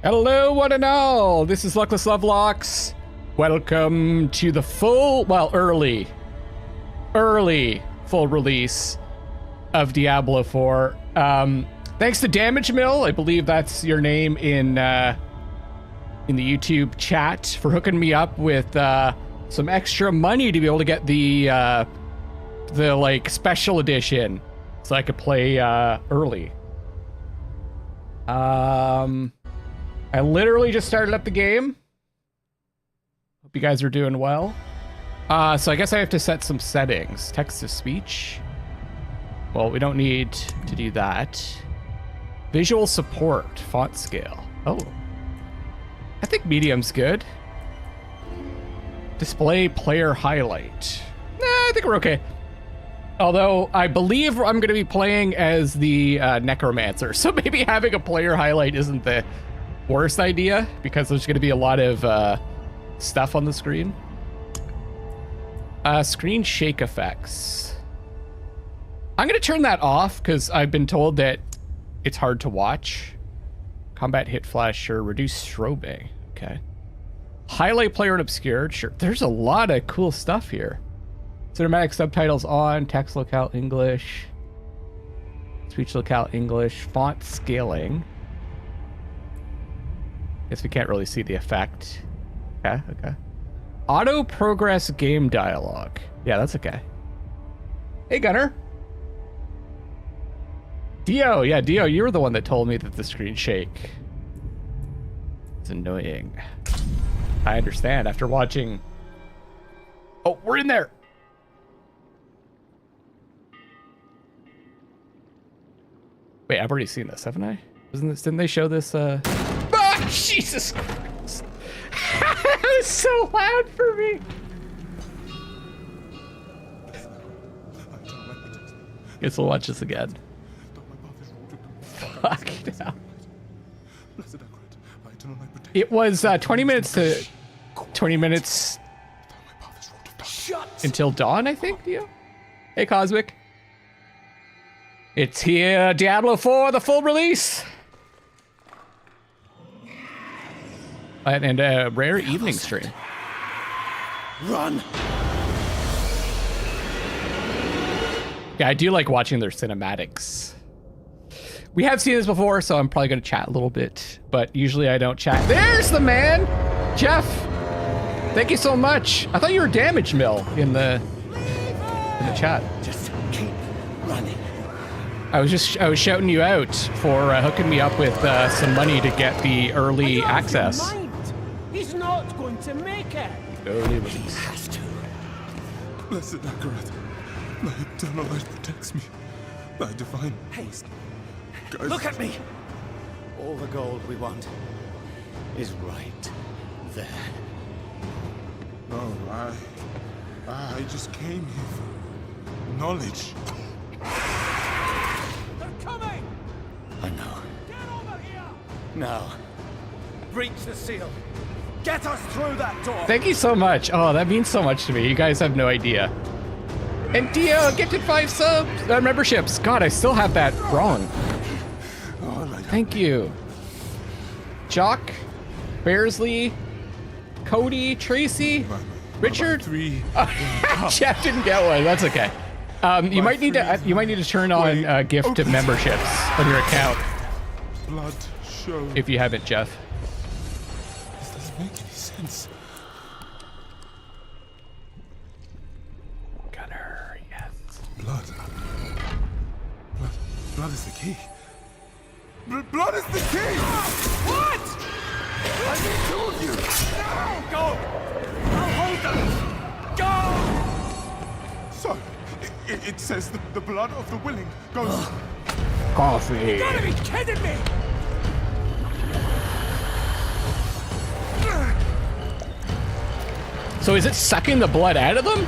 Hello, one and all. This is Luckless LoveLocks. Welcome to the early full release of Diablo IV. Thanks to Damage Mill, I believe that's your name in the YouTube chat, for hooking me up with some extra money to be able to get the like special edition, so I could play early. I literally just started up the game. Hope you guys are doing well. So I guess I have to set some settings. Text to speech. Well, we don't need to do that. Visual support, font scale. Oh, I think medium's good. Display player highlight. Nah, I think we're okay. Although I believe I'm going to be playing as the Necromancer, so maybe having a player highlight isn't the worst idea, because there's going to be a lot of stuff on the screen. Screen shake effects. I'm going to turn that off because I've been told that it's hard to watch. Combat hit flash, sure. Reduce strobing. Okay. Highlight player and obscured, sure. There's a lot of cool stuff here. Cinematic subtitles on, text locale English, speech locale English, font scaling. Guess we can't really see the effect. Okay, okay. Auto progress game dialogue. Yeah, that's okay. Hey, Gunner. Dio, yeah, Dio, you were the one that told me that the screen shake. It's annoying. I understand after watching. Oh, we're in there. Wait, I've already seen this, haven't I? Didn't they show this? Ah, Jesus Christ. That was so loud for me. Guess we'll watch this again. Fuck no. It was 20 minutes to 20 minutes until dawn, I think. Yeah. Hey, Cosmic. It's here, Diablo IV, the full release. And a rare evening stream. Run! Yeah, I do like watching their cinematics. We have seen this before, so I'm probably going to chat a little bit, but usually I don't chat. There's the man! Jeff! Thank you so much. I thought you were Damage Mill in the chat. Just keep running. I was shouting you out for hooking me up with some money to get the early access. He's not going to make it. Early release. Has to. Blessed Akarat, thy eternal light protects me. Thy divine haste. Look at me! All the gold we want is right there. No, I just came here for knowledge. They're coming! I know. Get over here! Now, breach the seal. Get us through that door! Thank you so much. Oh, that means so much to me. You guys have no idea. And Dio, gifted 5 subs, memberships. God, I still have that wrong. Thank you. Jock, Bearsley, Cody, Tracy, Richard. Jeff didn't get one. That's okay. You might need to turn on gift to memberships on your account. Blood show. If you haven't, Jeff. This doesn't make any sense. Gunner, yes. Blood. Blood is the key. Blood is the key! What? I need two of you! No! Go! I'll hold them! Go! So, it says that the blood of the willing goes... Coffee. You gotta be kidding me! So is it sucking the blood out of them?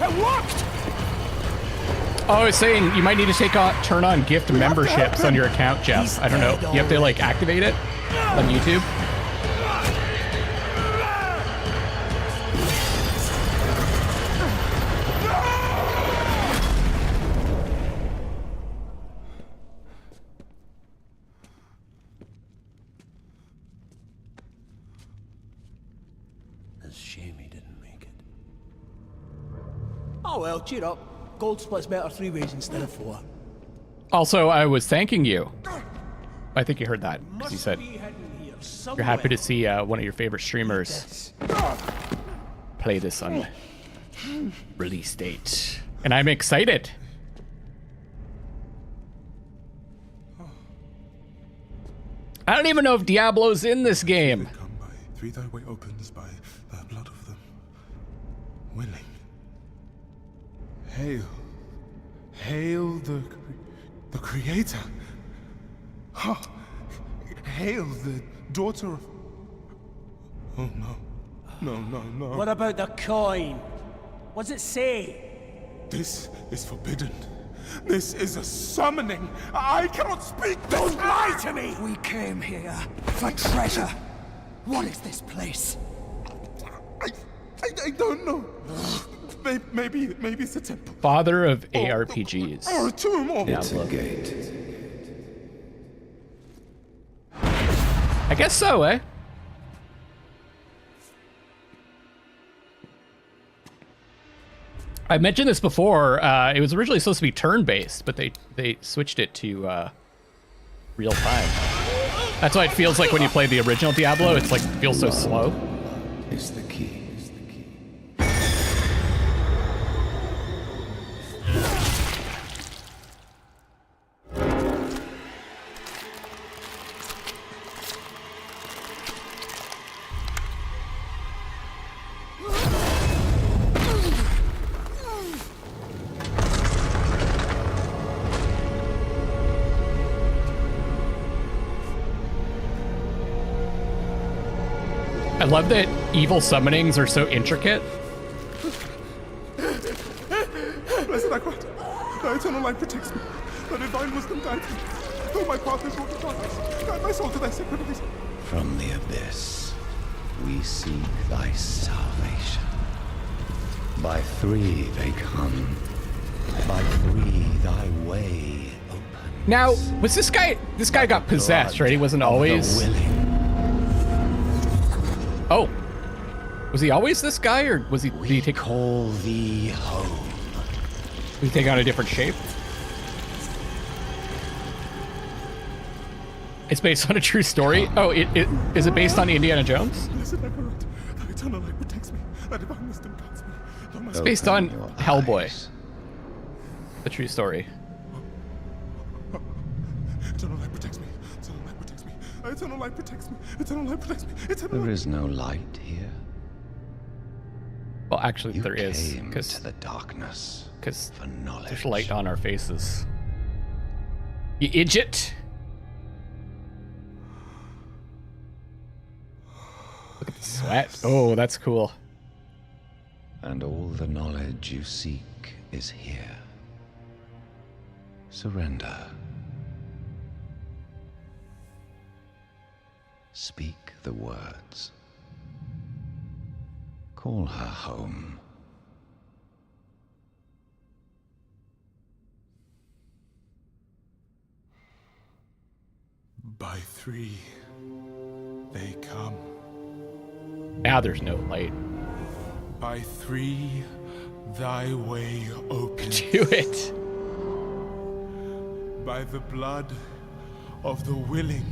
It worked! Oh, I was saying you might need to turn on gift memberships on your account, Jeff. I don't know. You have to like activate it on YouTube. Oh well, cheer up. Gold splits better 3 ways instead of 4. Also, I was thanking you. I think you heard that, because you said Be hidden here you're happy to somewhere. see one of your favorite streamers play this on release date. And I'm excited. I don't even know if Diablo's in this game. Come by. 3 thy way opens by the blood of them. Willing. Hail. Hail the creator. Ha. Hail the daughter of... Oh no. No, no, no. What about the coin? What's it say? This is forbidden. This is a summoning. I cannot speak. Don't lie to me! We came here for treasure. What is this place? I don't know. Maybe it's a temple. Father of ARPGs. Or a tomb or... Diablo. Gate. I guess so, eh? I mentioned this before. It was originally supposed to be turn-based, but they switched it to real time. That's why it feels like when you play the original Diablo. It's like feels so slow. Is the key. I love that evil summonings are so intricate. Blessed Akrat, thy eternal light protects me. Thy divine wisdom guides me. Though my path is wrought with darkness, guide my soul to thy sacred ways. From the abyss, we seek thy salvation. By 3 they come. By 3 thy way opens. Now, was this guy got possessed, right? He wasn't always... The willing. Oh. Was he always this guy, or was he... Did he take, Call thee home. did he take on a different shape? It's based on a true story? Oh, is it based on Indiana Jones? Blessed Akrat, thy eternal light protects me. Thy divine wisdom guides me. Though my It's based on Hellboy. The true story. eternal light protects me. Eternal light protects me. Thy eternal light protects me. Eternal light protects me. Eternal There light. is no light here. Well, actually, You there is, came because to the darkness for knowledge. there's light on our faces. You idiot! Look at the sweat. Oh, that's cool. And all the knowledge you seek is here. Surrender. Speak the words. Call her home. By 3 they come. Now there's no light. By 3 thy way opens. Do it. By the blood of the willing,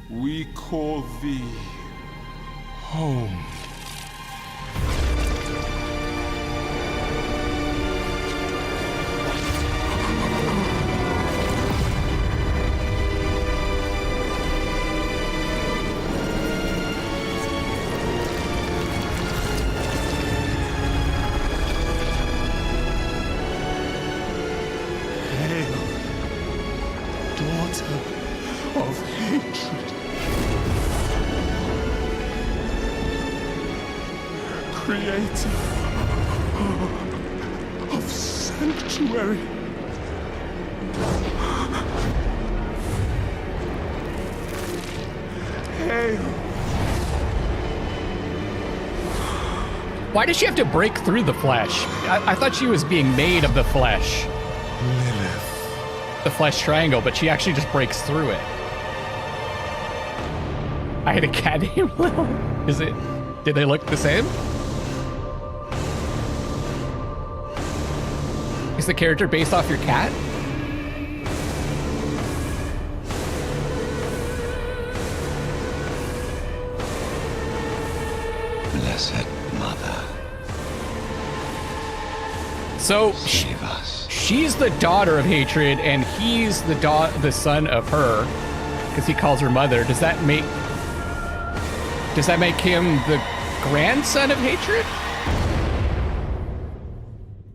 we call thee home. Hail, daughter of hatred. Creator of sanctuary. Hail, Why does she have to break through the flesh? I thought she was being made of the flesh. Lilith. The flesh triangle, but she actually just breaks through it. I had a cat named Lil. Is it? Did they look the same? Is the character based off your cat? Blessed Mother, So save us. she's the daughter of hatred, and he's the son of her, because he calls her mother. Does that make him the grandson of hatred?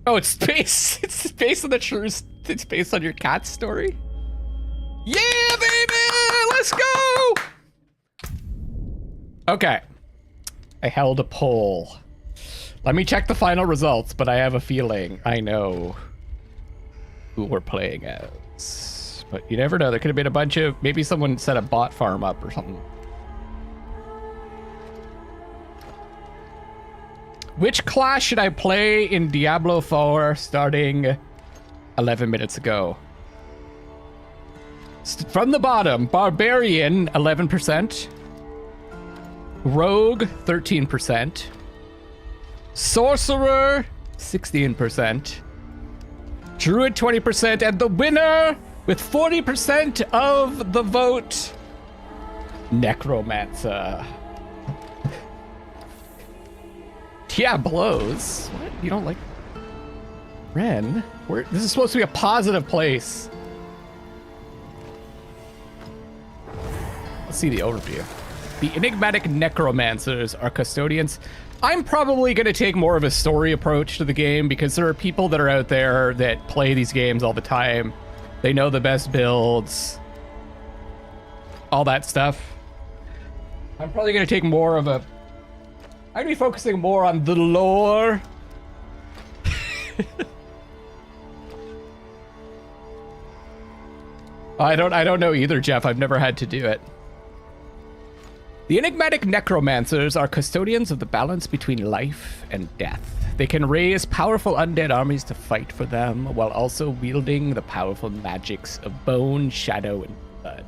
Oh, it's based. It's based on the true. It's based on your cat story. Yeah, baby, let's go. Okay, I held a poll. Let me check the final results, but I have a feeling I know who we're playing as. But you never know. There could have been a bunch of, maybe someone set a bot farm up or something. Which class should I play in Diablo 4 starting 11 minutes ago? From the bottom, Barbarian, 11%. Rogue, 13%. Sorcerer, 16%. Druid, 20%. And the winner, with 40% of the vote, Necromancer. Diablos? What? You don't like Ren? This is supposed to be a positive place. Let's see the overview. The enigmatic necromancers are custodians. I'm probably going to take more of a story approach to the game because there are people that are out there that play these games all the time. They know the best builds, all that stuff. I'm probably going to take more of a... I'd be focusing more on the lore. I don't know either, Jeff. I've never had to do it. The enigmatic necromancers are custodians of the balance between life and death. They can raise powerful undead armies to fight for them, while also wielding the powerful magics of bone, shadow, and blood.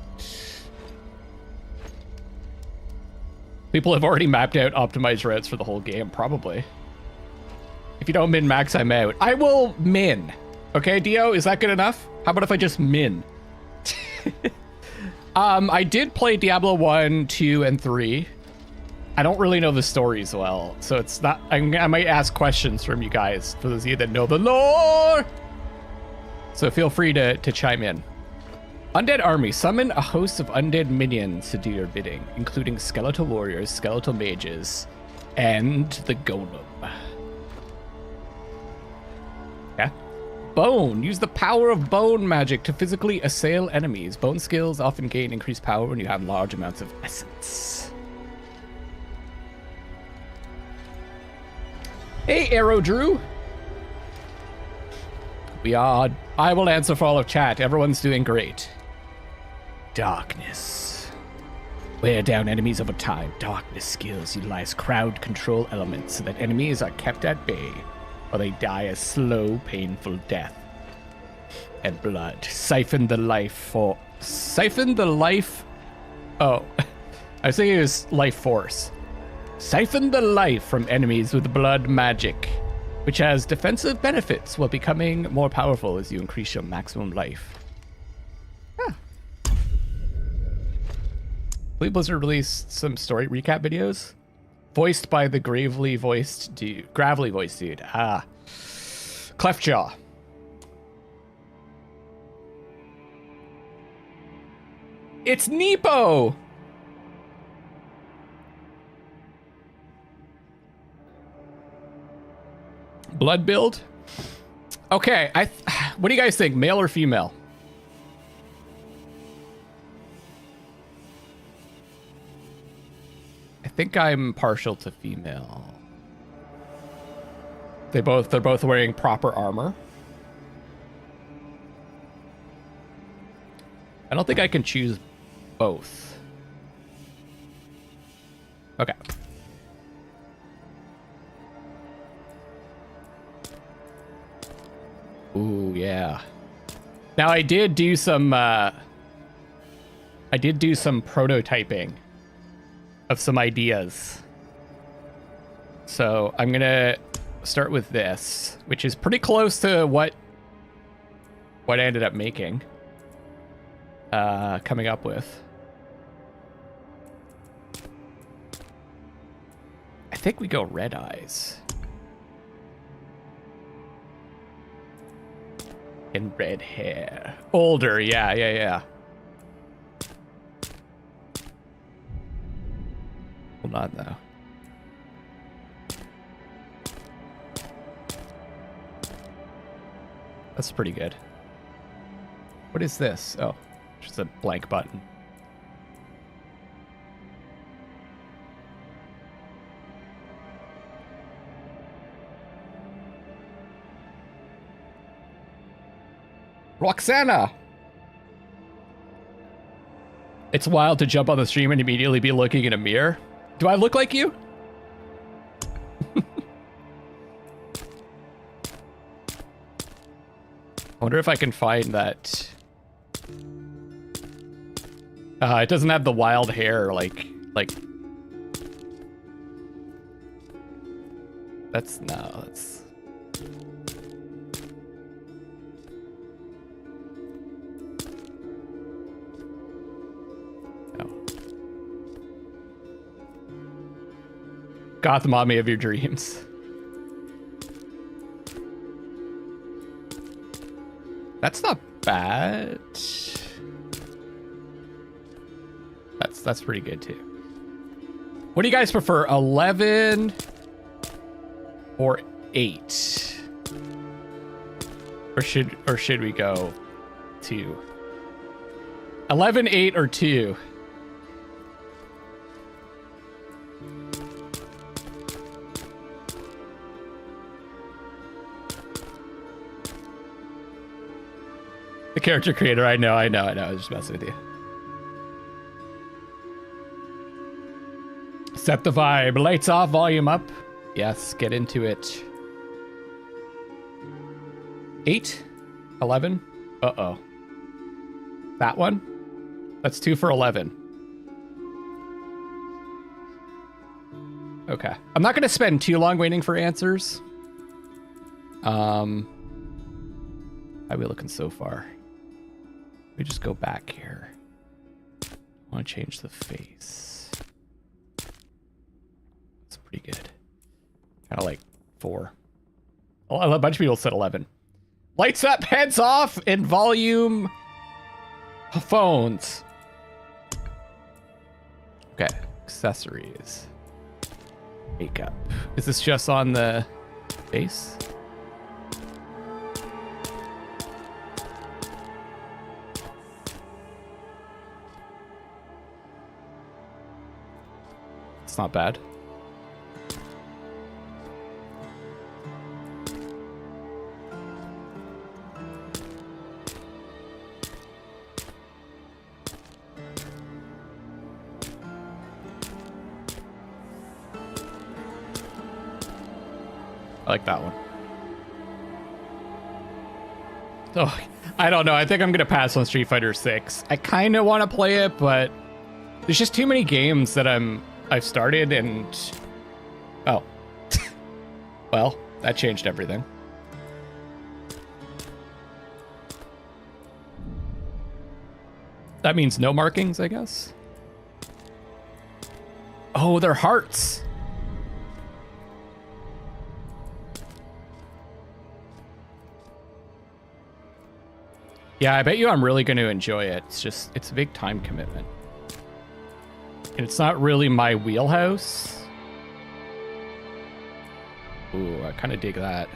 People have already mapped out optimized routes for the whole game, probably. If you don't min-max, I'm out. I will min. Okay, Dio, is that good enough? How about if I just min? I did play Diablo 1, 2, and 3. I don't really know the stories well, so it's not... I might ask questions from you guys, for those of you that know the lore! So feel free to chime in. Undead army. Summon a host of undead minions to do your bidding, including skeletal warriors, skeletal mages, and the golem. Yeah. Bone. Use the power of bone magic to physically assail enemies. Bone skills often gain increased power when you have large amounts of essence. Hey, Arrow Drew. I will answer for all of chat. Everyone's doing great. Darkness. Wear down enemies over time. Darkness skills utilize crowd control elements so that enemies are kept at bay, or they die a slow, painful death. And blood. Siphon the life. Oh, I was thinking it was life force. Siphon the life from enemies with blood magic, which has defensive benefits while becoming more powerful as you increase your maximum life. Yeah. I believe Blizzard released some story recap videos, voiced by the gravelly voiced dude. Ah. Cleftjaw. It's Nepo! Blood build? Okay, what do you guys think? Male or female? I think I'm partial to female. They're both wearing proper armor. I don't think I can choose both. Okay. Ooh, yeah. Now I did do some prototyping of some ideas. So I'm gonna start with this, which is pretty close to what what I ended up making. Coming up with. I think we go red eyes. And red hair. Older, yeah. Hold on, though. That's pretty good. What is this? Oh, just a blank button. Roxana! It's wild to jump on the stream and immediately be looking in a mirror. Do I look like you? I wonder if I can find that. It doesn't have the wild hair, like. That's no. That's. No. Gotham mommy of your dreams. That's not bad. That's pretty good too. What do you guys prefer, 11 or 8? Or should we go 2? 11, 8, or 2? The character creator, I know. I was just messing with you. Set the vibe. Lights off, volume up. Yes, get into it. 8? 11? Uh-oh. That one? That's 2 for 11. Okay. I'm not going to spend too long waiting for answers. How are we looking so far? We just go back here. I want to change the face. That's pretty good. Kind of like 4. A bunch of people said 11. Lights up, heads off, and volume phones. Okay, accessories. Makeup. Is this just on the face? It's not bad. I like that one. Oh, I don't know. I think I'm gonna pass on Street Fighter 6. I kind of want to play it, but there's just too many games that I've started and... Oh. Well, that changed everything. That means no markings, I guess. Oh, they're hearts. Yeah, I bet you I'm really going to enjoy it. It's a big time commitment. And it's not really my wheelhouse. Ooh, I kind of dig that.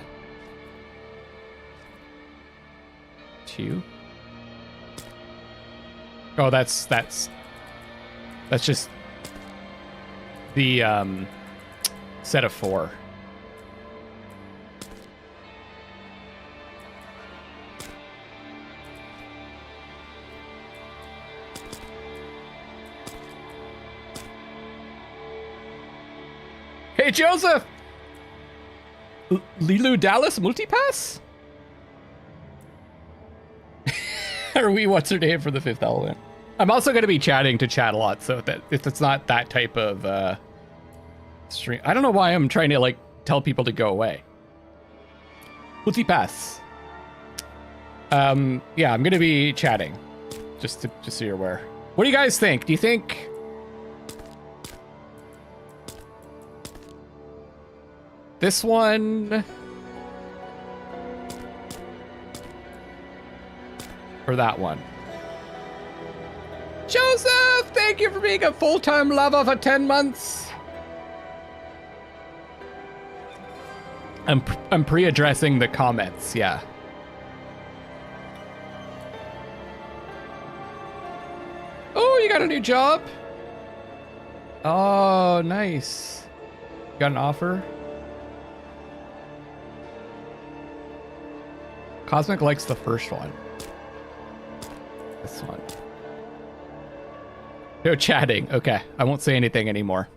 2. Oh, that's just the set of 4. Hey, Joseph! Lilu Dallas Multipass? Are we what's her name for the 5th element? I'm also going to be chatting to chat a lot, so that if it's not that type of stream. I don't know why I'm trying to like tell people to go away. Multipass. Yeah, I'm gonna be chatting, just so you're aware. What do you guys think? Do you think this one or that one? Joseph, thank you for being a full-time lover for 10 months. I'm pre-addressing the comments, yeah. Oh, you got a new job? Oh, nice. You got an offer? Cosmic likes the first one. This one. No chatting. Okay, I won't say anything anymore.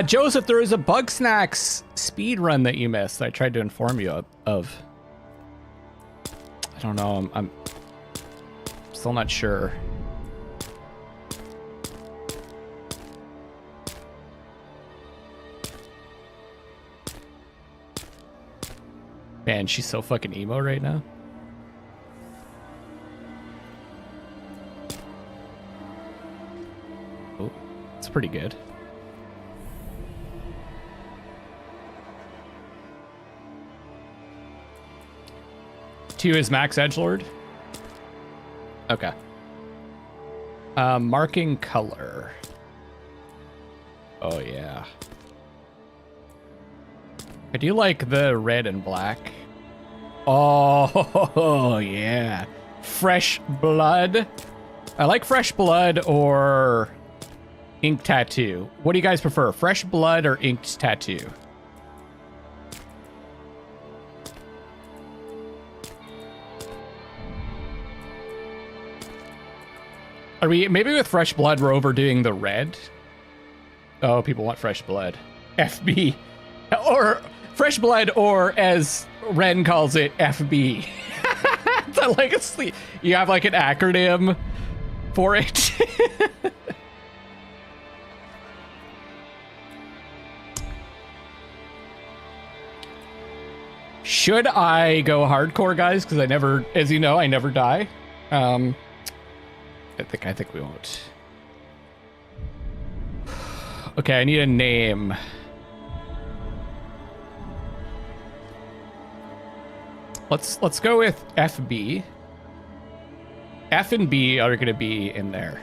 Joseph, there is a Bug Snacks speed run that you missed. I tried to inform you of. I don't know. I'm still not sure. Man, she's so fucking emo right now. Oh, it's pretty good. 2 is max edgelord. Okay. Marking color. Oh yeah. I do like the red and black. Oh yeah. Fresh blood. I like fresh blood or ink tattoo. What do you guys prefer? Fresh blood or inked tattoo? Are we, maybe with fresh blood, we're overdoing the red? Oh, people want fresh blood. FB. Or fresh blood, or as Ren calls it, FB. It's like you have like an acronym for it. Should I go hardcore, guys? Because I never, as you know, I never die. I think we won't. Okay, I need a name. Let's go with FB. F and B are gonna be in there.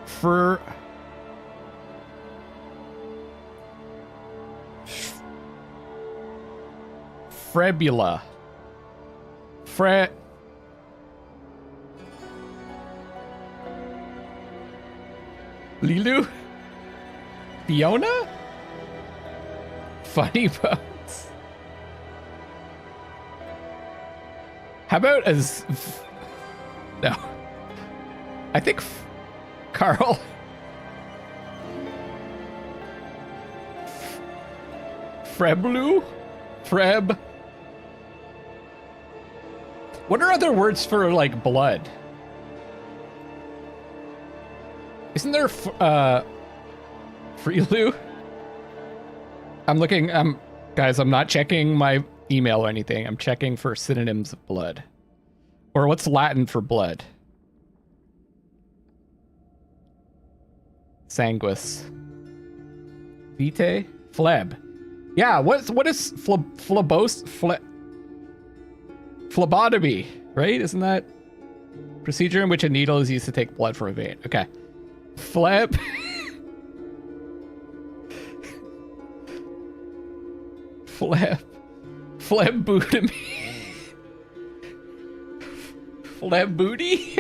For Frebula. Lilu? Fiona? Funny bones. How about as... No. I think Carl. Freblu? Freb? What are other words for, like, blood? Isn't there, Freelu? I'm looking, guys, I'm not checking my email or anything. I'm checking for synonyms of blood. Or what's Latin for blood? Sanguis. Vitae? Phleb. Yeah, what is phlebotomy, right? Isn't that procedure in which a needle is used to take blood from a vein? Okay. Phleb. Phlebotomy. Fleb booty?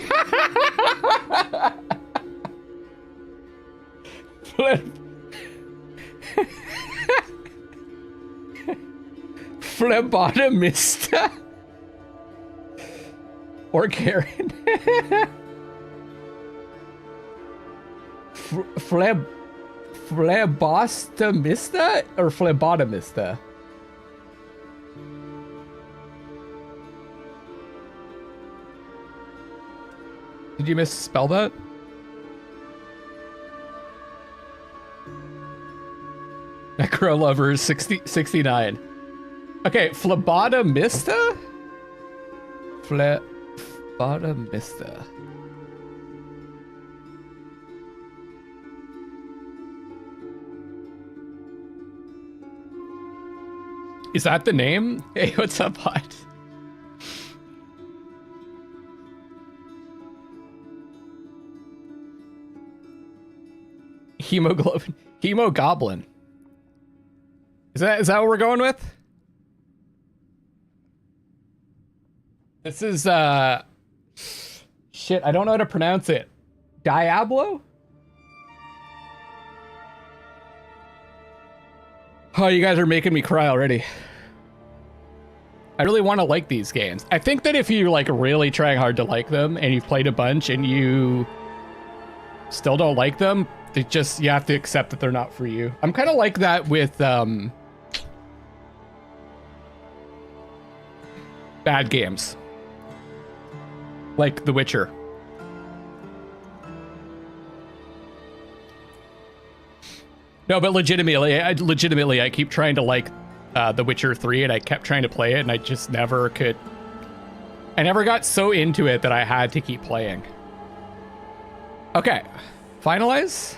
Phlebotomista? Or Karen? Phlebostomista or phlebotomista? Did you misspell that? Necro Lovers 69. Okay, phlebotomista? Phlebotomista. Is that the name? Hey, what's up, bot? Hemoglobin. Hemogoblin. Is that what we're going with? This is shit, I don't know how to pronounce it. Diablo? Oh, you guys are making me cry already. I really want to like these games. I think that if you're like really trying hard to like them and you've played a bunch and you still don't like them, they just, you have to accept that they're not for you. I'm kind of like that with bad games. Like The Witcher. No, but legitimately, I keep trying to like The Witcher 3, and I kept trying to play it, and I just never could. I never got so into it that I had to keep playing. Okay, finalize.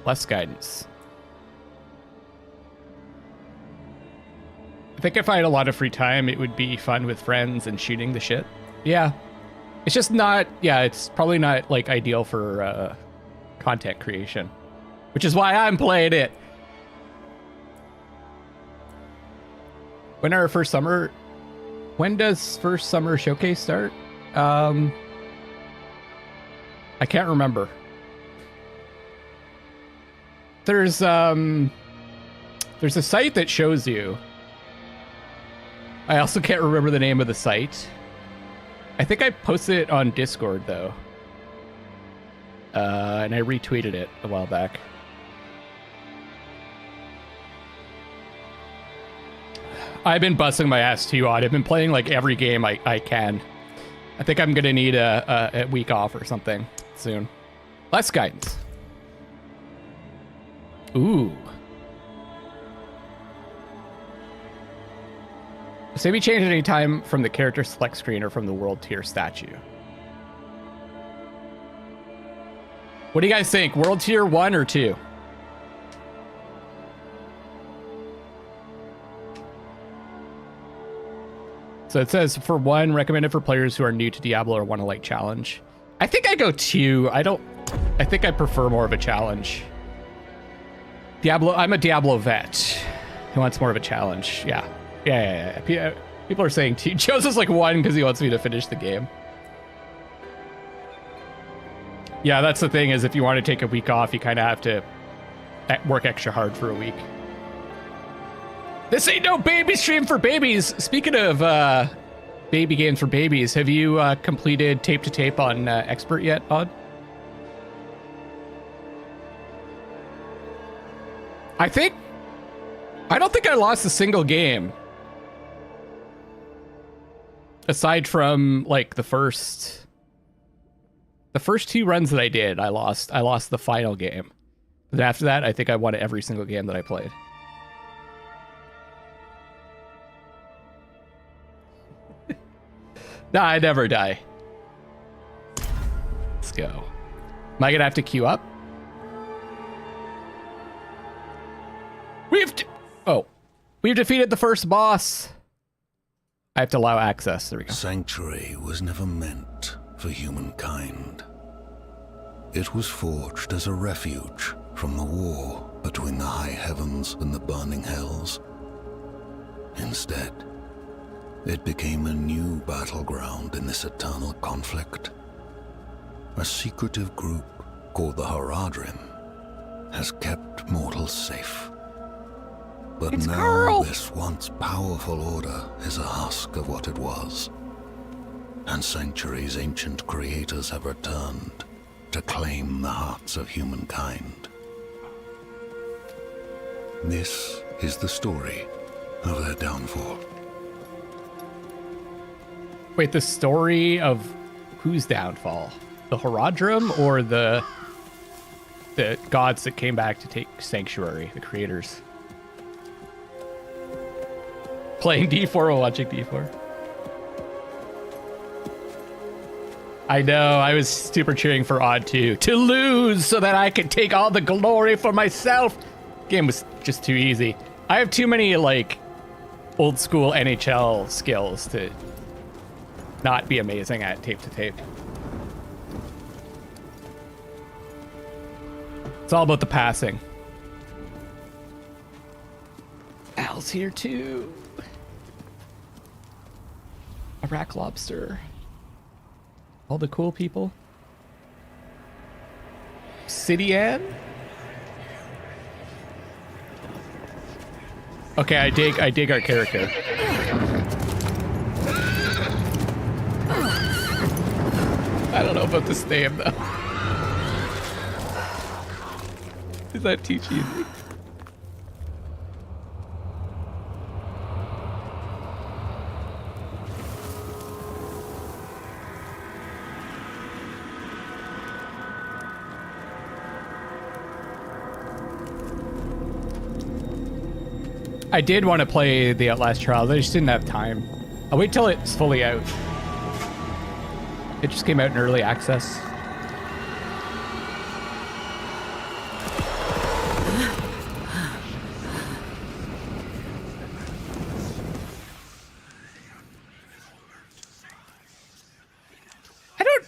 Less guidance. I think if I had a lot of free time, it would be fun with friends and shooting the shit. Yeah. It's just not, yeah, it's probably not like ideal for content creation, which is why I'm playing it. When does first summer showcase start? I can't remember. There's a site that shows you. I also can't remember the name of the site. I think I posted it on Discord though. And I retweeted it a while back. I've been busting my ass too odd. I've been playing like every game I can. I think I'm gonna need a week off or something soon. Less guidance. Ooh. So maybe change at any time from the character select screen or from the world tier statue. What do you guys think? World tier 1 or 2? So it says for 1, recommended for players who are new to Diablo or want a light challenge. I think I go 2. I think I prefer more of a challenge. I'm a Diablo vet who wants more of a challenge. Yeah. Yeah. People are saying 2. Joseph's like 1 because he wants me to finish the game. Yeah, that's the thing, is if you want to take a week off, you kind of have to work extra hard for a week. This ain't no baby stream for babies. Speaking of baby games for babies, have you completed Tape to Tape on Expert yet, Odd? I don't think I lost a single game. Aside from like the first 2 runs that I did, I lost the final game. But after that, I think I won every single game that I played. Nah, I never die. Let's go. Am I gonna have to queue up? We've defeated the first boss. I have to allow access. There we go. Sanctuary was never meant for humankind. It was forged as a refuge from the war between the high heavens and the burning hells. Instead, it became a new battleground in this eternal conflict. A secretive group called the Haradrim has kept mortals safe But It's now Carl! this once powerful order is a husk of what it was. And centuries ancient creators have returned to claim the hearts of humankind. This is the story of their downfall. Wait, the story of whose downfall? The Horadrim or the gods that came back to take sanctuary, the creators? Playing D4 while watching D4. I know, I was super cheering for Odd 2 to lose so that I could take all the glory for myself. Game was just too easy. I have too many like old school NHL skills to not be amazing at tape to tape. It's all about the passing. Al's here too. A rack lobster. All the cool people. City Ann? Okay, I dig our character. I don't know about this name though. Is that too cheesy? I did want to play the Outlast Trials, I just didn't have time. I'll wait till it's fully out. It just came out in early access.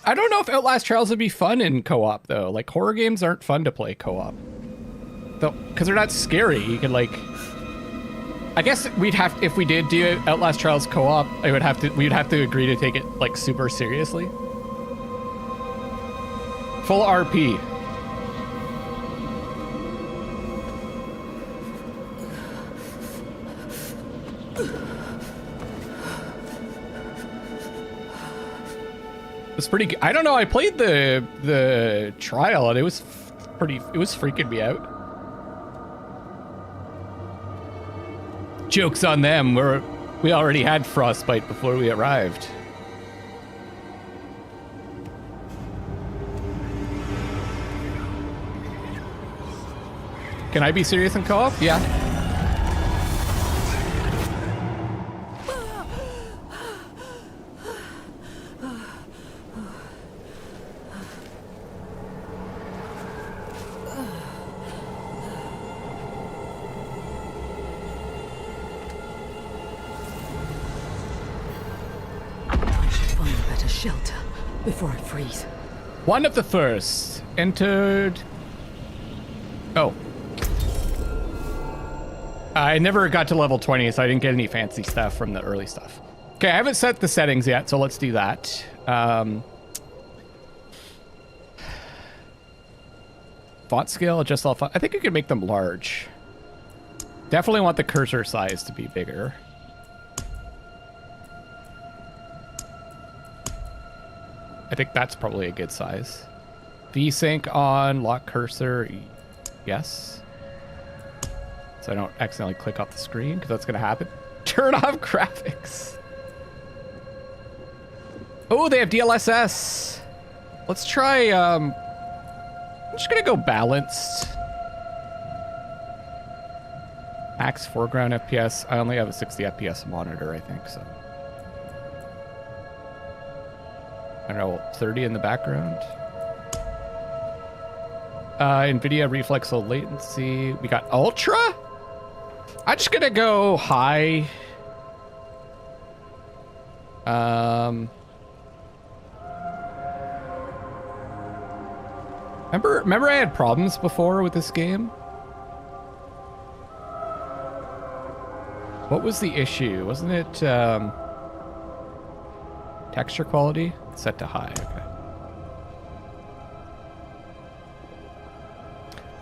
I don't know if Outlast Trials would be fun in co-op though. Like horror games aren't fun to play co-op. Though, because they're not scary. You can like, I guess we'd have, if we did do Outlast Trials co-op, we'd have to agree to take it like super seriously. Full RP. It's pretty good. I don't know, I played the trial and it was freaking me out. Joke's on them, we already had frostbite before we arrived. Can I be serious in co-op? Yeah. Shelter before I freeze. One of the first entered. Oh. I never got to level 20, so I didn't get any fancy stuff from the early stuff. Okay, I haven't set the settings yet, so let's do that. Font scale, adjust all font. I think you can make them large. Definitely want the cursor size to be bigger. I think that's probably a good size. VSync on, lock cursor, yes. So I don't accidentally click off the screen, because that's gonna happen. Turn off graphics. Oh, they have DLSS. Let's try, I'm just gonna go balanced. Max foreground FPS. I only have a 60 FPS monitor, I think, so. I don't know, 30 in the background. NVIDIA reflex low latency. We got ultra? I'm just gonna go high. Remember I had problems before with this game? What was the issue? Wasn't it texture quality? Set to high, okay.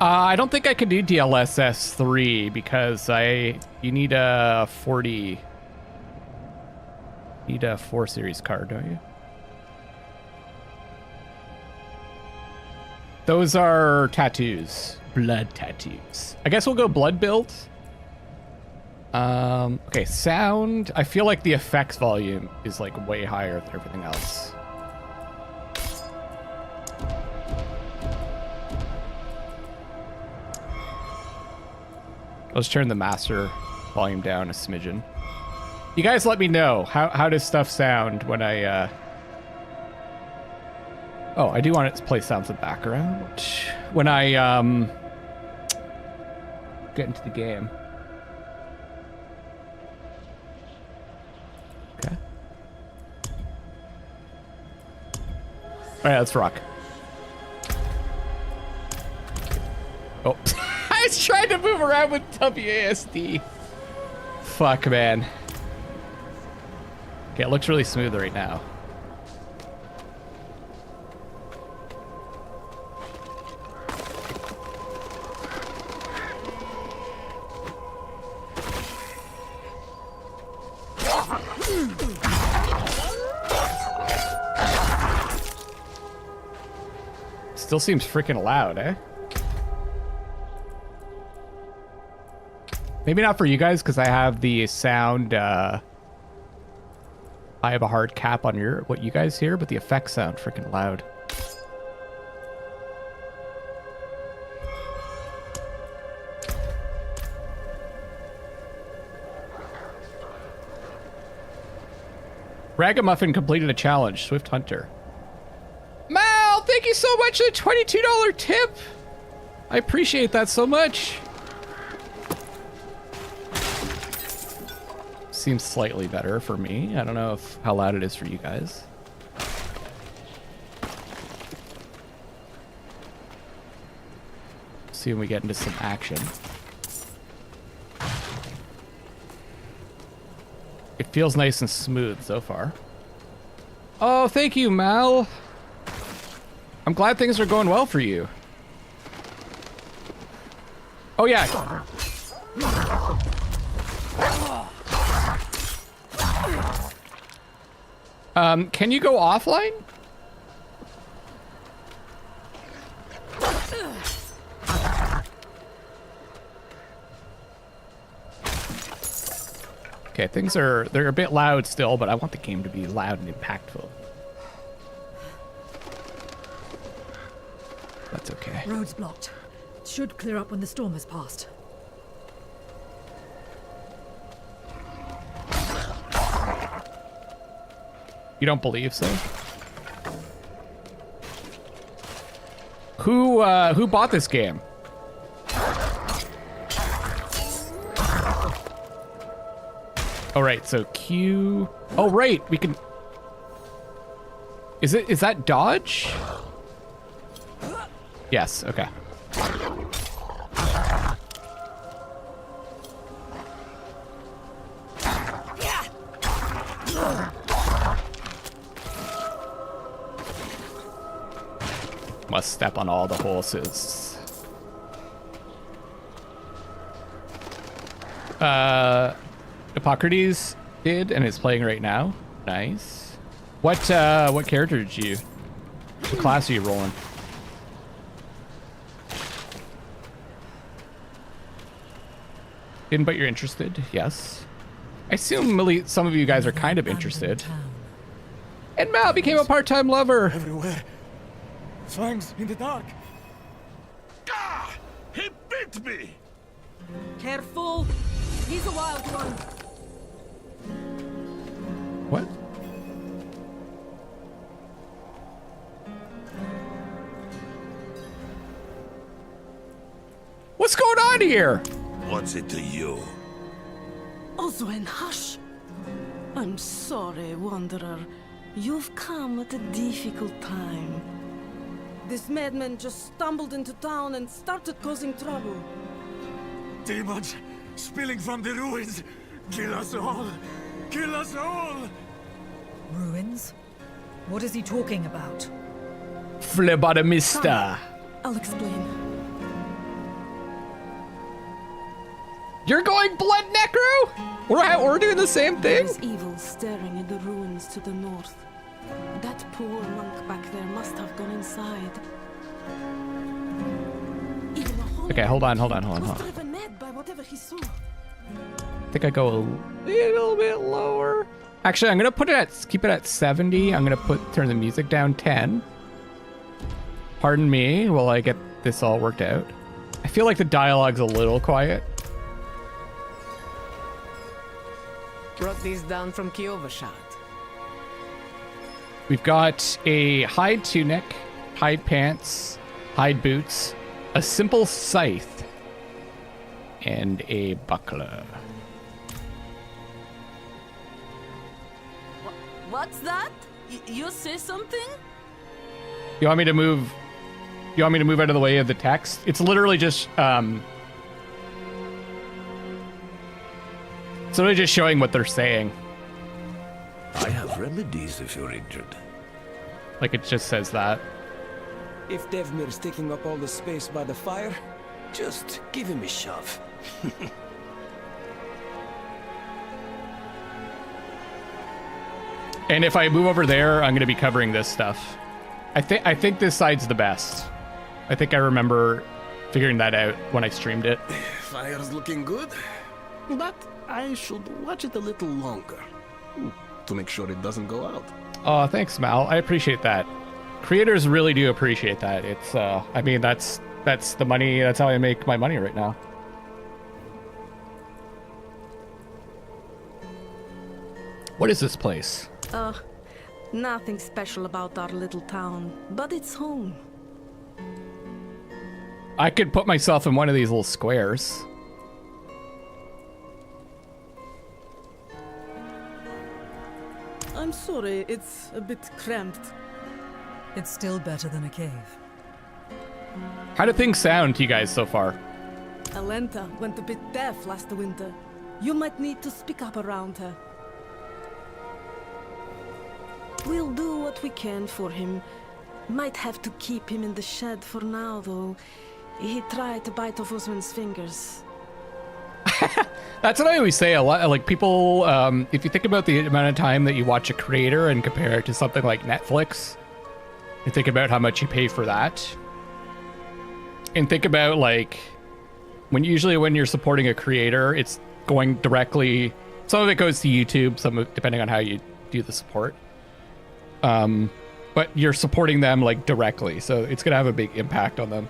I don't think I can do DLSS 3 because you need a 40. Need a 4 series card, don't you? Those are tattoos. Blood tattoos. I guess we'll go blood build. Okay, sound. I feel like the effects volume is like way higher than everything else. Let's turn the master volume down a smidgen. You guys let me know. How does stuff sound when I... Oh, I do want it to play sounds in the background. When I get into the game. Okay. Alright, let's rock. Oh. I was trying to move around with WASD. Fuck, man. Okay, it looks really smooth right now. Still seems freaking loud, eh? Maybe not for you guys, because I have the sound, I have a hard cap on what you guys hear, but the effects sound freaking loud. Ragamuffin completed a challenge, Swift Hunter. Mal, thank you so much for the $22 tip. I appreciate that so much. Seems slightly better for me. I don't know how loud it is for you guys. See when we get into some action. It feels nice and smooth so far. Oh, thank you, Mal. I'm glad things are going well for you. Oh, yeah. Can you go offline? Okay, they're a bit loud still, but I want the game to be loud and impactful. That's okay. Road's blocked. Should clear up when the storm has passed. You don't believe so? Who bought this game? Oh, right, so Q... Oh, right, we can... Is that dodge? Yes, okay. Must step on all the horses. Hippocrates did and is playing right now. Nice. What character did you? What class are you rolling? Didn't, but you're interested. Yes. I assume some of you guys are kind of interested. And Mal became a part-time lover. Everywhere. Fangs in the dark. Ah! He bit me! Careful! He's a wild one. What? What's going on here? What's it to you? Oswen, hush! I'm sorry, Wanderer. You've come at a difficult time. This madman just stumbled into town and started causing trouble. Demons spilling from the ruins. Kill us all! Kill us all! Ruins? What is he talking about? Phlebotomista. I'll explain. You're going blood necro? We're doing the same thing? There's evil staring at the ruins to the north. That poor monk back there must have gone inside. Even the holy Okay, hold on. was driven mad by whatever he saw. I think I go a little bit lower. Actually, I'm gonna keep it at 70. I'm gonna turn the music down 10. Pardon me while I get this all worked out. I feel like the dialogue's a little quiet. Brought these down from Kiovashad. We've got a hide tunic, hide pants, hide boots, a simple scythe, and a buckler. What's that? You say something? You want me to move? You want me to move out of the way of the text? It's literally just it's literally just showing what they're saying. I have remedies if you're injured. Like it just says that. If Devmir's taking up all the space by the fire, Just give him a shove. And if I move over there, I'm gonna be covering this stuff. I think this side's the best. I think I remember figuring that out when I streamed it. Fire's looking good, but I should watch it a little longer to make sure it doesn't go out. Oh, thanks, Mal. I appreciate that. Creators really do appreciate that. It's I mean that's the money. That's how I make my money right now. What is this place? Nothing special about our little town, but it's home. I could put myself in one of these little squares. I'm sorry, it's a bit cramped. It's still better than a cave. How do things sound to you guys so far? Alenta went a bit deaf last winter. You might need to speak up around her. We'll do what we can for him. Might have to keep him in the shed for now, though. He tried to bite off Osman's fingers. That's what I always say a lot. Like people, if you think about the amount of time that you watch a creator and compare it to something like Netflix, and think about how much you pay for that, and think about like when you're supporting a creator, it's going directly. Some of it goes to YouTube, some of, depending on how you do the support. But you're supporting them like directly, so it's gonna have a big impact on them.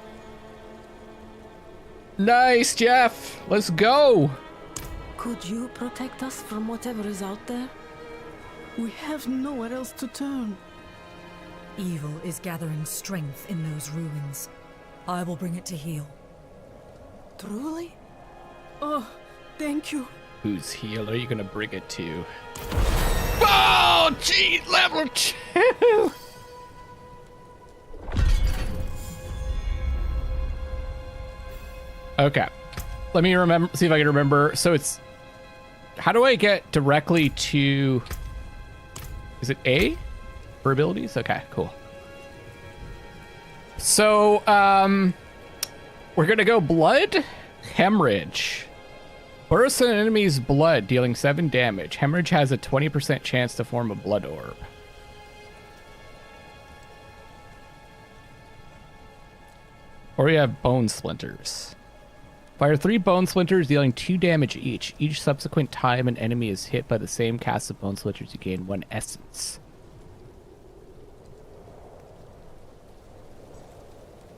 Nice, Jeff. Let's go. Could you protect us from whatever is out there? We have nowhere else to turn. Evil is gathering strength in those ruins. I will bring it to heal. Truly? Oh, thank you. Whose heel are you gonna bring it to? Oh, gee, level 2. Okay, let me see if I can remember. So it's, how do I get directly to, is it A for abilities? Okay, cool. So, we're gonna go blood, hemorrhage. Bursts an enemy's blood, dealing 7 damage. Hemorrhage has a 20% chance to form a blood orb. Or we have bone splinters. Fire 3 bone splinters, dealing 2 damage each. Each subsequent time an enemy is hit by the same cast of bone splinters, you gain 1 essence.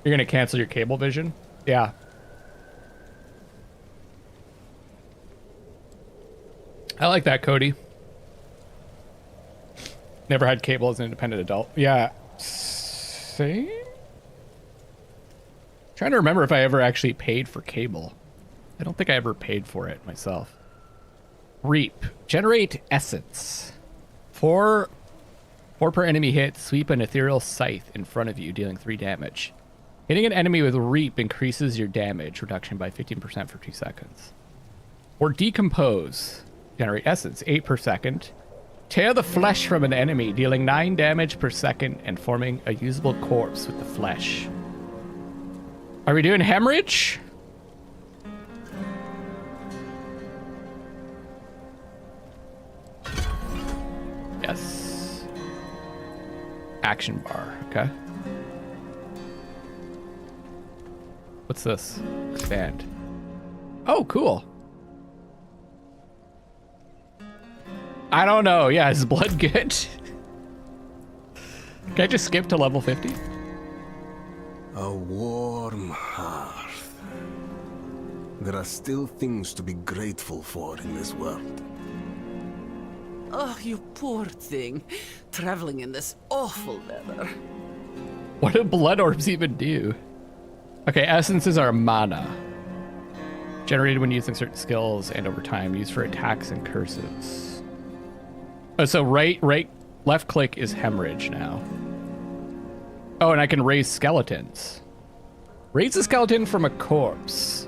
You're gonna cancel your cable vision? Yeah. I like that, Cody. Never had cable as an independent adult. Yeah. Same? Trying to remember if I ever actually paid for cable. I don't think I ever paid for it myself. Reap. Generate essence. 4 per enemy hit. Sweep an ethereal scythe in front of you, dealing 3 damage. Hitting an enemy with Reap increases your damage reduction by 15% for 2 seconds. Or decompose. Generate essence. 8 per second. Tear the flesh from an enemy, dealing 9 damage per second and forming a usable corpse with the flesh. Are we doing hemorrhage? Action bar. Okay. What's this? Expand. Oh, cool. I don't know. Yeah, is blood good? Can I just skip to level 50? A warm hearth. There are still things to be grateful for in this world. Oh, you poor thing. Traveling in this awful weather. What do blood orbs even do? Okay, essences are mana. Generated when using certain skills and over time. Used for attacks and curses. Oh, so left click is hemorrhage now. Oh, and I can raise skeletons. Raise a skeleton from a corpse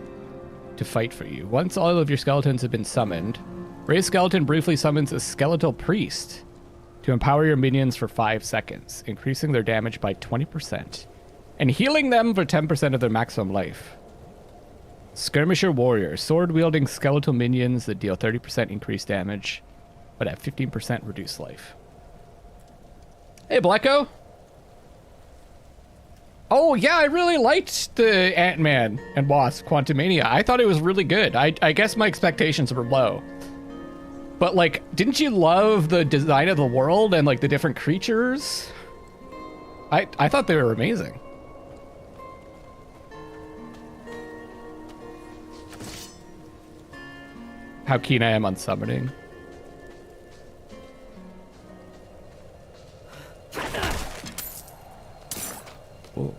to fight for you. Once all of your skeletons have been summoned, raise skeleton briefly summons a skeletal priest to empower your minions for 5 seconds, increasing their damage by 20% and healing them for 10% of their maximum life. Skirmisher warrior, sword-wielding skeletal minions that deal 30% increased damage, but at 15% reduced life. Hey, Blacko. Oh, yeah, I really liked the Ant-Man and Wasp Quantumania. I thought it was really good. I guess my expectations were low. But, like, didn't you love the design of the world and, like, the different creatures? I thought they were amazing. How keen I am on summoning. Ooh.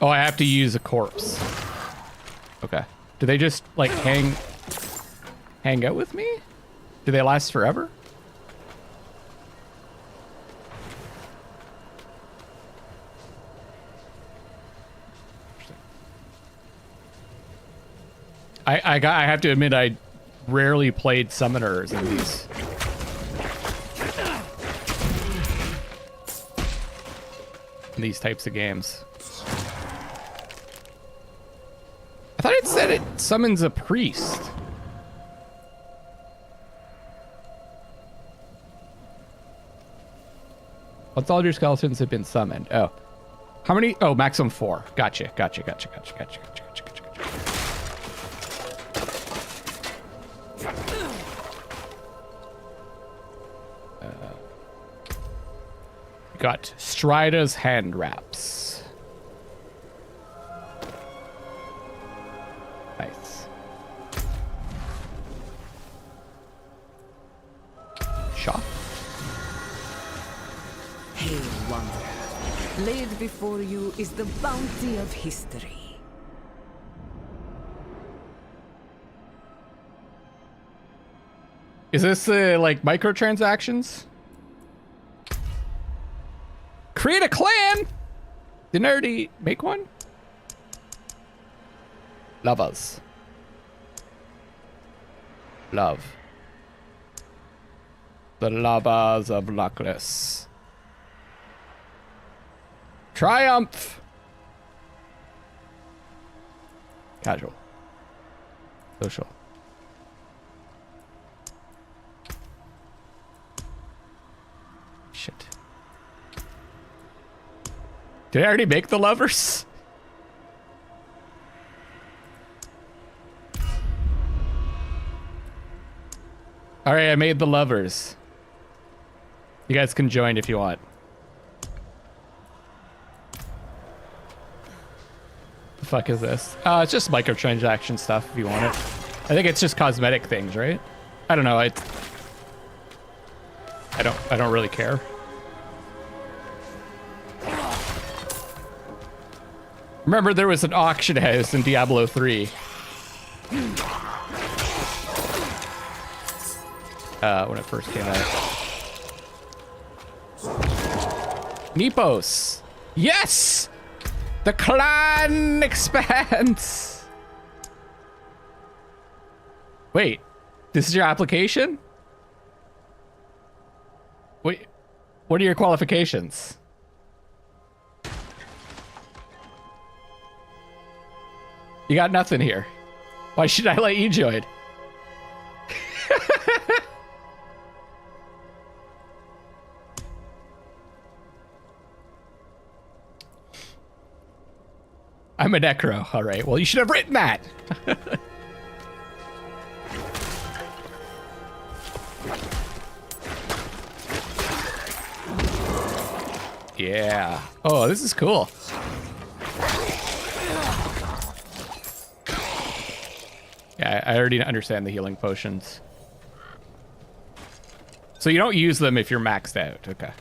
Oh, I have to use a corpse. Okay. Do they just like hang out with me? Do they last forever? I have to admit I rarely played summoners in these types of games. I thought it said it summons a priest. Once all your skeletons have been summoned. Oh. How many? Oh, maximum 4. Gotcha. Got Strida's hand wraps. Nice. Shop. Hail, wanderer. Laid before you is the bounty of history. Is this like microtransactions? Create a clan? Didn't I already make one? Lovers. Love. The lovers of Luckless. Triumph. Casual. Social. Shit. Did I already make the lovers? All right, I made the lovers. You guys can join if you want. The fuck is this? It's just microtransaction stuff if you want it. I think it's just cosmetic things, right? I don't know. I don't really care. Remember, there was an auction house in Diablo 3. When it first came out. Nepos. Yes! The clan expands! Wait, this is your application? Wait, what are your qualifications? You got nothing here. Why should I let you join? I'm a necro. All right. Well, you should have written that. Yeah. Oh, this is cool. Yeah, I already understand the healing potions. So you don't use them if you're maxed out. Okay.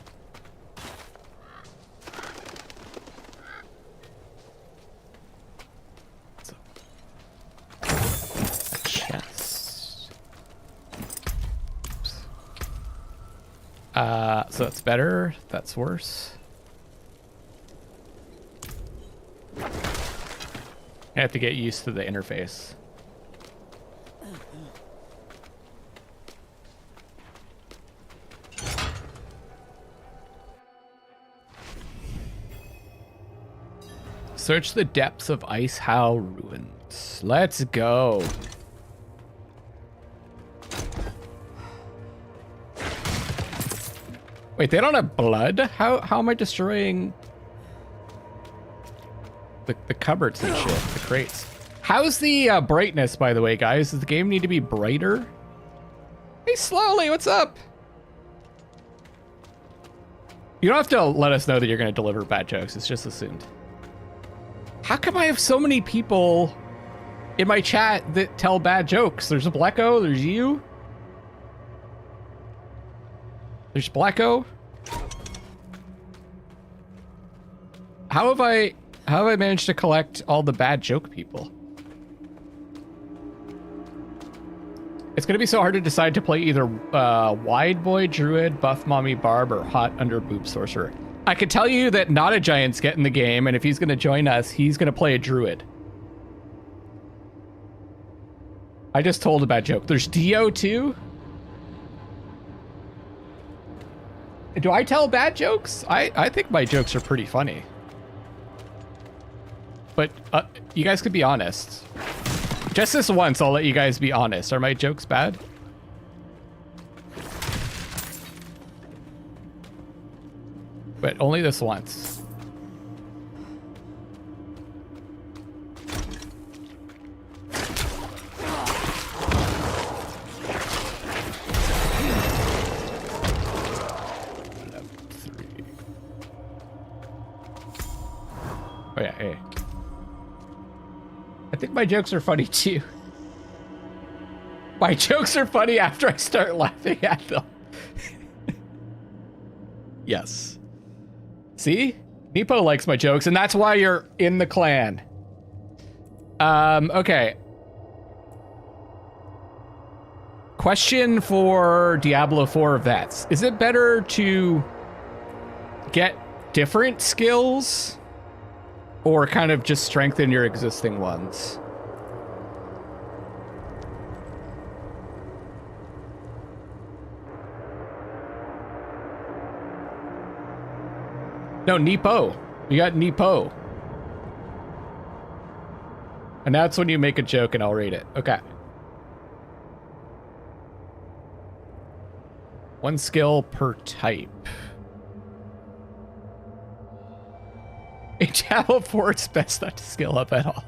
So, a chest. Oops. So that's better. That's worse. I have to get used to the interface. Search the depths of Ice Howl ruins. Let's go. Wait, they don't have blood? How am I destroying the cupboards and shit, the crates? How's the brightness, by the way, guys? Does the game need to be brighter? Hey, Slowly, what's up? You don't have to let us know that you're going to deliver bad jokes. It's just assumed. How come I have so many people in my chat that tell bad jokes? There's a Blacko, there's you. There's Blacko. How have I managed to collect all the bad joke people? It's gonna be so hard to decide to play either Wide Boy Druid, Buff Mommy Barb, or Hot Under Boob Sorcerer. I could tell you that Not a Giant's getting the game, and if he's gonna join us, he's gonna play a Druid. I just told a bad joke. There's Dio too. Do I tell bad jokes? I think my jokes are pretty funny. But you guys could be honest. Just this once, I'll let you guys be honest. Are my jokes bad? But only this once. Oh yeah, hey. I think my jokes are funny too. My jokes are funny after I start laughing at them. Yes. See? Nepo likes my jokes, and that's why you're in the clan. Okay. Question for Diablo IV vets. Is it better to get different skills or kind of just strengthen your existing ones? No, Nepo. You got Nepo. And that's when you make a joke and I'll read it. Okay. One skill per type. In Diablo 4, it's best not to skill up at all.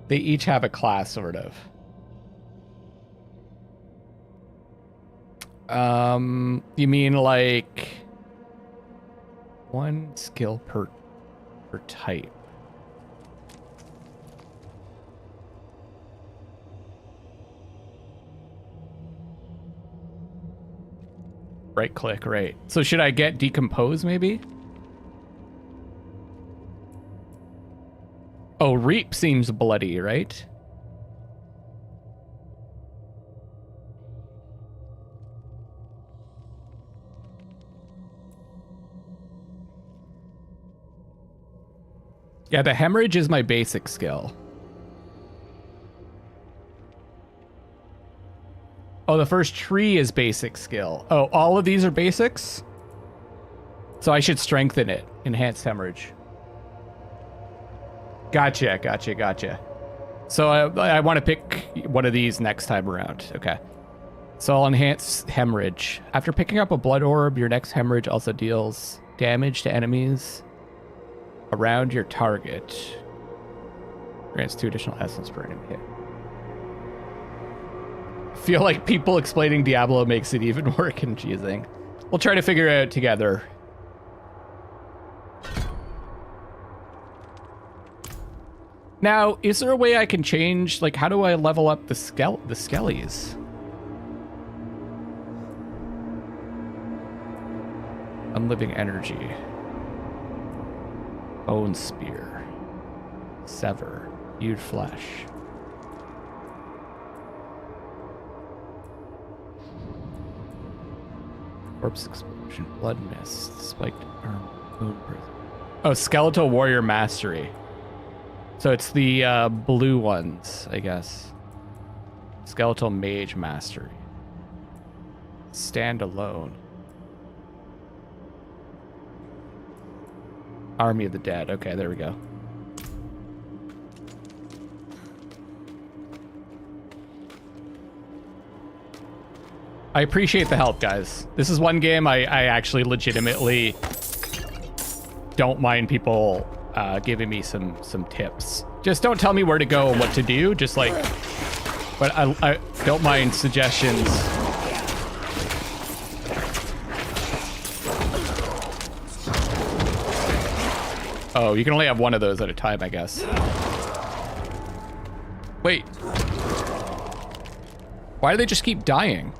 They each have a class, sort of. You mean like one skill per type? Right click, right. So should I get decompose maybe? Oh, reap seems bloody, right? Yeah, the hemorrhage is my basic skill. Oh, the first tree is basic skill. Oh, all of these are basics? So I should strengthen it. Enhanced hemorrhage. Gotcha. So I want to pick one of these next time around. Okay. So I'll enhance hemorrhage. After picking up a blood orb, your next hemorrhage also deals damage to enemies around your target. Grants 2 additional essence per enemy hit. Feel like people explaining Diablo makes it even more confusing. We'll try to figure it out together. Now, is there a way I can change, like, how do I level up the skellies? Unliving energy. Bone spear. Sever. Hewed flesh. Corpse explosion. Blood mist. Spiked arm. Moon prism. Oh, skeletal warrior mastery. So it's the blue ones, I guess. Skeletal mage mastery. Stand alone. Army of the dead. Okay, there we go. I appreciate the help, guys. This is one game I actually legitimately don't mind people giving me some tips. Just don't tell me where to go and what to do. Just like, but I don't mind suggestions. Oh, you can only have one of those at a time, I guess. Wait. Why do they just keep dying?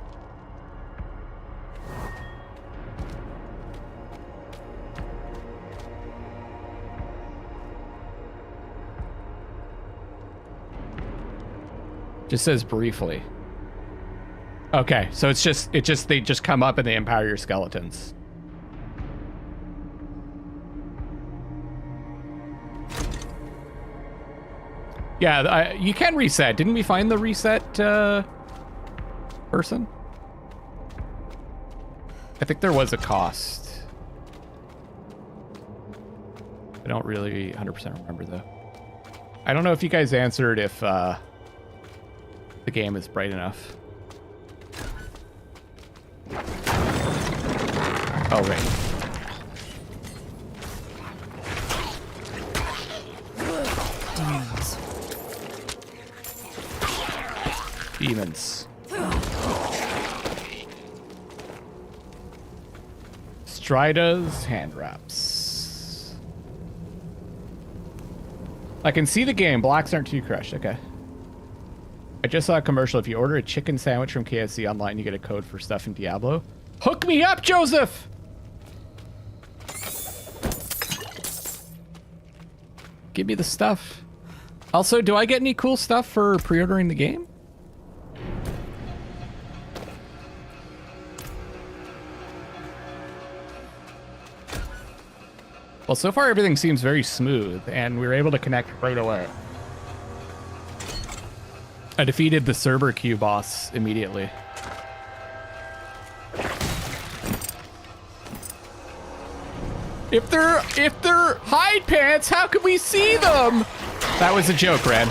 Just says briefly. Okay, so they just come up and they empower your skeletons. Yeah, you can reset. Didn't we find the reset person? I think there was a cost. I don't really 100% remember though. I don't know if you guys answered if the game is bright enough. Oh, right. Demons. Strida's hand wraps. I can see the game. Blocks aren't too crushed. Okay. I just saw a commercial. If you order a chicken sandwich from KFC online, you get a code for stuff in Diablo. Hook me up, Joseph! Give me the stuff. Also, do I get any cool stuff for pre-ordering the game? Well, so far everything seems very smooth, and we were able to connect right away. I defeated the Cerber Q boss immediately. If they're hide pants, how can we see them? That was a joke, Red.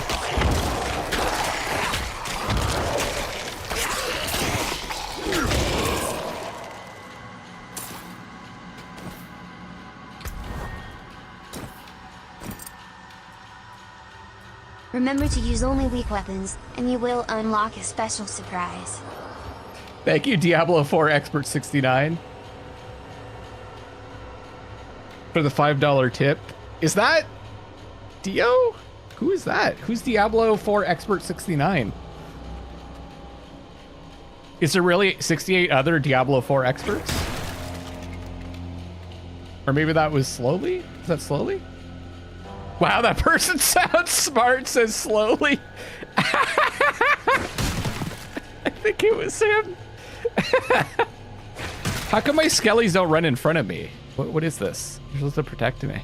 Remember to use only weak weapons, and you will unlock a special surprise. Thank you, Diablo IV Expert 69. For the $5 tip. Is that Dio? Who is that? Who's Diablo IV Expert 69? Is there really 68 other Diablo IV experts? Or maybe that was Slowly? Is that Slowly? Wow, that person sounds smart, says Slowly. I think it was him. How come my skellies don't run in front of me? What is this? You're supposed to protect me.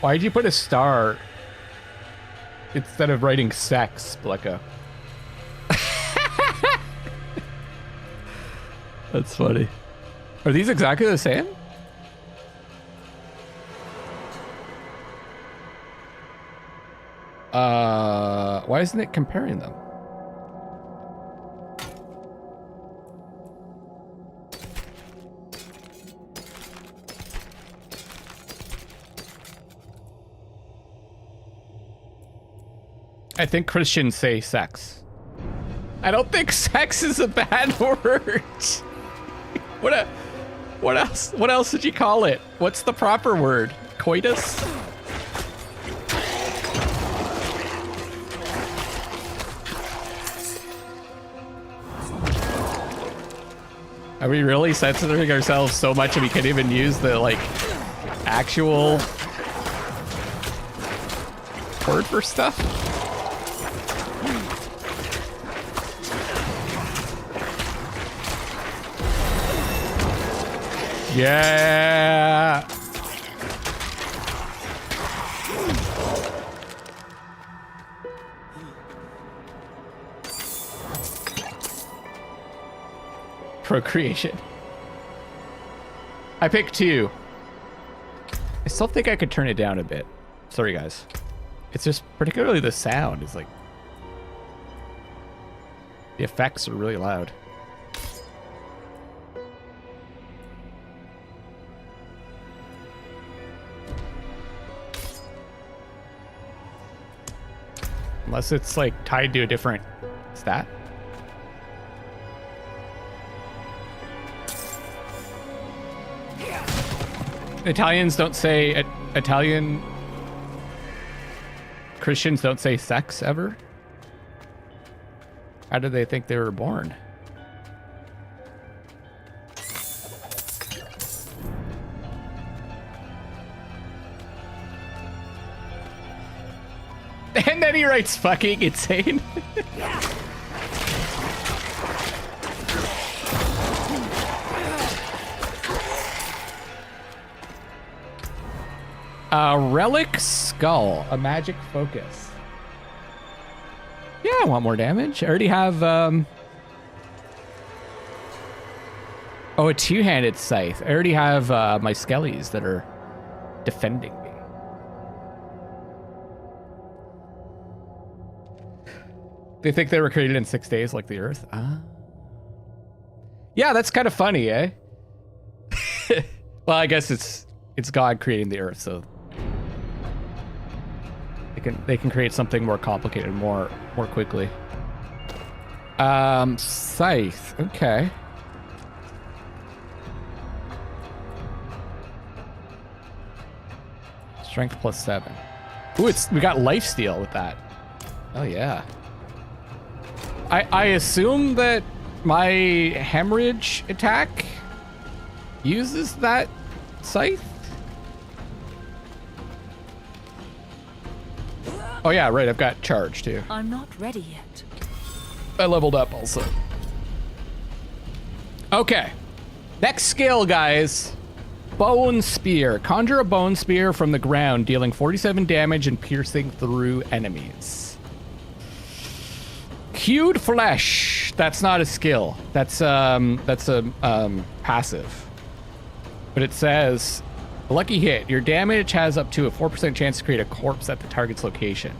Why'd you put a star instead of writing sex, Blecka? That's funny. Are these exactly the same? Why isn't it comparing them? I think Christians say sex. I don't think sex is a bad word. What else? What else did you call it? What's the proper word? Coitus? Are we really censoring ourselves so much that we can't even use the, like, actual word for stuff? Yeah. Procreation. I picked 2. I still think I could turn it down a bit. Sorry, guys. It's just particularly the sound is like... The effects are really loud. Unless it's like tied to a different stat. Italians don't say Italian Christians don't say sex ever. How do they think they were born? And then he writes fucking insane. Relic Skull, a magic focus. Yeah, I want more damage. I already have, oh, a 2-handed scythe. I already have my skellies that are defending me. They think they were created in 6 days like the Earth. Yeah, that's kind of funny, eh? Well, I guess it's God creating the Earth, so they can create something more complicated more quickly. Scythe, okay. Strength +7. Ooh, we got lifesteal with that. Oh yeah. I assume that my hemorrhage attack uses that scythe? Oh yeah, right, I've got charge too. I'm not ready yet. I leveled up also. Okay. Next skill, guys. Bone Spear. Conjure a bone spear from the ground, dealing 47 damage and piercing through enemies. Cued Flesh. That's not a skill. That's a passive. But it says, lucky hit. Your damage has up to a 4% chance to create a corpse at the target's location.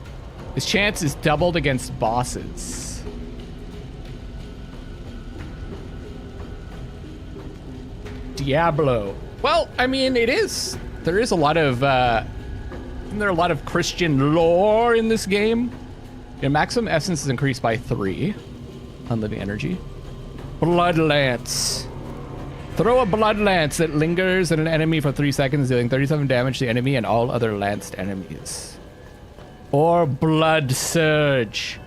This chance is doubled against bosses. Diablo. Well, I mean, it is. There is a lot of, isn't there a lot of Christian lore in this game? Your maximum essence is increased by 3 on living energy. Blood Lance. Throw a blood lance that lingers at an enemy for 3 seconds, dealing 37 damage to the enemy and all other lanced enemies. Or Blood Surge.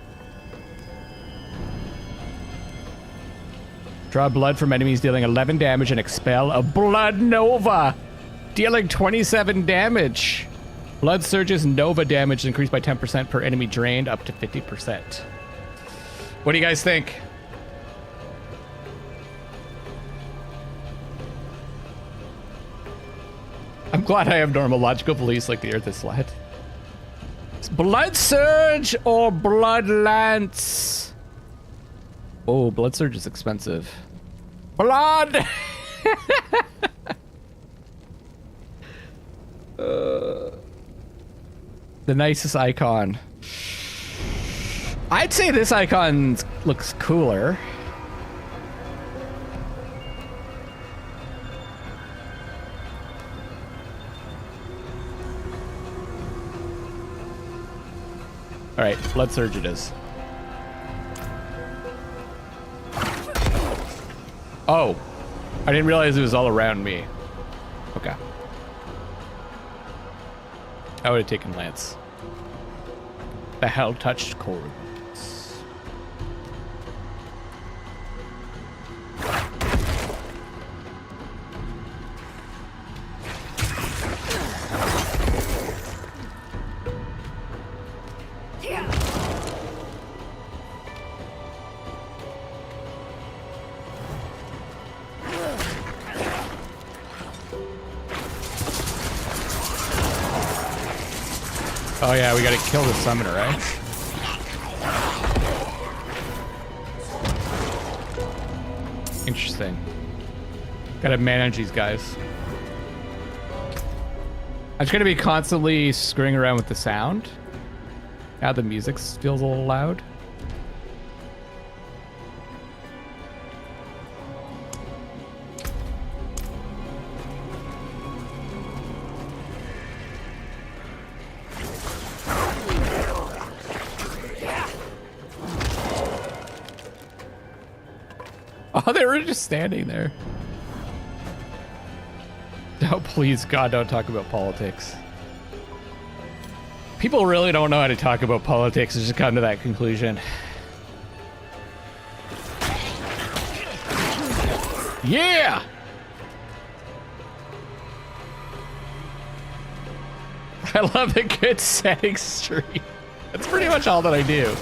Draw blood from enemies, dealing 11 damage, and expel a Blood Nova, dealing 27 damage. Blood Surge's Nova damage increased by 10% per enemy drained, up to 50%. What do you guys think? I'm glad I have normal logical beliefs like the earth is flat. It's blood surge or blood lance? Oh, blood surge is expensive. Blood! The nicest icon. I'd say this icon looks cooler. All right, blood surge it is. Oh, I didn't realize it was all around me. Okay. I would have taken lance. The hell touched chords. Oh yeah, we gotta kill the summoner, right? Interesting. Gotta manage these guys. I'm just gonna be constantly screwing around with the sound. Now the music feels a little loud. Oh, they were just standing there. Oh, please, God, don't talk about politics. People really don't know how to talk about politics. It's just come to that conclusion. Yeah! I love a good setting stream. That's pretty much all that I do.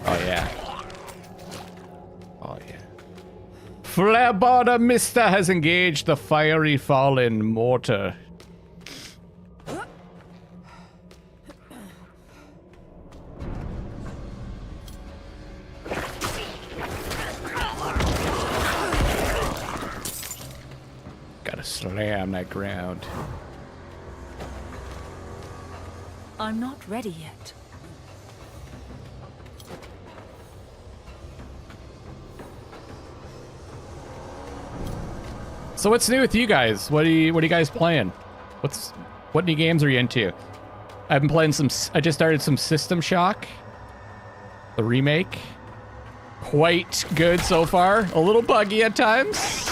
Oh yeah. Oh yeah. Flareborder Mister has engaged the fiery fallen mortar. Gotta slam that ground. I'm not ready yet. So what's new with you guys? What are you guys playing? What new games are you into? I've been playing I just started some System Shock, the remake. Quite good so far. A little buggy at times.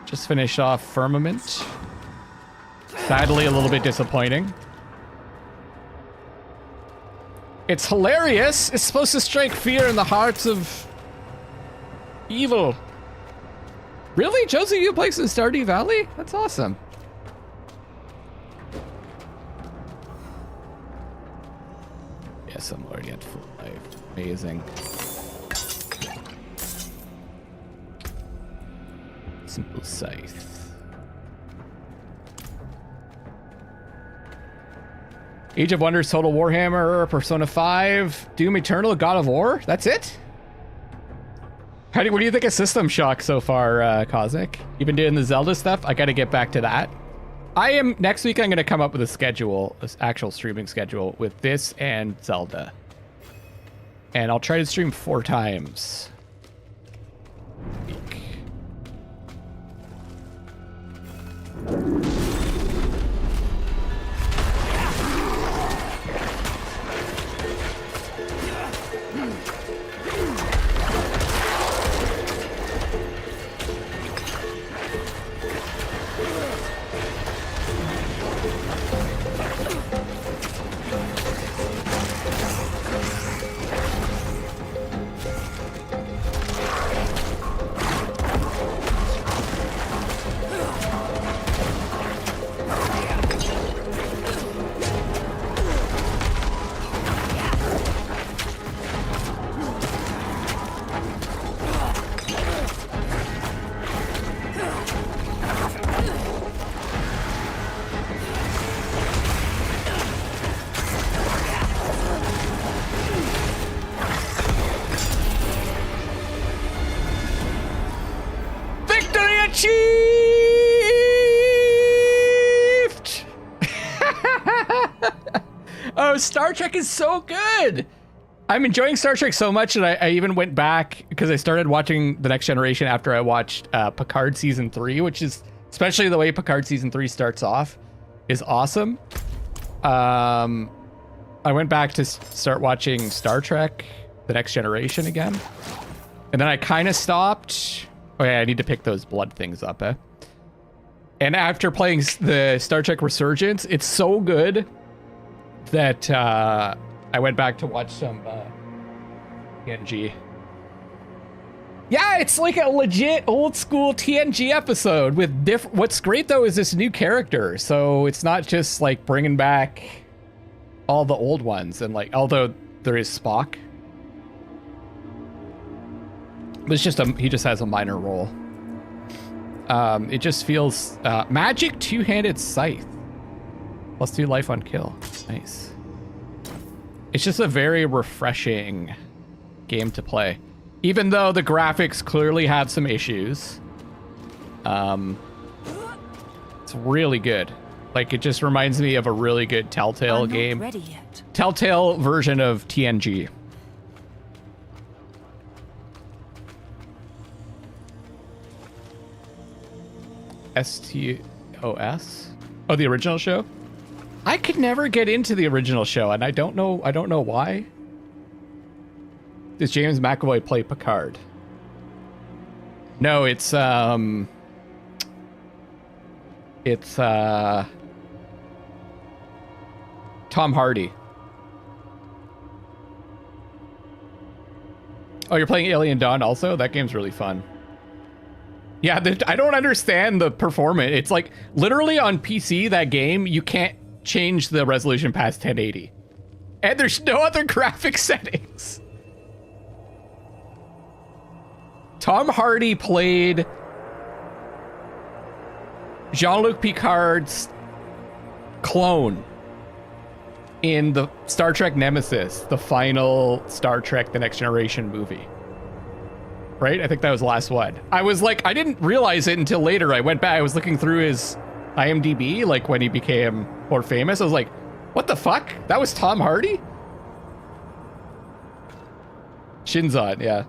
Just finished off Firmament. Sadly, a little bit disappointing. It's hilarious. It's supposed to strike fear in the hearts of evil. Really? Josie, you play some Stardew Valley? That's awesome. Yes, I'm already at full life. Amazing. Simple Scythe. Age of Wonders, Total Warhammer, Persona 5, Doom Eternal, God of War? That's it? What do you think of System Shock so far, Cosmic? You've been doing the Zelda stuff? I gotta get back to that. Next week I'm gonna come up with a schedule, this actual streaming schedule with this and Zelda. And I'll try to stream 4 times a week. bro, Star Trek is so good. I'm enjoying Star Trek so much that I even went back because I started watching The Next Generation after I watched Picard Season 3, which is, especially the way Picard Season 3 starts off, is awesome. I went back to start watching Star Trek The Next Generation again. And then I kind of stopped. Oh yeah, I need to pick those blood things up, eh? And after playing the Star Trek Resurgence, it's so good that I went back to watch some TNG. Yeah, it's like a legit old school TNG episode with different. What's great though is this new character, so it's not just like bringing back all the old ones, and like although there is Spock, but it's just he just has a minor role. It just feels magic two-handed scythe. +2 life on kill. Nice. It's just a very refreshing game to play. Even though the graphics clearly have some issues. It's really good. Like, it just reminds me of a really good Telltale game. Ready yet. Telltale version of TNG. STOS? Oh, the original show? I could never get into the original show, and I don't know why. Does James McAvoy play Picard? No, it's Tom Hardy. Oh, you're playing Alien Dawn also? That game's really fun. Yeah, I don't understand the performance. It's like literally on PC, that game, you can't change the resolution past 1080. And there's no other graphic settings. Tom Hardy played Jean-Luc Picard's clone in the Star Trek Nemesis, the final Star Trek The Next Generation movie. Right? I think that was the last one. I was like, I didn't realize it until later. I went back, I was looking through his IMDb, like when he became more famous. I was like, what the fuck? That was Tom Hardy? Shinzon, yeah.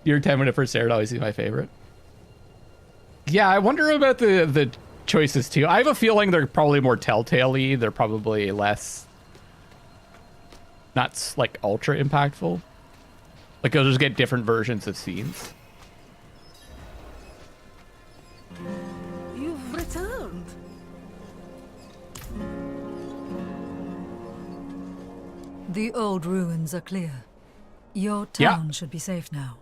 Your 10-minute first air would always be my favorite. Yeah, I wonder about the choices too. I have a feeling they're probably more Telltale-y. They're probably less, not like ultra impactful. Like you'll just get different versions of scenes. You've returned. The old ruins are clear. Your town should be safe now.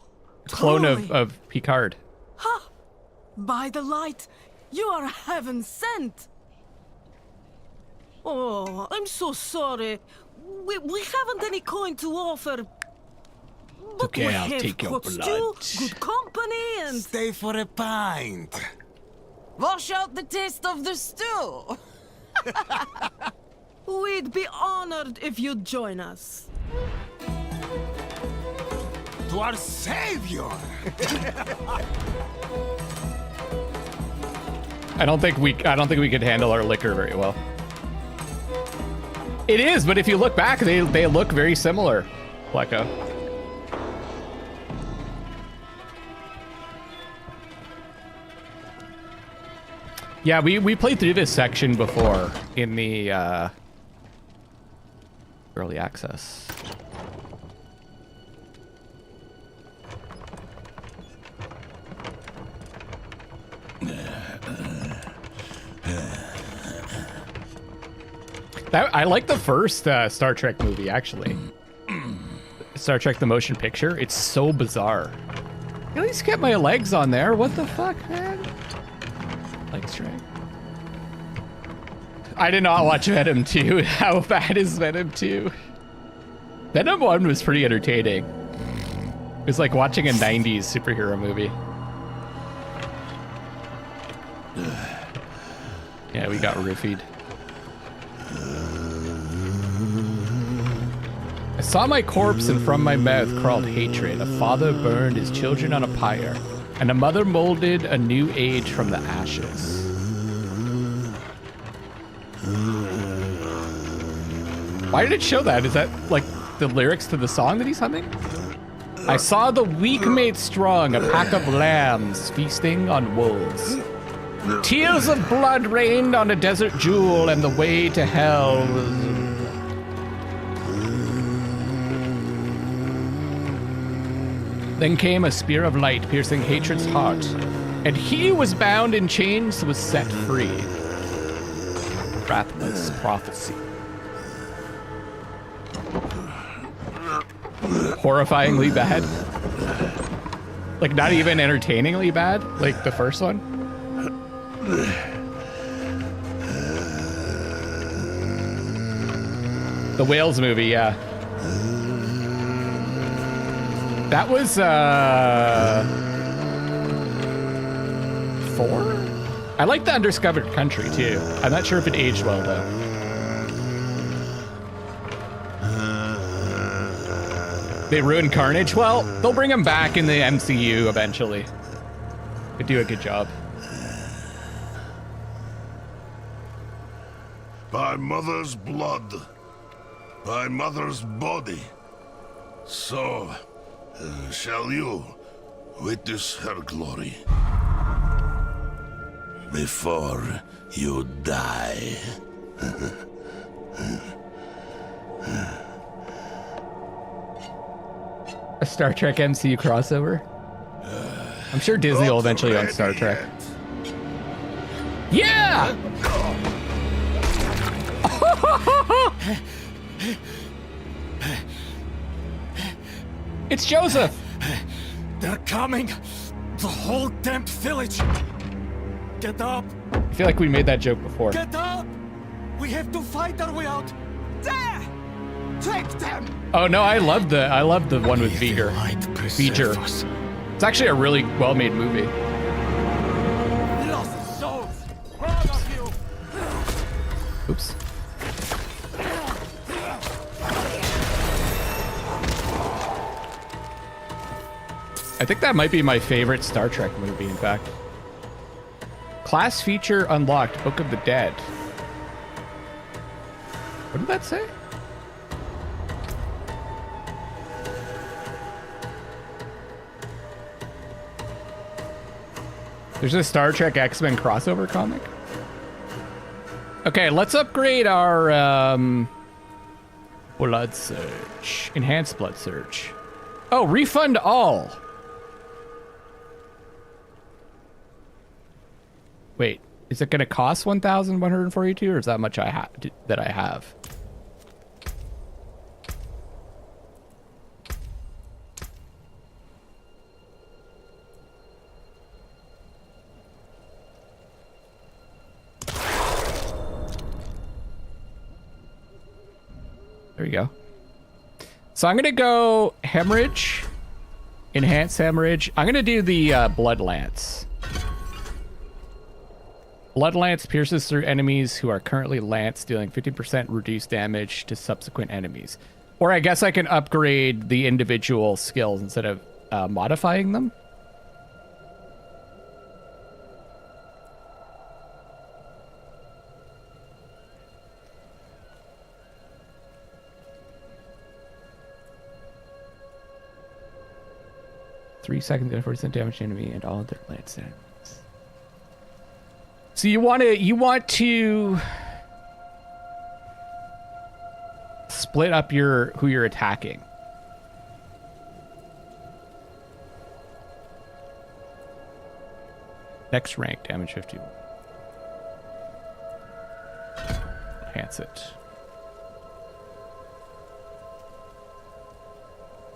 Clone of Picard. Ha! By the light, you are heaven sent. Oh, I'm so sorry. We haven't any coin to offer. But Okay, we I'll have take your hot blood. stew, good company, and Stay for a pint. Wash out the taste of the stew. we'd be honored if you'd join us. To our savior. I don't think we could handle our liquor very well. It is, but if you look back, they look very similar. Plecco. Yeah, we played through this section before in the early access. I like the first Star Trek movie, actually. Star Trek the Motion Picture. It's so bizarre. At least get my legs on there. What the fuck, man? Legs drag. I did not watch Venom 2. How bad is Venom 2? Venom 1 was pretty entertaining. It was like watching a 90s superhero movie. Yeah, we got roofied. I saw my corpse and from my mouth crawled hatred. A father burned his children on a pyre. And a mother molded a new age from the ashes. Why did it show that? Is that like the lyrics to the song that he's humming? I saw the weak made strong, a pack of lambs feasting on wolves. Tears of blood rained on a desert jewel, and the way to hell was... Then came a spear of light piercing hatred's heart, and he who was bound in chains was set free. Rathman's prophecy. Horrifyingly bad. Like not even entertainingly bad, like the first one. The Whales movie, yeah. That was 4? I like the Undiscovered Country too. I'm not sure if it aged well though. They ruined Carnage? Well, they'll bring him back in the MCU eventually. They do a good job. By mother's blood, by mother's body, so shall you witness her glory before you die. A Star Trek MCU crossover? I'm sure Disney will eventually own Star Trek. Yeah! It's Joseph! They're coming! The whole damn village! Get up! I feel like we made that joke before. Get up! We have to fight our way out! There! Take them! Oh no, I love the one with V'ger. V'ger. It's actually a really well-made movie. Lost souls! All of you! Oops. I think that might be my favorite Star Trek movie, in fact. Class feature unlocked, Book of the Dead. What did that say? There's a Star Trek X-Men crossover comic. Okay, let's upgrade our blood search. Enhanced blood search. Oh, refund all. Wait, is it going to cost 1,142 or is that much I have? There you go. So I'm going to go hemorrhage, enhance hemorrhage. I'm going to do the blood lance. Blood Lance pierces through enemies who are currently lanced, dealing 50% reduced damage to subsequent enemies. Or I guess I can upgrade the individual skills instead of modifying them. Three seconds, 40% damage to enemy and all their lance enemies. So you want to split up who you're attacking. Next rank, damage 51. Enhance it.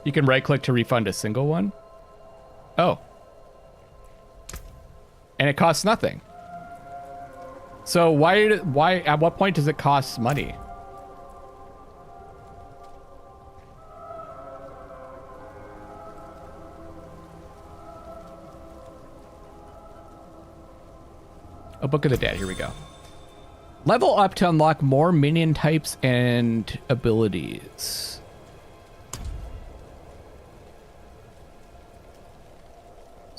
You can right click to refund a single one. Oh. And it costs nothing. So why at what point does it cost money? A Book of the Dead, here we go. Level up to unlock more minion types and abilities.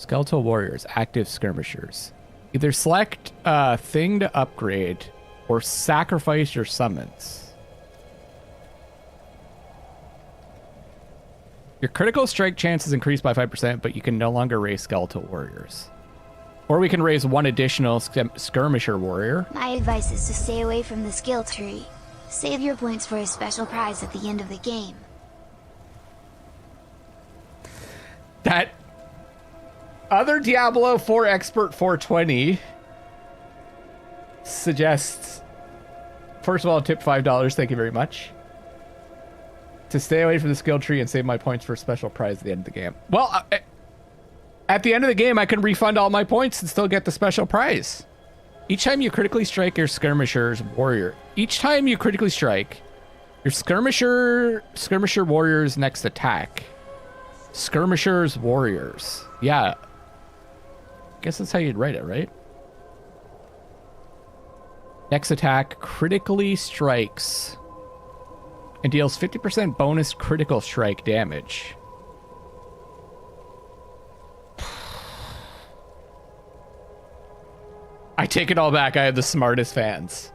Skeletal warriors, active skirmishers. Either select a thing to upgrade or sacrifice your summons. Your critical strike chance is increased by 5%, but you can no longer raise skeletal warriors. Or we can raise one additional skirmisher warrior. My advice is to stay away from the skill tree. Save your points for a special prize at the end of the game. That other Diablo 4 Expert 420 suggests, first of all, tip $5, thank you very much, to stay away from the skill tree and save my points for a special prize at the end of the game. Well, at the end of the game, I can refund all my points and still get the special prize. Each time you critically strike your skirmisher's warrior, each time you critically strike your skirmisher warrior's next attack. Skirmisher's warriors. Yeah. Guess that's how you'd write it, right? Next attack critically strikes and deals 50% bonus critical strike damage. I take it all back. I have the smartest fans.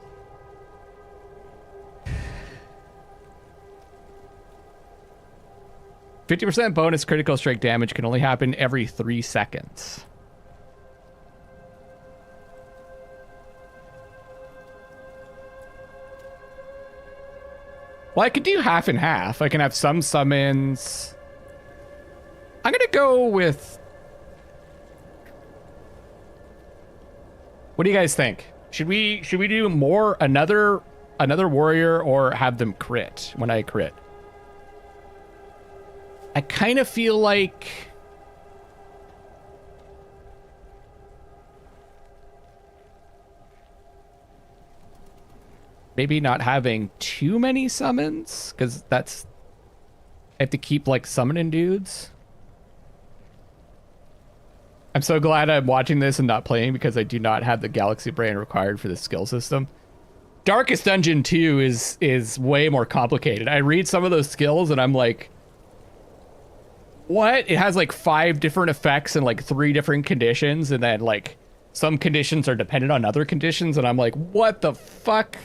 %50 bonus critical strike damage can only happen every 3 seconds. Well, I could do half and half. I can have some summons. I'm gonna go with... What do you guys think? Should we do more another warrior or have them crit when I crit? I kind of feel like maybe not having too many summons, because that's, I have to keep like summoning dudes. I'm so glad I'm watching this and not playing, because I do not have the galaxy brain required for the skill system. Darkest Dungeon 2 is way more complicated. I read some of those skills and I'm like, what? It has like 5 different effects and like 3 different conditions, and then like some conditions are dependent on other conditions, and I'm like, what the fuck?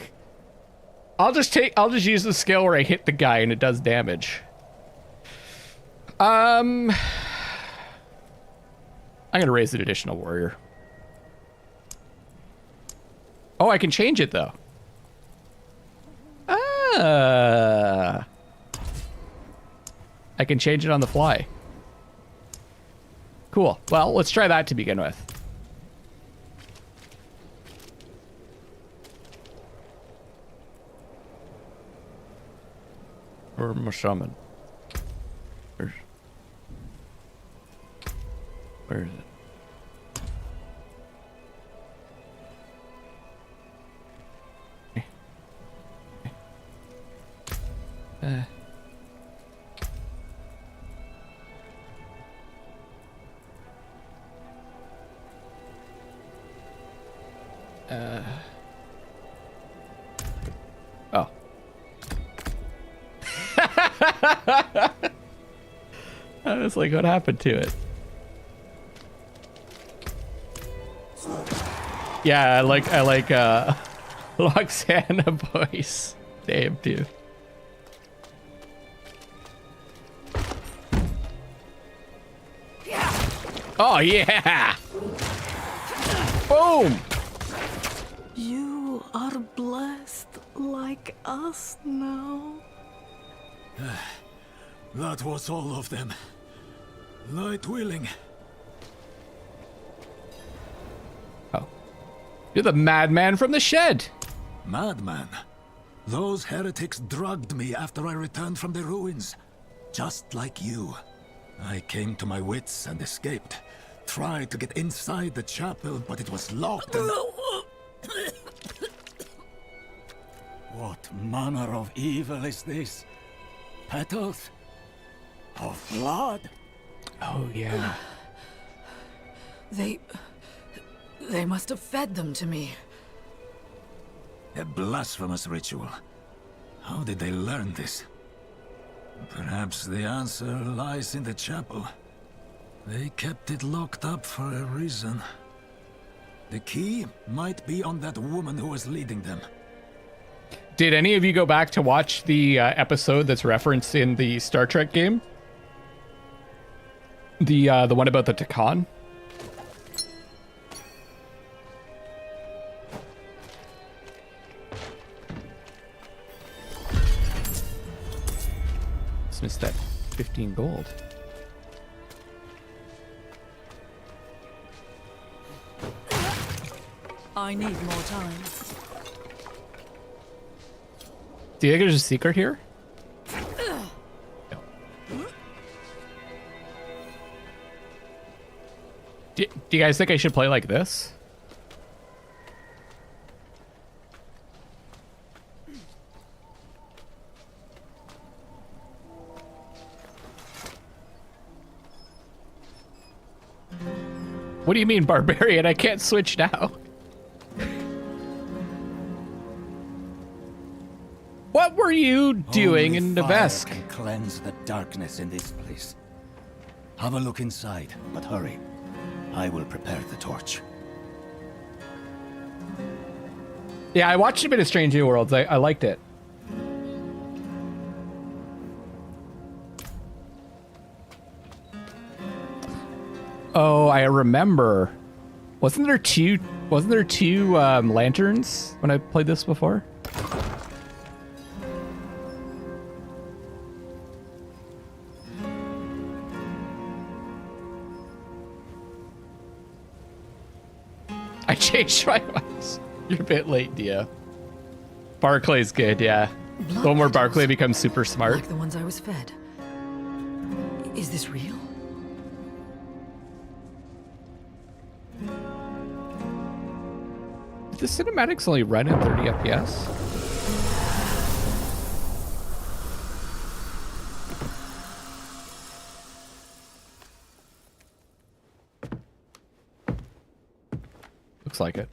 I'll just use the skill where I hit the guy and it does damage. I'm gonna raise an additional warrior. Oh, I can change it though. I can change it on the fly. Cool. Well, let's try that to begin with. Or my summon. Where is it? Oh. I was like, what happened to it? Yeah, I like Loxana voice. Damn, dude. Oh yeah! Boom! You are blessed like us now. That was all of them. Light willing. Oh. You're the madman from the shed. Madman? Those heretics drugged me after I returned from the ruins. Just like you. I came to my wits and escaped. Tried to get inside the chapel, but it was locked and... What manner of evil is this? Petals? Of blood? Oh, yeah. They must have fed them to me. A blasphemous ritual. How did they learn this? Perhaps the answer lies in the chapel. They kept it locked up for a reason. The key might be on that woman who was leading them. Did any of you go back to watch the episode that's referenced in the Star Trek game? The one about the Takan? Just missed that 15 gold. I need more time. Do you think there's a secret here? No. Do you guys think I should play like this? What do you mean, barbarian? I can't switch now. What were you doing in the Vesk? Can cleanse the darkness in this place. Have a look inside, but hurry. I will prepare the torch. Yeah, I watched a bit of Strange New Worlds. I liked it. Oh, I remember. Wasn't there two lanterns when I played this before? I changed my mind. You're a bit late, Dio. Barclay's good, yeah. The one where Barclay becomes super smart. Like the ones I was fed. Is this real? Did the cinematics only run at 30 FPS? Looks like it.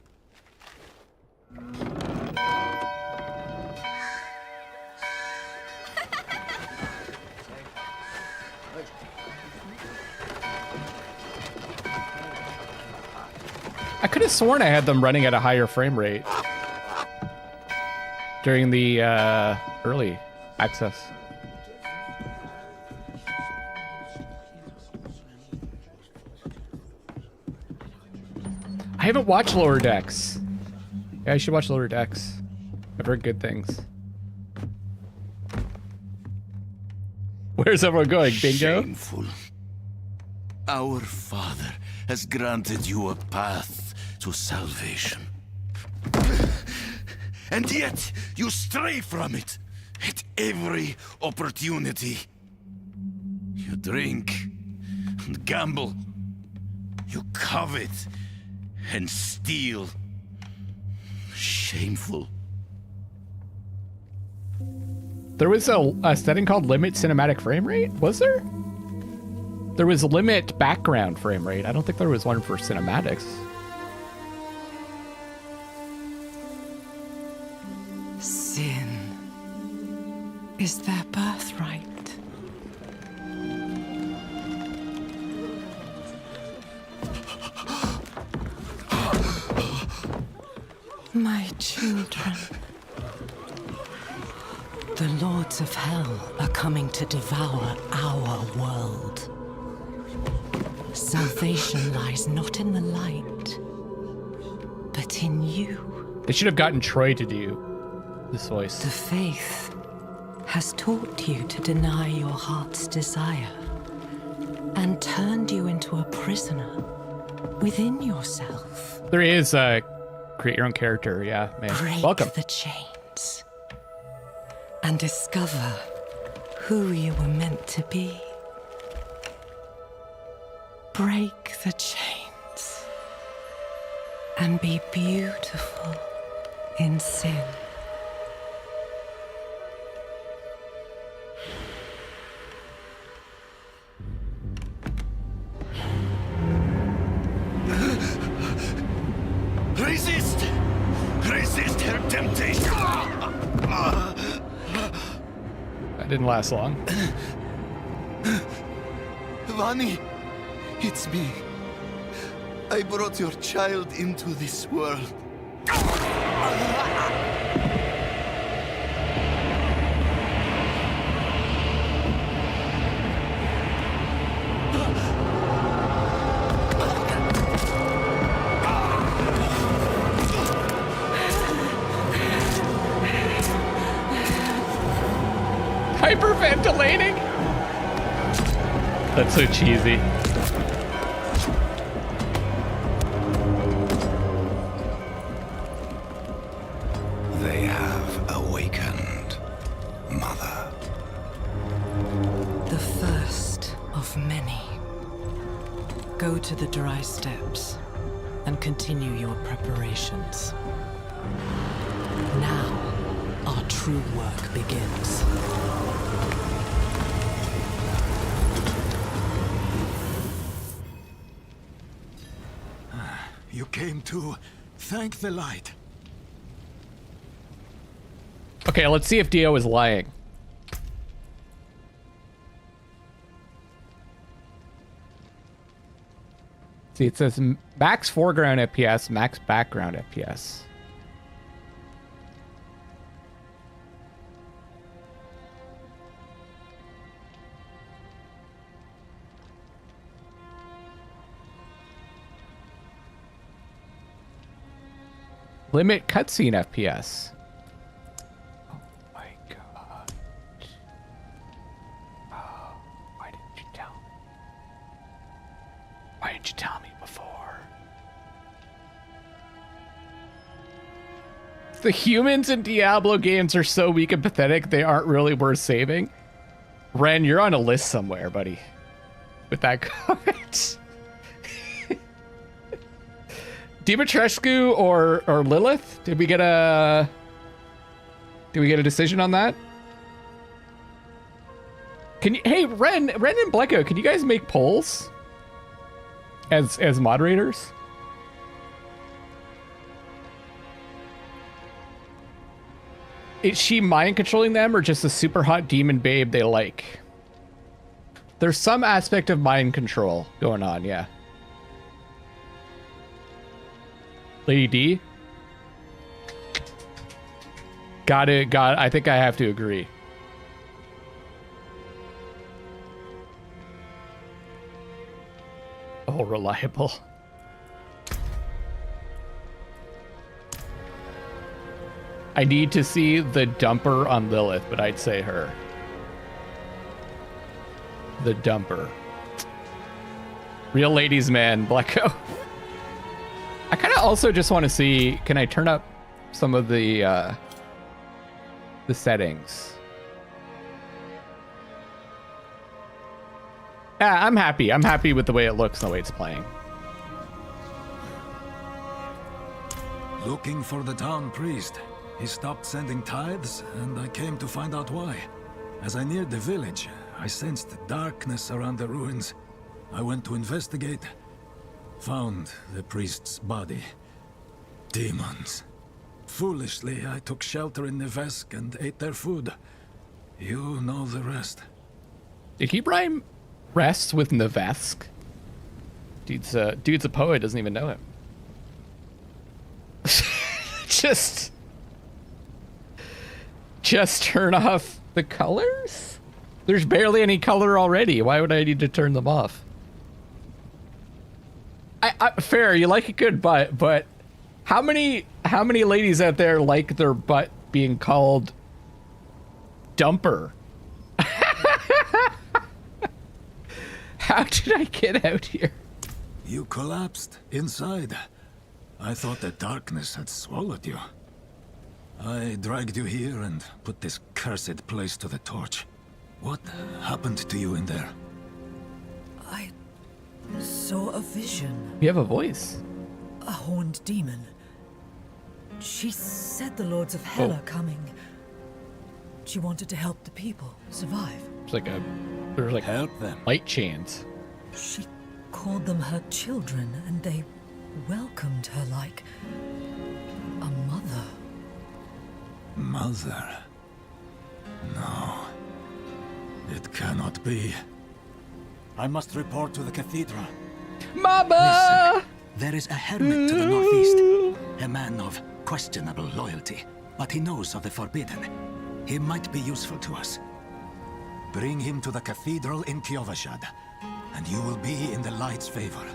I could have sworn I had them running at a higher frame rate during the early access. I haven't watched Lower Decks. Yeah, I should watch Lower Decks. I've heard good things. Where's everyone going? Bingo? Shameful. Our Father has granted you a path to salvation. And yet, you stray from it at every opportunity. You drink and gamble. You covet and steal. Shameful. There was a setting called limit cinematic frame rate? Was there? There was limit background frame rate. I don't think there was one for cinematics. Sin is their birthright. My children. The lords of hell are coming to devour our world. Salvation lies not in the light, but in you. They should have gotten Troy to do this voice. The faith has taught you to deny your heart's desire and turned you into a prisoner within yourself. There is a create your own character, yeah, man. Break Welcome. the chains and discover who you were meant to be. Break the chains and be beautiful in sin. Resist! Resist her temptation! That didn't last long. Vani, It's me. I brought your child into this world. Hyperventilating? That's so cheesy. They have awakened, Mother. The first of many. Go to the dry steps and continue your preparations. Now, our true work begins. You came to thank the light. Okay, let's see if Dio is lying. See, it says max foreground FPS, max background FPS. Limit cutscene FPS. Oh my god. Oh, why didn't you tell me? Why didn't you tell me before? The humans in Diablo games are so weak and pathetic, they aren't really worth saving. Ren, you're on a list somewhere, buddy. With that comment. Dimitrescu or Lilith? Did we get a decision on that? Can you, hey, Ren and Bleko, can you guys make polls as moderators? Is she mind controlling them or just a super hot demon babe they like? There's some aspect of mind control going on, yeah. Lady D? Got it. I think I have to agree. Oh, reliable. I need to see the dumper on Lilith, but I'd say her. The dumper. Real ladies man, Blacko. I kind of also just want to see, can I turn up some of the settings? Yeah, I'm happy. I'm happy with the way it looks and the way it's playing. Looking for the town priest. He stopped sending tithes, and I came to find out why. As I neared the village, I sensed darkness around the ruins. I went to investigate. Found the priest's body. Demons. Foolishly, I took shelter in Nevesk and ate their food. You know the rest. Did he rhyme rest with Nevesk? Dude's a poet, doesn't even know it. Just turn off the colors? There's barely any color already. Why would I need to turn them off? Fair, you like a good butt, but how many ladies out there like their butt being called dumper? How did I get out here? You collapsed inside. I thought the darkness had swallowed you. I dragged you here and put this cursed place to the torch. What happened to you in there? I saw a vision. You have a voice. A horned demon. She said the lords of hell are coming. She wanted to help the people survive. There's like help them. Light chains. She called them her children, and they welcomed her like a mother. Mother? No. It cannot be. I must report to the cathedral. Mama! Listen, there is a hermit to the northeast. A man of questionable loyalty, but he knows of the forbidden. He might be useful to us. Bring him to the cathedral in Kiovashad, and you will be in the light's favor.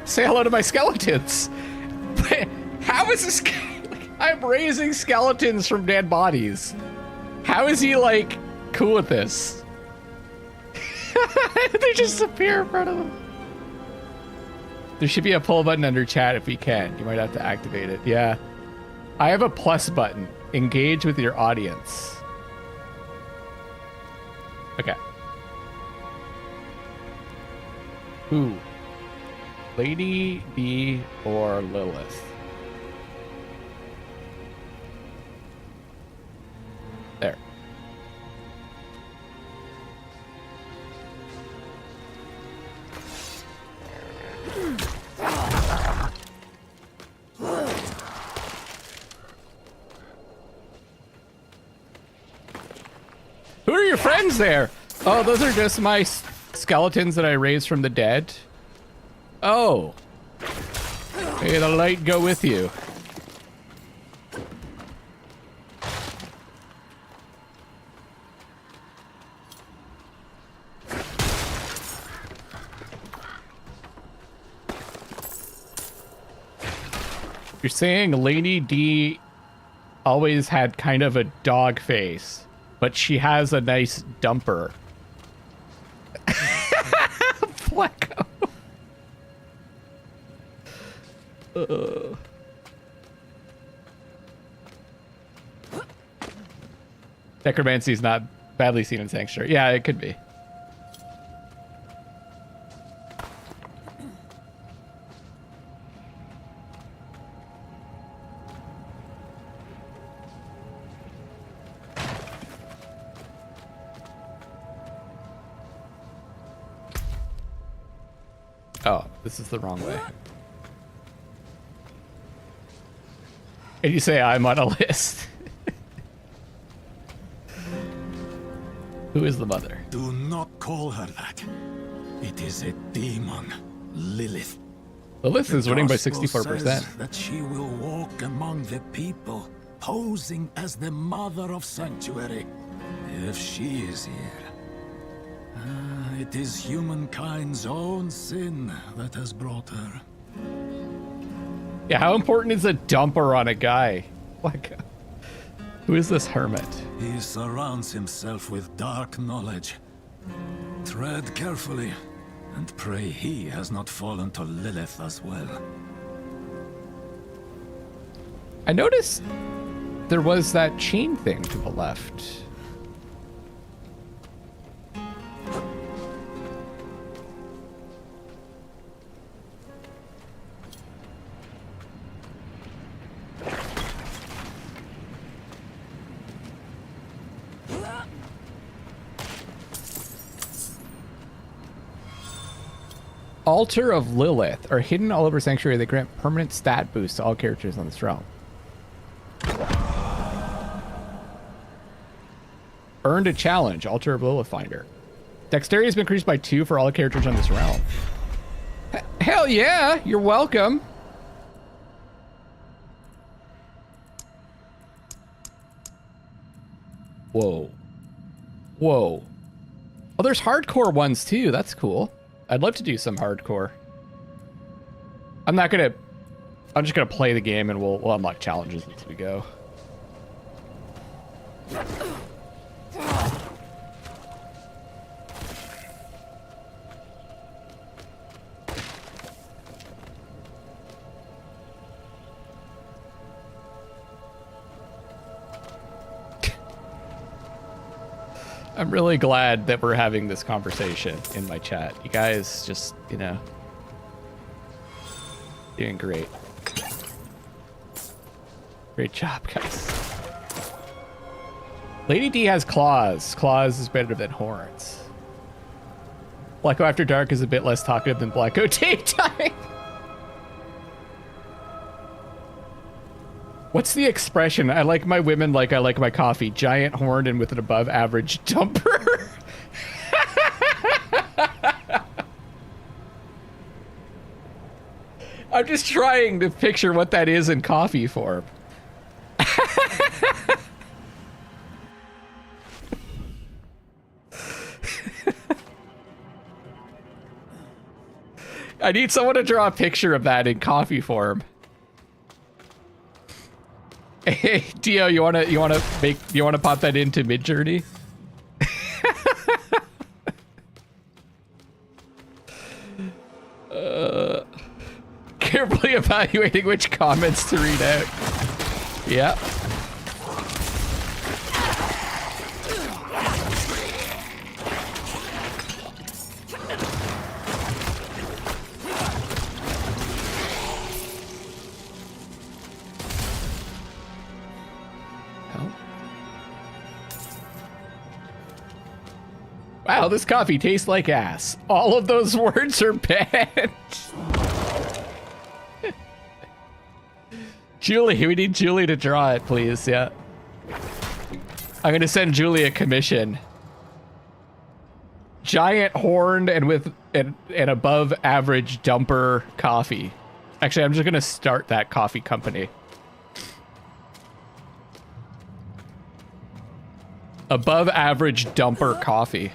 Say hello to my skeletons. How is this guy? I'm raising skeletons from dead bodies. How is he like cool with this? They just appear in front of him. There should be a pull button under chat if we can. You might have to activate it. Yeah. I have a plus button. Engage with your audience. Okay. Who? Lady D or Lilith? There. Who are your friends there? Oh, those are just my skeletons that I raised from the dead. Oh. May the light go with you. You're saying Lady D always had kind of a dog face, but she has a nice dumper. Flecko. Necromancy is not badly seen in Sanctuary. Yeah, it could be. Oh, this is the wrong way. And you say I'm on a list. Who is the mother? Do not call her that. It is a demon, Lilith. Lilith is winning by Gospel 64%. says that she will walk among the people, posing as the mother of Sanctuary. If she is here, it is humankind's own sin that has brought her. Yeah, how important is a dumper on a guy? Like, who is this hermit? He surrounds himself with dark knowledge. Tread carefully, and pray he has not fallen to Lilith as well. I noticed there was that chain thing to the left. Altar of Lilith are hidden all over Sanctuary. They grant permanent stat boosts to all characters on this realm. Earned a challenge. Altar of Lilith Finder. Dexterity has been increased by 2 for all the characters on this realm. Hell yeah! You're welcome. Whoa. Whoa. Oh, there's hardcore ones too. That's cool. I'd love to do some hardcore. I'm just gonna play the game and we'll unlock challenges as we go. I'm really glad that we're having this conversation in my chat. You guys just, you know, doing great. Great job, guys. Lady D has claws. Claws is better than horns. Blacko After Dark is a bit less talkative than Blacko Daytime. What's the expression? I like my women like I like my coffee. Giant horned and with an above average dumper. I'm just trying to picture what that is in coffee form. I need someone to draw a picture of that in coffee form. Hey, Dio, you wanna pop that into Midjourney? Carefully evaluating which comments to read out. Yeah. Wow, this coffee tastes like ass. All of those words are banned. Julie, we need Julie to draw it, please. Yeah. I'm gonna send Julie a commission. Giant horned and with an above average dumper coffee. Actually, I'm just gonna start that coffee company. Above average dumper coffee.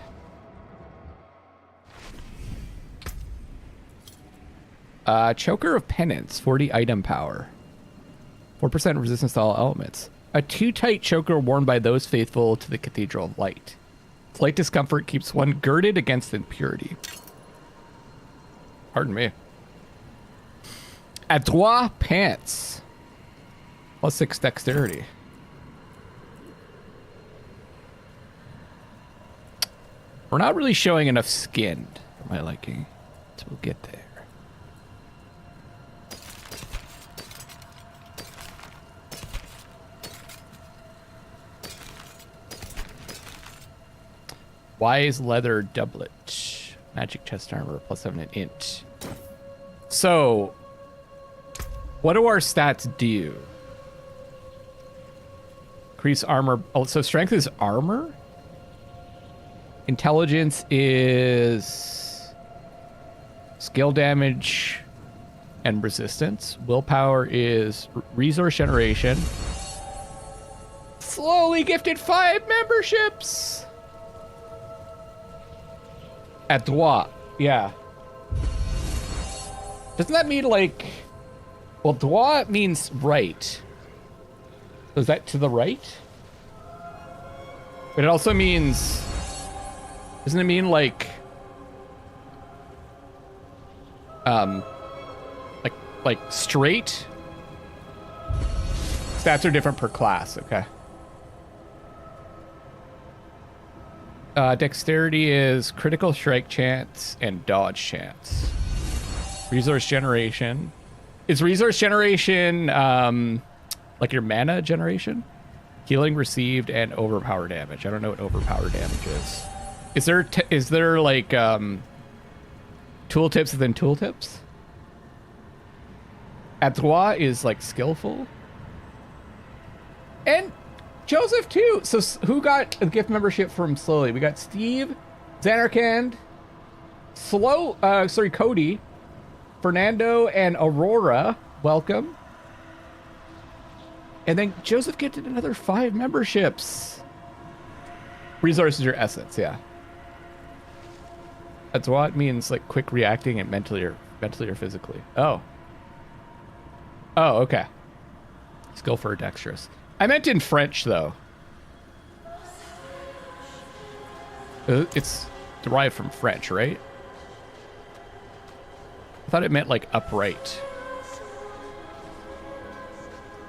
Choker of Penance, 40 item power. 4% resistance to all elements. A too tight choker worn by those faithful to the Cathedral of Light. Slight discomfort keeps one girded against impurity. Pardon me. Adroit Pants. +6 dexterity. We're not really showing enough skin for my liking. So we'll get there. Wise leather doublet. Magic chest armor, +7 an int. So, what do our stats do? Increase armor. Oh, so strength is armor? Intelligence is skill damage and resistance. Willpower is resource generation. Slowly gifted 5 memberships! At droit, yeah. Doesn't that mean like... Well, droit means right. Is that to the right? But it also means... Doesn't it mean like... Like straight? Stats are different per class, okay. Dexterity is critical strike chance and dodge chance. Resource generation. Is resource generation like your mana generation? Healing received and overpower damage. I don't know what overpower damage is. Is there like tooltips within tooltips? Adroit is like skillful. And Joseph too. So who got a gift membership from Slowly? We got Steve, Xanarkand, Cody, Fernando, and Aurora. Welcome. And then Joseph gifted another 5 memberships. Resources are essence, yeah. That's what it means, like quick reacting and mentally or physically. Oh. Oh, okay. Skill for dexterous. I meant in French, though. It's derived from French, right? I thought it meant, like, upright.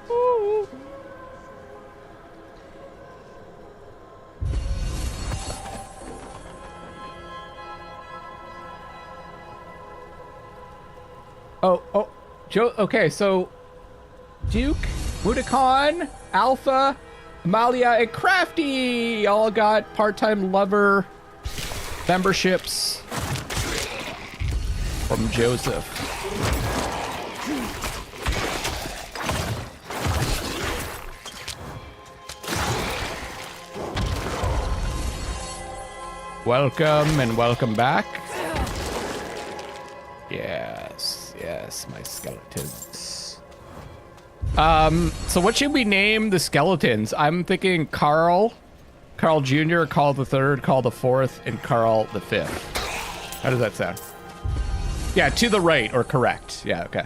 Ooh. Oh, Joe, okay, so... Duke, Budokan, Alpha, Amalia, and Crafty all got part-time lover memberships from Joseph. Welcome and welcome back. Yes, yes, my skeletons. So what should we name the skeletons? I'm thinking Carl Jr., Carl the Third, Carl the Fourth, and Carl the Fifth. How does that sound? Yeah, to the right or correct. Yeah, okay.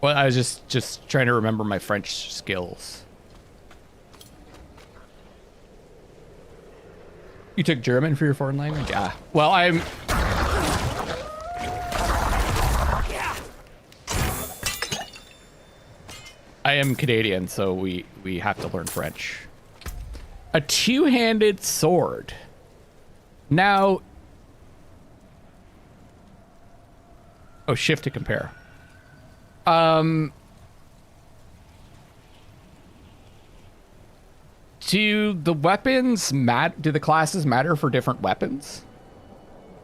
Well, I was just trying to remember my French skills. You took German for your foreign language? Yeah. Well, I am Canadian, so we have to learn French. A two-handed sword. Now... Oh, shift to compare. Do the weapons do the classes matter for different weapons?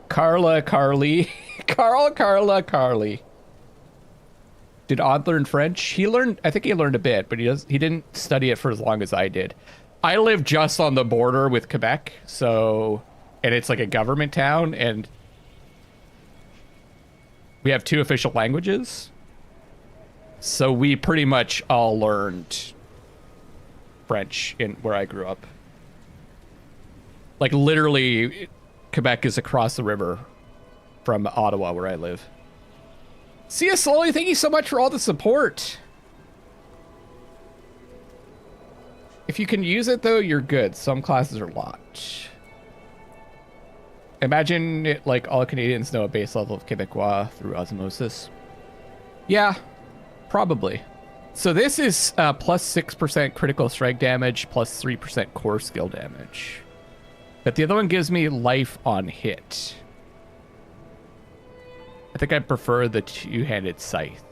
Carla, Carly. Carla, Carly. Did Odd learn French? I think he learned a bit, but he didn't study it for as long as I did. I live just on the border with Quebec, and it's like a government town, and we have 2 official languages. So we pretty much all learned French in where I grew up. Like literally, Quebec is across the river from Ottawa, where I live. See you slowly. Thank you so much for all the support. If you can use it though, you're good. Some classes are locked. Imagine it like all Canadians know a base level of Quebecois through osmosis. Yeah, probably. So this is plus 6% critical strike damage, plus 3% core skill damage. But the other one gives me life on hit. I think I prefer the two-handed scythe.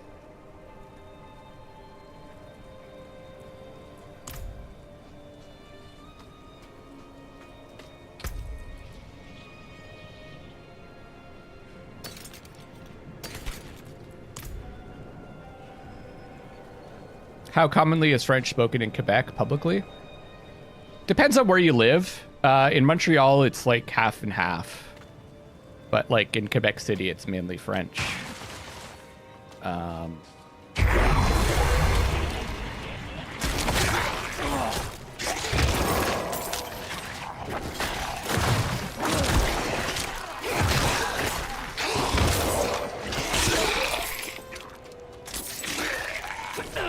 How commonly is French spoken in Quebec publicly? Depends on where you live. In Montreal, it's like half and half. But like in Quebec City, it's mainly French.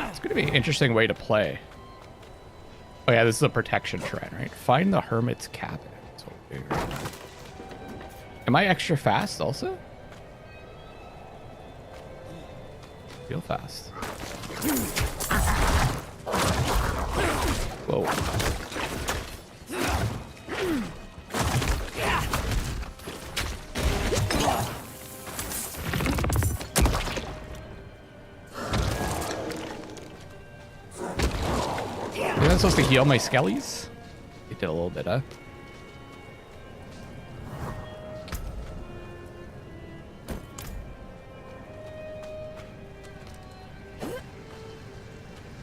It's gonna be an interesting way to play. Oh yeah, this is a protection shrine, right? Find the Hermit's Cabin. It's over here. Am I extra fast also? Feel fast. Whoa. Am I supposed to heal my skellies? It did a little bit, huh?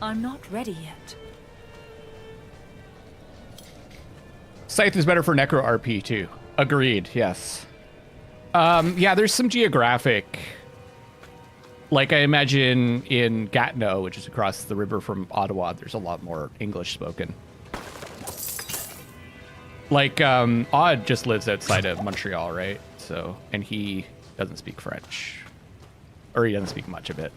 I'm not ready yet. Scythe is better for Necro RP too. Agreed, yes. Yeah, there's some geographic... Like I imagine in Gatineau, which is across the river from Ottawa, there's a lot more English spoken. Like, Odd just lives outside of Montreal, right? So, and he doesn't speak French. Or he doesn't speak much of it.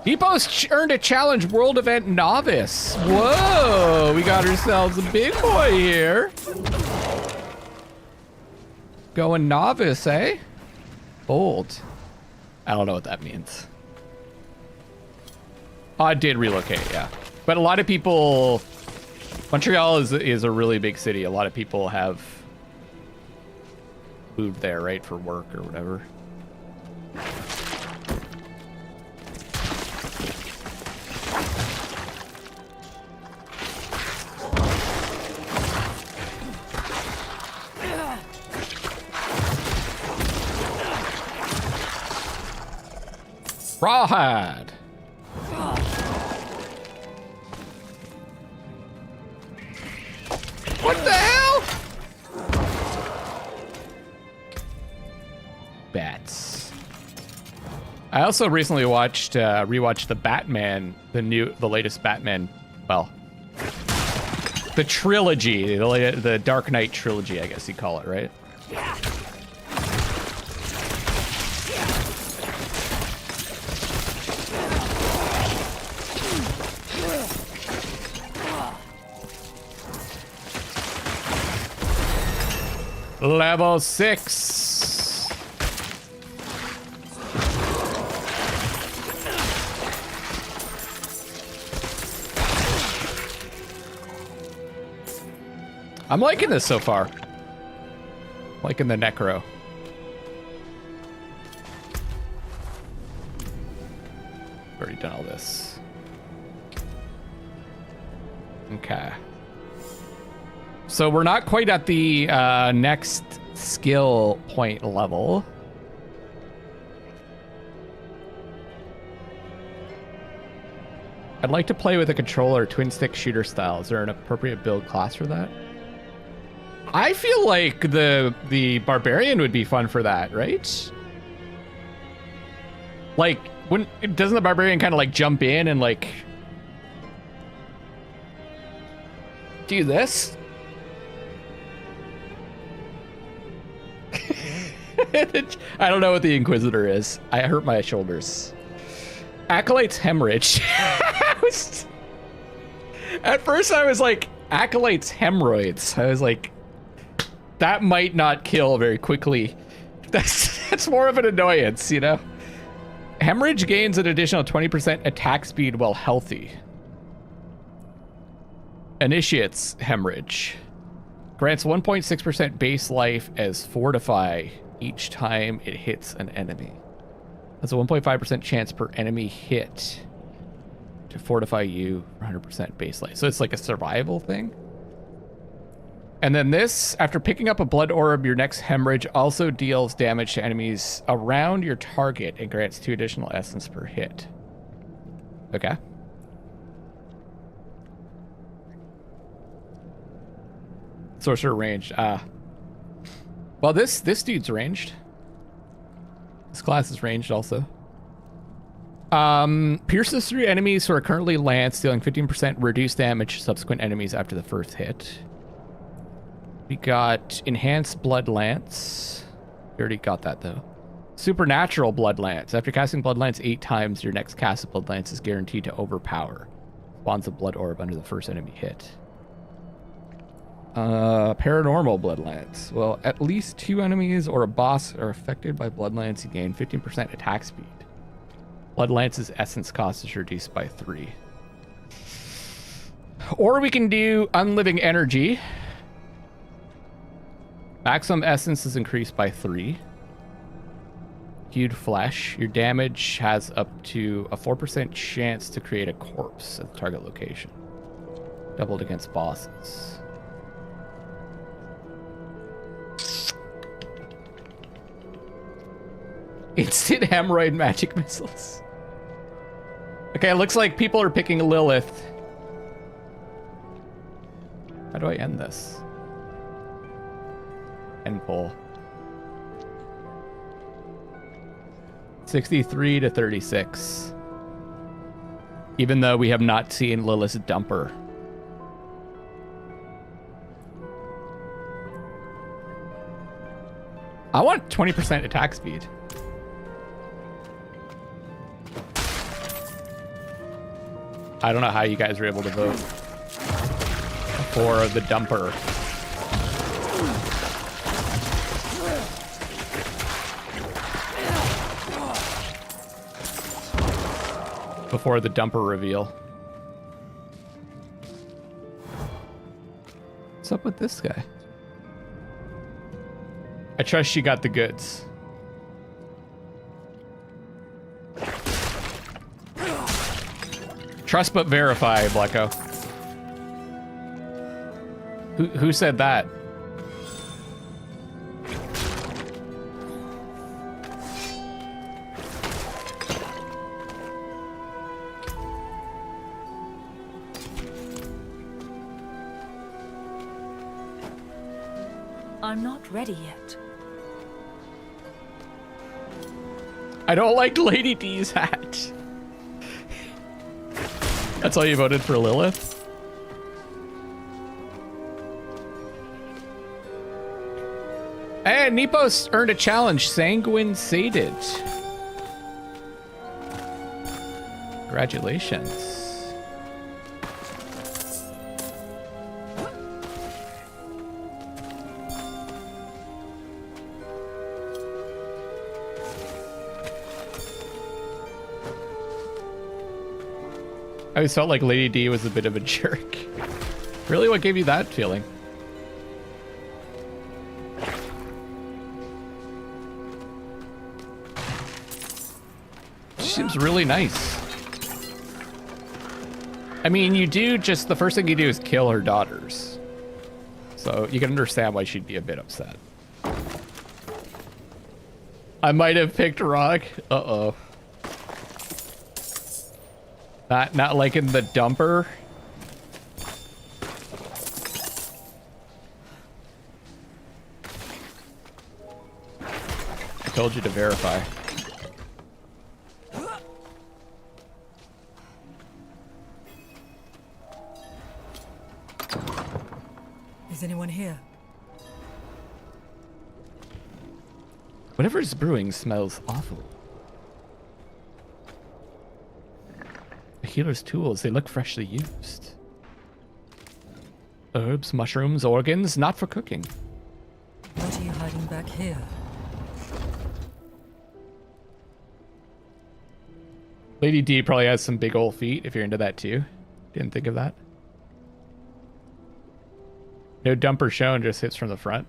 Depot's earned a challenge world event novice. Whoa, we got ourselves a big boy here. Going novice, eh? Bold. I don't know what that means. I did relocate, yeah. But a lot of people... Montreal is a really big city. A lot of people have moved there, right, for work or whatever. Rawhide. What the hell? Bats. I also recently rewatched the Batman, the latest Batman, well, the trilogy, the Dark Knight trilogy, I guess you call it, right? Level 6. I'm liking this so far. Liking the Necro. Already done all this. Okay. So we're not quite at the next skill point level. I'd like to play with a controller, twin stick shooter style. Is there an appropriate build class for that? I feel like the barbarian would be fun for that, right? Like, doesn't the barbarian kind of like jump in and like do this? I don't know what the Inquisitor is. I hurt my shoulders. Acolyte's hemorrhage. At first I was like, Acolyte's hemorrhoids. I was like, that might not kill very quickly. That's more of an annoyance, you know? Hemorrhage gains an additional 20% attack speed while healthy. Initiates hemorrhage. Grants 1.6% base life as fortify each time it hits an enemy. That's a 1.5% chance per enemy hit to fortify you for 100% base life. So it's like a survival thing. And then this, after picking up a blood orb, your next hemorrhage also deals damage to enemies around your target and grants 2 additional essence per hit. Okay. Sorcerer ranged. Well, this dude's ranged. This class is ranged also. Pierces through enemies who are currently lanced, dealing 15% reduced damage to subsequent enemies after the first hit. We got enhanced blood lance. We already got that though. Supernatural blood lance. After casting blood lance 8 times, your next cast of blood lance is guaranteed to overpower. Spawns a blood orb under the first enemy hit. Paranormal blood lance. Well, at least 2 enemies or a boss are affected by blood lance. You gain 15% attack speed. Blood lance's essence cost is reduced by 3. Or we can do unliving energy. Maximum essence is increased by 3. Hewed flesh. Your damage has up to a 4% chance to create a corpse at the target location. Doubled against bosses. Instant hemorrhoid magic missiles. Okay, it looks like people are picking Lilith. How do I end this? End poll. 63 to 36. Even though we have not seen Lilith's dumper. I want 20% attack speed. I don't know how you guys were able to vote for the dumper. Before the dumper reveal. What's up with this guy? I trust she got the goods. Trust but verify, Blacko. Who said that? I'm not ready yet. I don't like Lady D's hat. That's why you voted for Lilith? And Nepos earned a challenge, Sanguine Sated. Congratulations. I always felt like Lady D was a bit of a jerk. Really? What gave you that feeling? She seems really nice. I mean, you do just, the first thing you do is kill her daughters. So you can understand why she'd be a bit upset. I might have picked wrong. Uh-oh. Not liking the dumper. I told you to verify. Is anyone here? Whatever's brewing smells awful. A healer's tools, they look freshly used. Herbs, mushrooms, organs, not for cooking. What are you hiding back here? Lady D probably has some big old feet if you're into that too. Didn't think of that. No dumper shown, just hits from the front.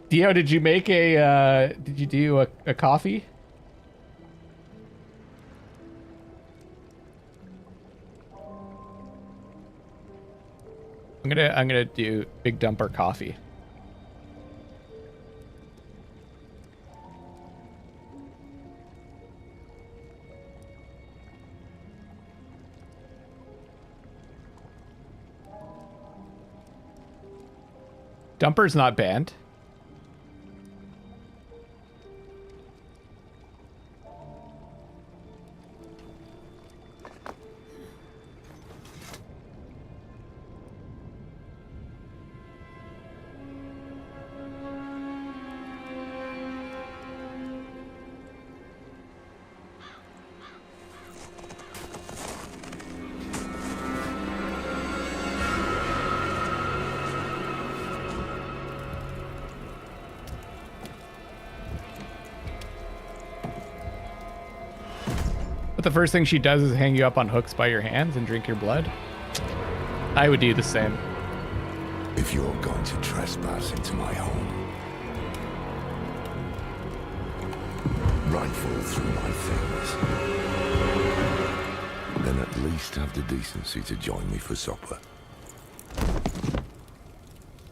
Dio, did you make a, did you do a coffee? I'm gonna do big dumper coffee. Dumper's not banned. But the first thing she does is hang you up on hooks by your hands and drink your blood. I would do the same. If you're going to trespass into my home, rifle through my things, then at least have the decency to join me for supper.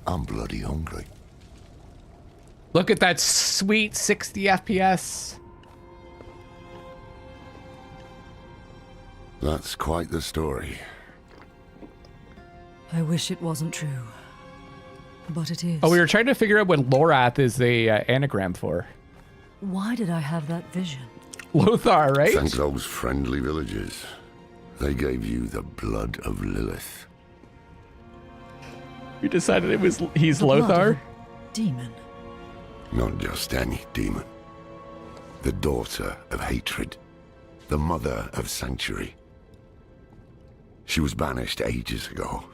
I'm bloody hungry. Look at that sweet 60 FPS. That's quite the story. I wish it wasn't true. But it is. Oh, we were trying to figure out what Lorath is a anagram for. Why did I have that vision? Lothar, right? Thank those friendly villagers. They gave you the blood of Lilith. We decided he's The blood of Lothar? a demon. Not just any demon. The daughter of hatred. The mother of sanctuary. She was banished ages ago.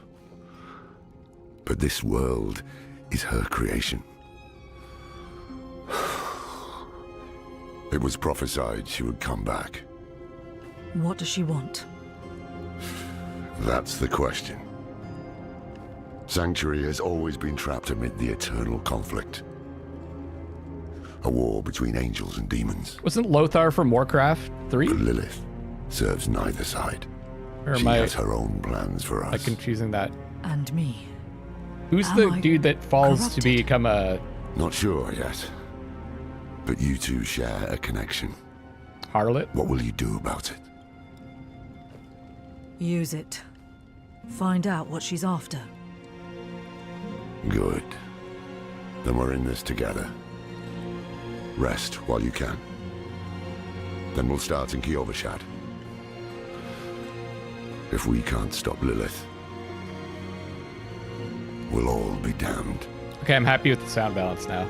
But this world is her creation. It was prophesied she would come back. What does she want? That's the question. Sanctuary has always been trapped amid the eternal conflict. A war between angels and demons. Wasn't Lothar from Warcraft 3? But Lilith serves neither side. Or She has her own plans for am us. I confusing that? And me. Who's Am the I dude that falls corrupted? to become a Not sure yet. But you two share a connection. harlot? What will you do about it? Use it. Find out what she's after. Good. Then we're in this together. Rest while you can. Then we'll start in Kyovashad. If we can't stop Lilith, we'll all be damned. Okay, I'm happy with the sound balance now.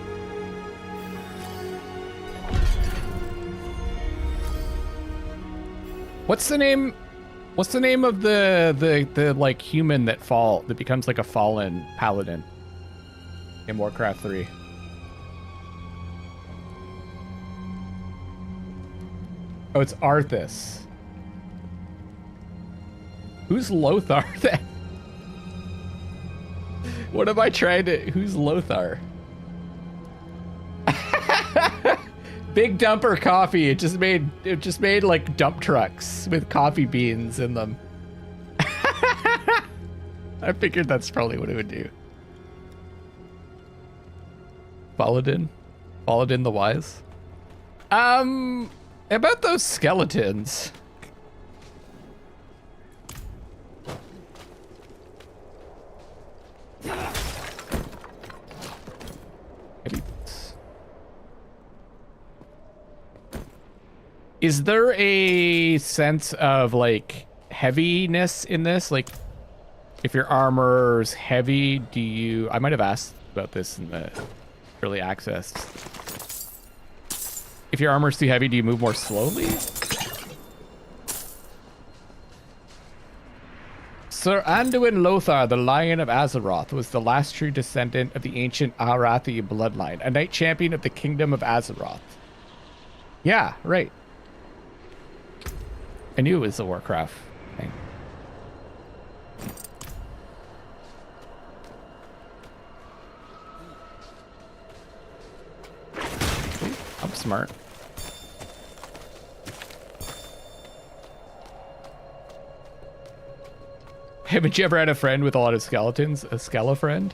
What's the name? What's the name of the like human that becomes like a fallen paladin in Warcraft 3? Oh, it's Arthas. Who's Lothar then? What am I trying to... Who's Lothar? Big Dumper Coffee. It just made like dump trucks with coffee beans in them. I figured that's probably what it would do. Paladin the Wise. About those skeletons. Is there a sense of like heaviness in this? Like if your armor's heavy, do you... I might have asked about this in the early access. If your armor's too heavy, do you move more slowly? Sir Anduin Lothar, the Lion of Azeroth, was the last true descendant of the ancient Arathi bloodline, a knight champion of the Kingdom of Azeroth. Yeah, right. I knew it was a Warcraft thing. I'm smart. Haven't you ever had a friend with a lot of skeletons? A skele friend?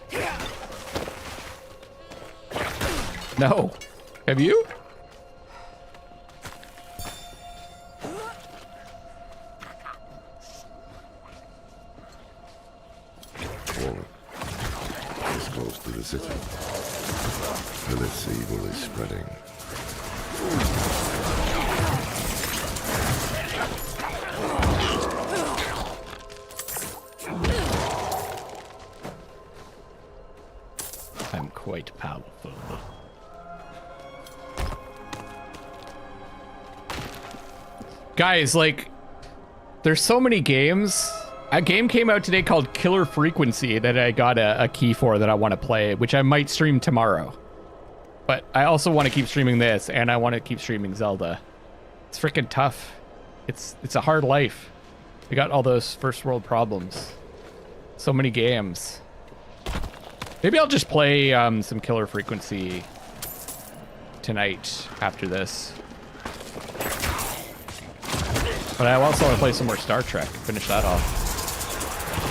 No. Have you? This close to the city. Lilith's evil is spreading. I'm quite powerful. Guys, like, there's so many games. A game came out today called Killer Frequency that I got a key for that I want to play, which I might stream tomorrow. But I also want to keep streaming this, and I want to keep streaming Zelda. It's freaking tough. It's a hard life. We got all those first world problems. So many games. Maybe I'll just play some Killer Frequency tonight after this. But I also want to play some more Star Trek. Finish that off.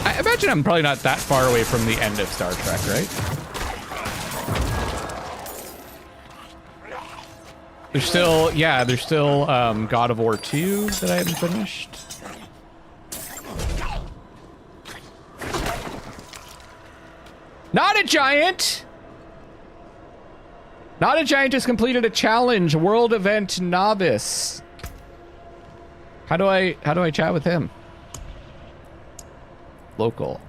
I imagine I'm probably not that far away from the end of Star Trek, right? There's still, yeah, there's still God of War 2 that I haven't finished. Not a giant! Not a giant just completed a challenge, world event novice. How do I chat with him? Local.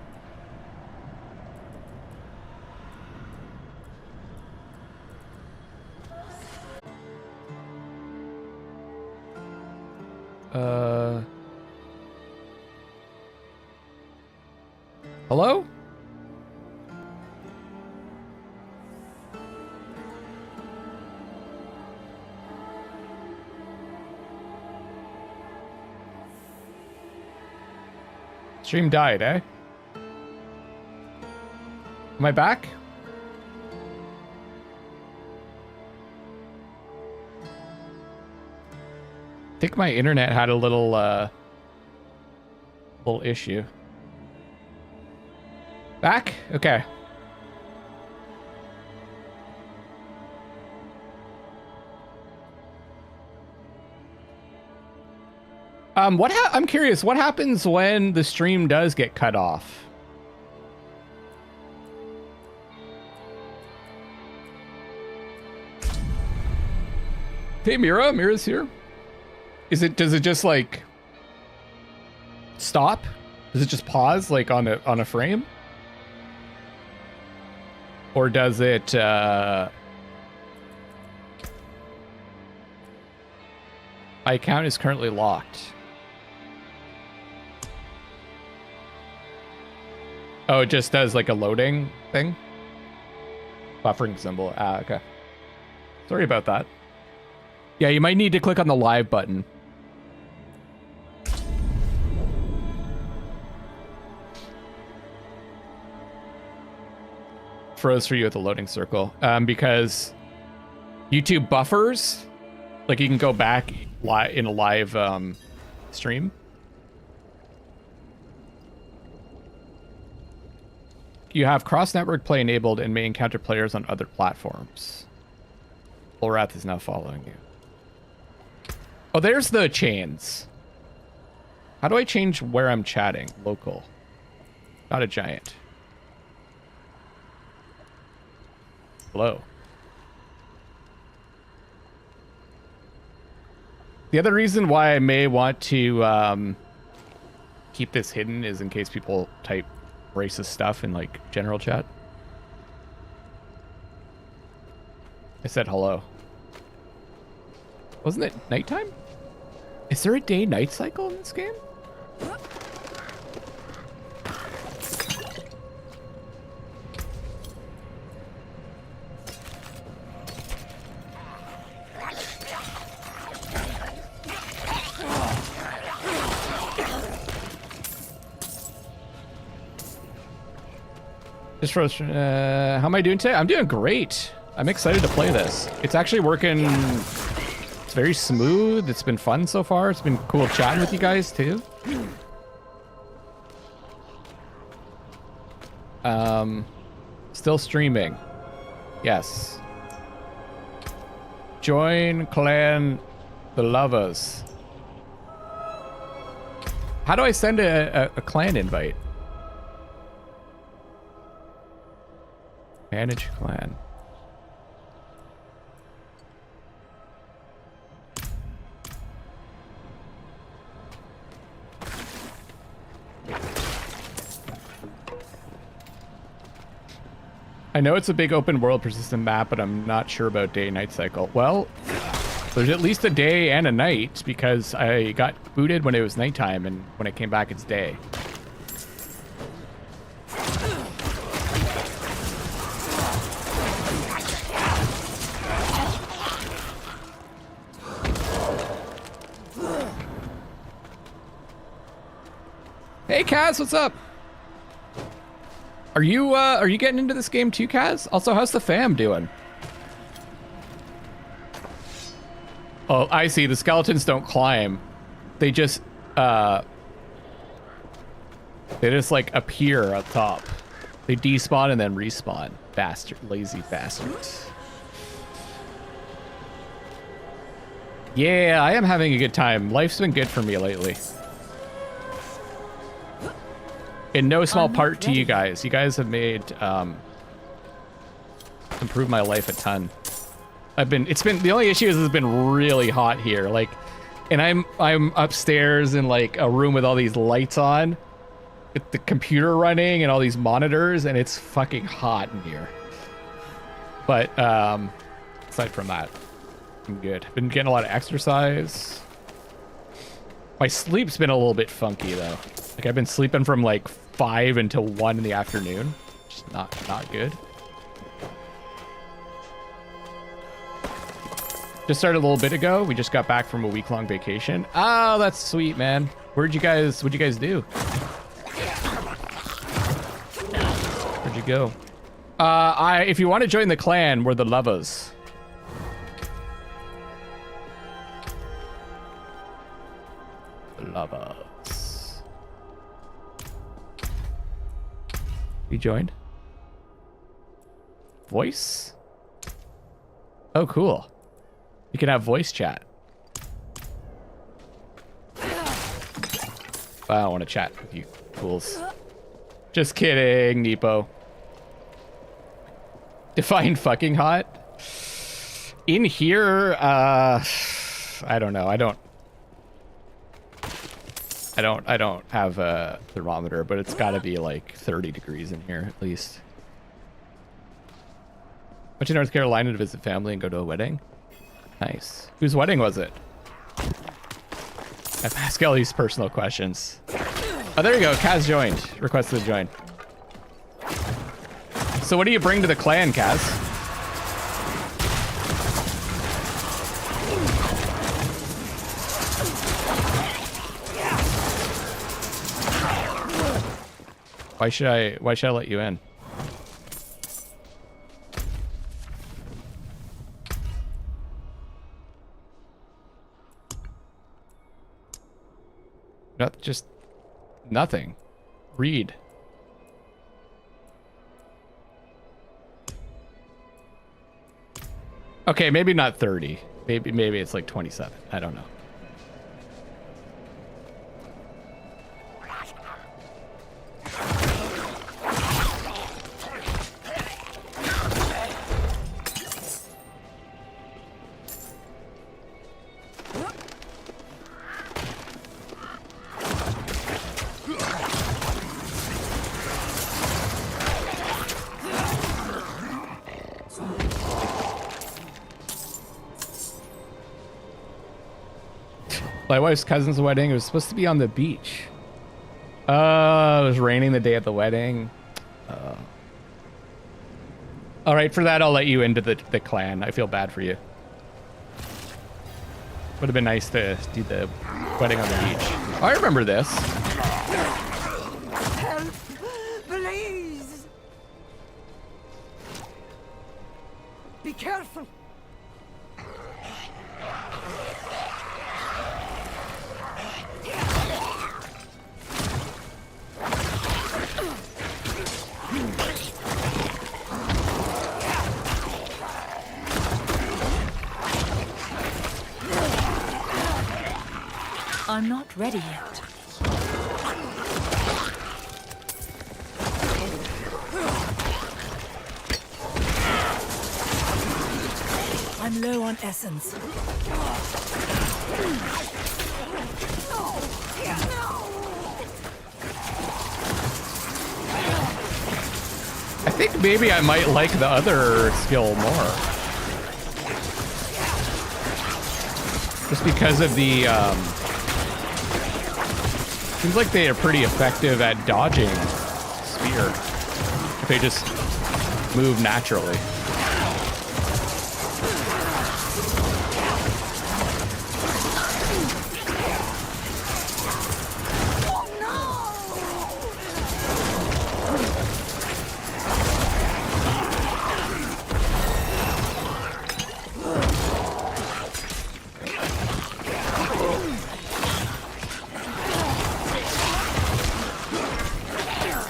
Hello? Stream died, eh? Am I back? I think my internet had a little issue. Back? Okay. I'm curious, what happens when the stream does get cut off? Hey, Mira. Mira's here. Does it just like stop? Does it just pause like on a frame? Or does it my account is currently locked. Oh, it just does like a loading thing? Buffering symbol. Ah, okay. Sorry about that. Yeah, you might need to click on the live button. Froze for you at the loading circle. Because YouTube buffers, like you can go back in a live stream. You have cross-network play enabled and may encounter players on other platforms. Olrath is now following you. Oh, there's the chains. How do I change where I'm chatting? Local. Not a giant. Hello. The other reason why I may want to keep this hidden is in case people type racist stuff in like general chat. I said hello. Wasn't it nighttime? Is there a day-night cycle in this game? Just froze. How am I doing today? I'm doing great. I'm excited to play this. It's actually working. It's very smooth. It's been fun so far. It's been cool chatting with you guys too. Still streaming. Yes. Join clan the lovers. How do I send a clan invite? Manage clan. I know it's a big open world persistent map, but I'm not sure about day-night cycle. Well, there's at least a day and a night because I got booted when it was nighttime, and when I came back, it's day. Hey, Kaz, what's up? Are you getting into this game too, Kaz? Also, how's the fam doing? Oh, I see. The skeletons don't climb. They just like appear up top. They despawn and then respawn. Bastard, lazy bastards. Yeah, I am having a good time. Life's been good for me lately. In no small part to you guys. You guys have made improved my life a ton. The only issue is it's been really hot here. Like, and I'm upstairs in like a room with all these lights on, with the computer running and all these monitors, and it's fucking hot in here. But aside from that, I'm good. Been getting a lot of exercise. My sleep's been a little bit funky though. Like I've been sleeping from like 5 until 1 in the afternoon. Just not good. Just started a little bit ago. We just got back from a week-long vacation. Oh, that's sweet, man. What'd you guys do? Where'd you go? If you want to join the clan, we're the lovers. The lovers. You joined? Voice? Oh, cool. You can have voice chat. I don't want to chat with you fools. Just kidding, Nepo. Define fucking hot? In here, I don't know. I don't have a thermometer, but it's got to be like 30 degrees in here at least. Went to North Carolina to visit family and go to a wedding. Nice. Whose wedding was it? I ask all these personal questions. Oh, there you go. Kaz joined. Requested to join. So what do you bring to the clan, Kaz? Why should I let you in? Not just nothing. Read. Okay, maybe not 30. Maybe it's like 27. I don't know. My wife's cousin's wedding. It was supposed to be on the beach. It was raining the day of the wedding. All right, for that, I'll let you into the clan. I feel bad for you. Would have been nice to do the wedding on the beach. Oh, I remember this. Help! Please! Be careful! I'm not ready yet. I'm low on essence. I think maybe I might like the other skill more. Just because of the, seems like they are pretty effective at dodging spear. If they just move naturally.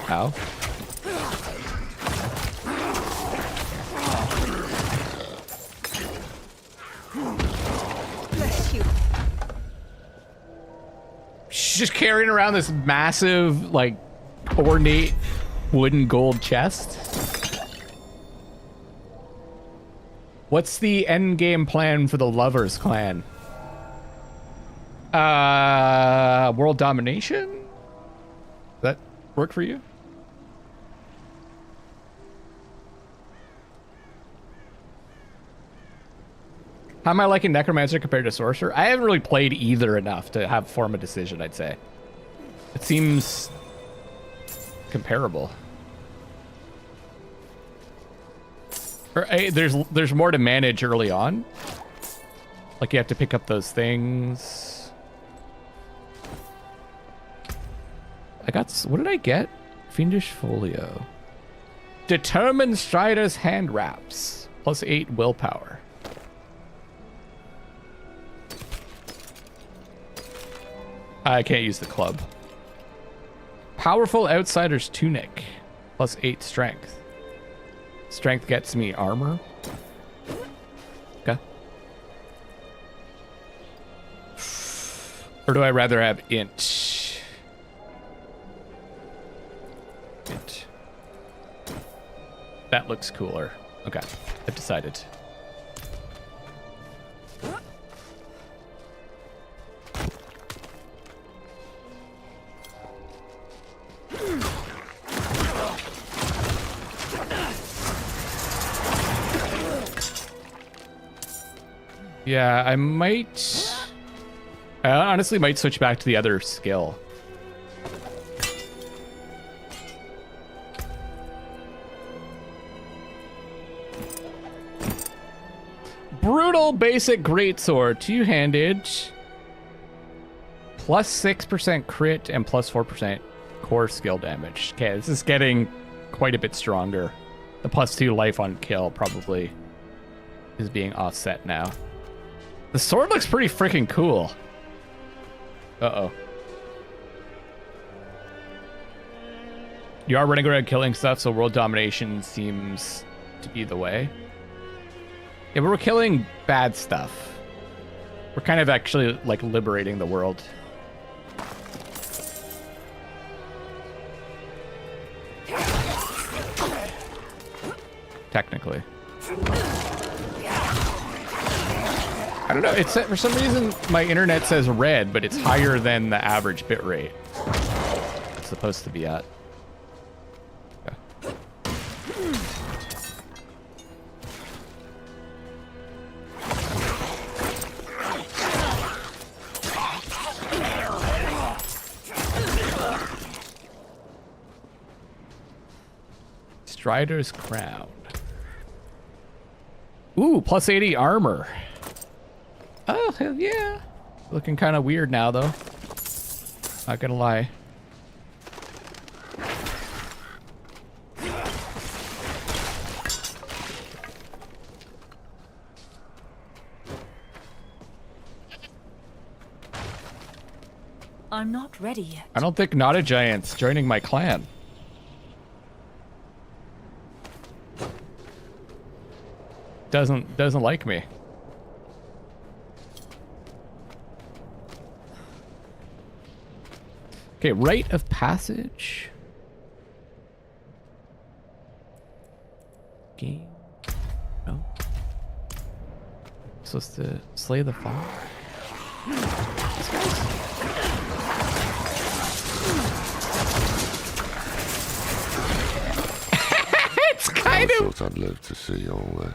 How? Bless you. She's just carrying around this massive, like, ornate wooden gold chest. What's the end game plan for the Lovers clan? World domination? Does that work for you? How am I liking Necromancer compared to Sorcerer? I haven't really played either enough to form a decision, I'd say. It seems comparable. Or, there's more to manage early on. Like you have to pick up those things. What did I get? Fiendish Folio. Determined Strider's Hand Wraps. +8 willpower. I can't use the club. Powerful Outsider's Tunic. +8 strength. Strength gets me armor. Okay. Or do I rather have int? Int. That looks cooler. Okay, I've decided. Yeah, I honestly might switch back to the other skill. Brutal basic greatsword, two-handed, plus 6% crit and plus 4% core skill damage. Okay, this is getting quite a bit stronger. The plus 2 life on kill probably is being offset now. The sword looks pretty freaking cool. Uh-oh. You are running around killing stuff, so world domination seems to be the way. Yeah, but we're killing bad stuff. We're kind of actually, like, liberating the world. Technically. I don't know, it's for some reason my internet says red, but it's higher than the average bitrate it's supposed to be at. Okay. Strider's Crown. Ooh, plus 80 armor. Oh, hell yeah. Looking kind of weird now, though. Not gonna lie. I'm not ready yet. I don't think Not a Giant's joining my clan. Doesn't like me. Okay, rite of passage. Game. No. Supposed to slay the fall. It's kind of. I thought I'd live to see all this.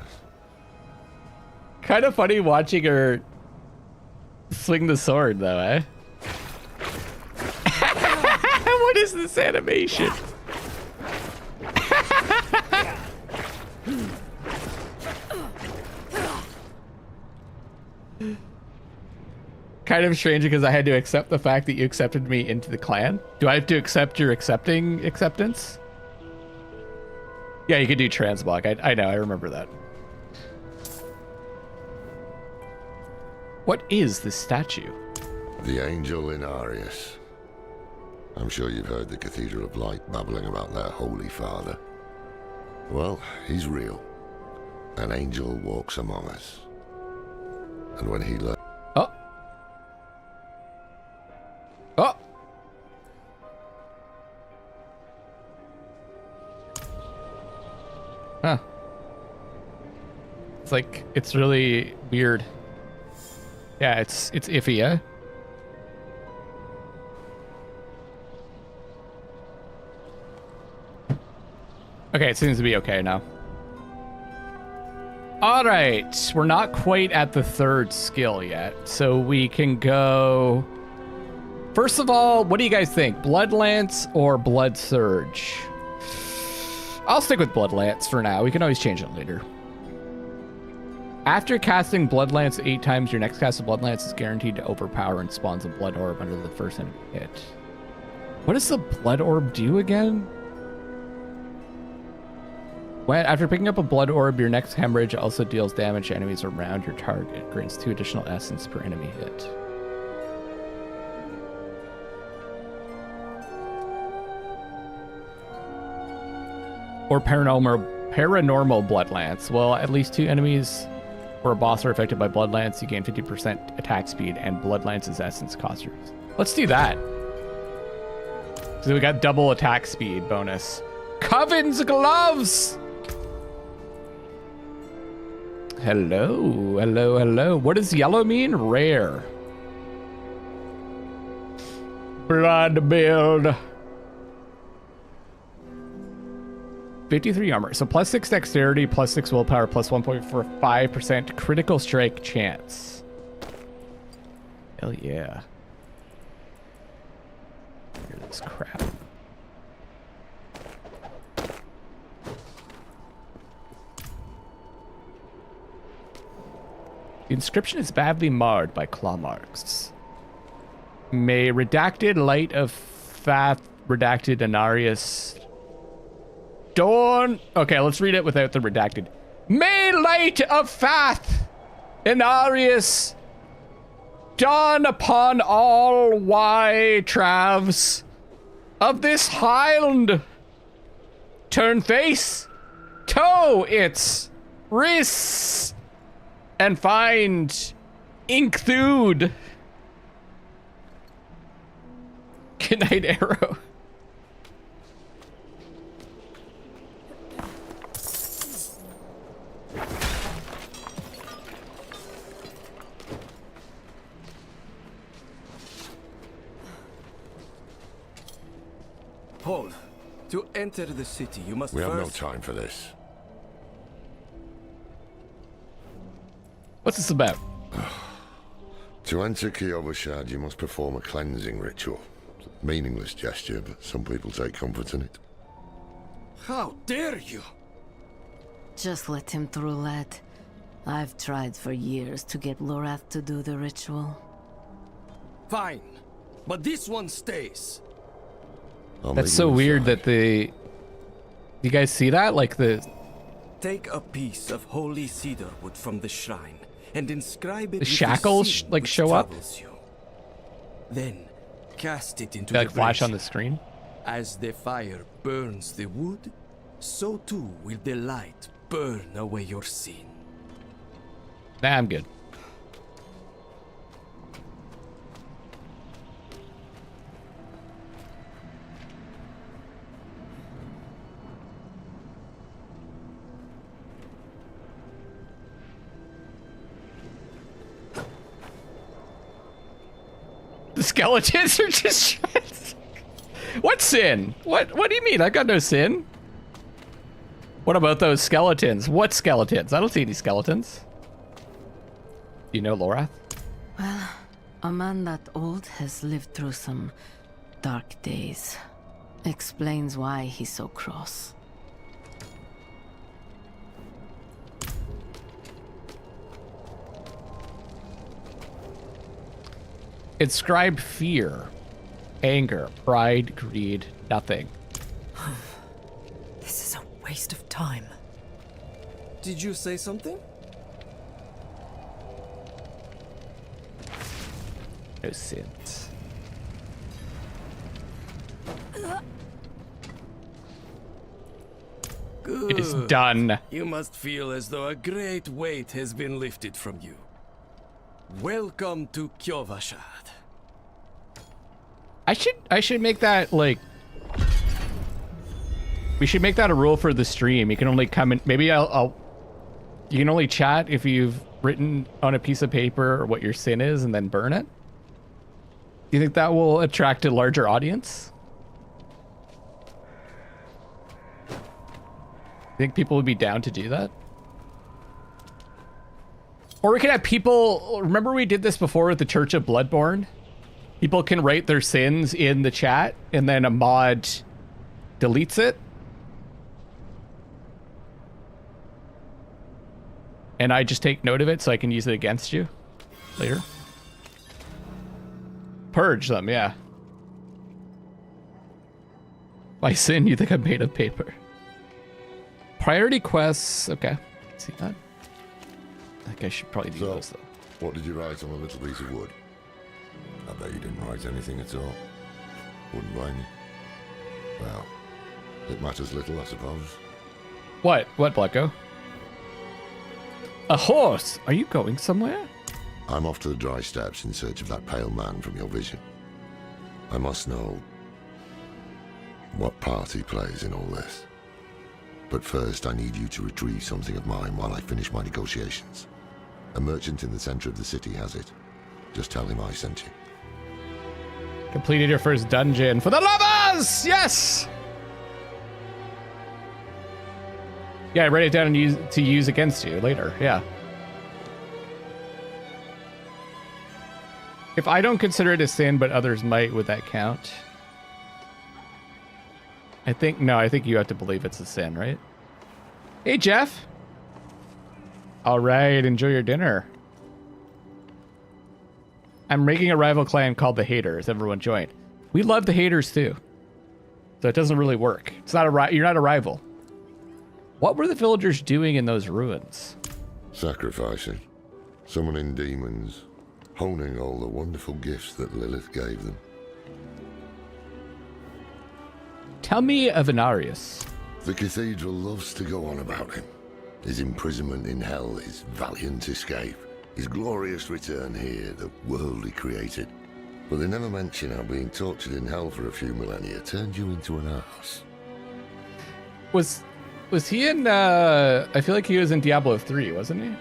Kind of funny watching her swing the sword, though, eh? What is this animation? Kind of strange because I had to accept the fact that you accepted me into the clan. Do I have to accept your acceptance? Yeah, you could do transmog. I know, I remember that. What is this statue? The angel in Arius. I'm sure you've heard the Cathedral of Light babbling about their Holy Father. Well, he's real. An angel walks among us. And when he learns... Oh! Oh! Huh. It's like, it's really weird. Yeah, it's iffy, eh? Okay, it seems to be okay now. All right, we're not quite at the third skill yet, so we can go... First of all, what do you guys think? Blood Lance or Blood Surge? I'll stick with Blood Lance for now. We can always change it later. After casting Blood Lance 8 times, your next cast of Blood Lance is guaranteed to overpower and spawns a Blood Orb under the first enemy hit. What does the Blood Orb do again? After picking up a Blood Orb, your next hemorrhage also deals damage to enemies around your target. Grants 2 additional essence per enemy hit. Or paranormal Blood Lance. Well, at least 2 enemies or a boss are affected by Blood Lance. You gain 50% attack speed, and Blood Lance's essence costs you. Let's do that. So we got double attack speed bonus. Coven's Gloves! Hello, hello, hello. What does yellow mean? Rare. Blood build. 53 armor. So plus 6 dexterity, plus 6 willpower, plus 1.45% critical strike chance. Hell yeah. Hear this crap. The inscription is badly marred by claw marks. May redacted light of Fath redacted Anarius Dawn. Okay, let's read it without the redacted. May light of Fath Anarius dawn upon all travs of this highland. Turn face, toe its wrists, and find Inkthud. Good night, Arrow. Hold. To enter the city, you must We have no first... time for this. What's this about? To enter Kiobashad, you must perform a cleansing ritual. It's a meaningless gesture, but some people take comfort in it. How dare you? Just let him through, lad. I've tried for years to get Lorath to do the ritual. Fine. But this one stays. That's so weird that the... You guys see that? Like the... Take a piece of holy cedar wood from the shrine and inscribe it The shackles like show up? you. Then cast it into They, like the flash on brazier. the screen? As the fire burns the wood, so too will the light burn away your sin. Nah, I'm good. The skeletons are just... What sin? What do you mean? I got no sin. What about those skeletons? What skeletons? I don't see any skeletons. You know Lorath? Well, a man that old has lived through some dark days. Explains why he's so cross. Inscribe fear, anger, pride, greed, nothing. This is a waste of time. Did you say something? No sins. Good. It is done. You must feel as though a great weight has been lifted from you. Welcome to Kiobashad. I should make that like... We should make that a rule for the stream. You can only come in... Maybe I'll... You can only chat if you've written on a piece of paper what your sin is and then burn it. Do you think that will attract a larger audience? Think people would be down to do that? Or we could have people... Remember we did this before with the Church of Bloodborne? People can write their sins in the chat and then a mod deletes it. And I just take note of it so I can use it against you later. Purge them, yeah. My sin, you think I'm made of paper. Priority quests, okay. See that? I think I should probably do those though. What did you write on a little piece of wood? I bet you didn't write anything at all. Wouldn't blame you. Well, it matters little, I suppose. What? What, Blacko? A horse! Are you going somewhere? I'm off to the dry steppes in search of that pale man from your vision. I must know what part he plays in all this. But first, I need you to retrieve something of mine while I finish my negotiations. A merchant in the center of the city has it. Just tell him I sent you. Completed your first dungeon for the lovers! Yes! Yeah, write it down and use against you later. Yeah. If I don't consider it a sin, but others might, would that count? I think you have to believe it's a sin, right? Hey, Jeff. All right, enjoy your dinner. I'm making a rival clan called the Haters. Everyone join. We love the Haters too. So it doesn't really work. It's not you're not a rival. What were the villagers doing in those ruins? Sacrificing, summoning demons, honing all the wonderful gifts that Lilith gave them. Tell me of Inarius. The cathedral loves to go on about him. His imprisonment in hell, his valiant escape, his glorious return here, the world he created. But they never mention how being tortured in hell for a few millennia turned you into an ass. Was he in, I feel like he was in Diablo 3, wasn't he?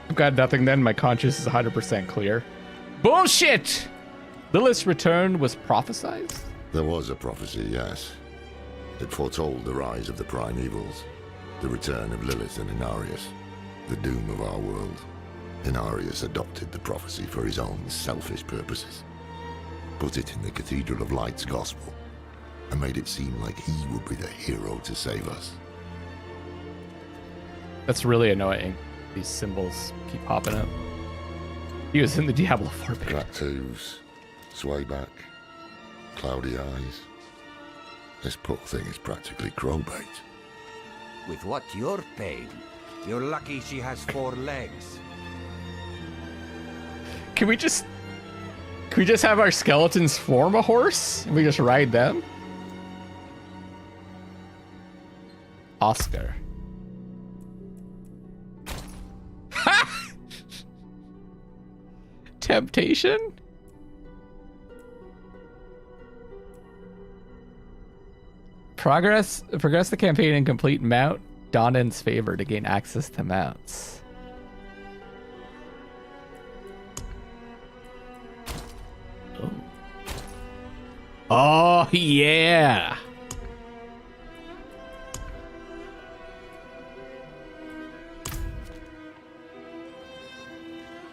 I've got nothing then, my conscience is 100% clear. Bullshit! Lilith's return was prophesized? There was a prophecy, yes. It foretold the rise of the primevals, the return of Lilith and Inarius, the doom of our world. Inarius adopted the prophecy for his own selfish purposes, put it in the Cathedral of Light's gospel, and made it seem like he would be the hero to save us. That's really annoying. These symbols keep popping up. He was in the Diablo IV pit. Cracked hooves, sway back, cloudy eyes. This poor thing is practically crowbait. With what you're paying, you're lucky she has 4 legs. Can we just have our skeletons form a horse and we just ride them? Oscar. Temptation? Progress the campaign and complete Mount Donan's favor to gain access to mounts. Oh yeah.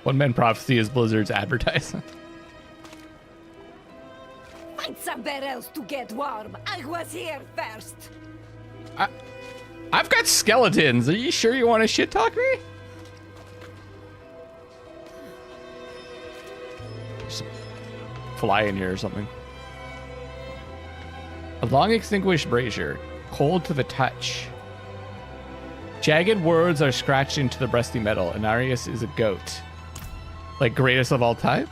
One Man Prophecy is Blizzard's advertisement. Find somewhere else to get warm. I was here first. I've got skeletons. Are you sure you want to shit talk me? Just fly in here or something. A long extinguished brazier, cold to the touch. Jagged words are scratched into the rusty metal. Inarius is a goat. Like greatest of all time?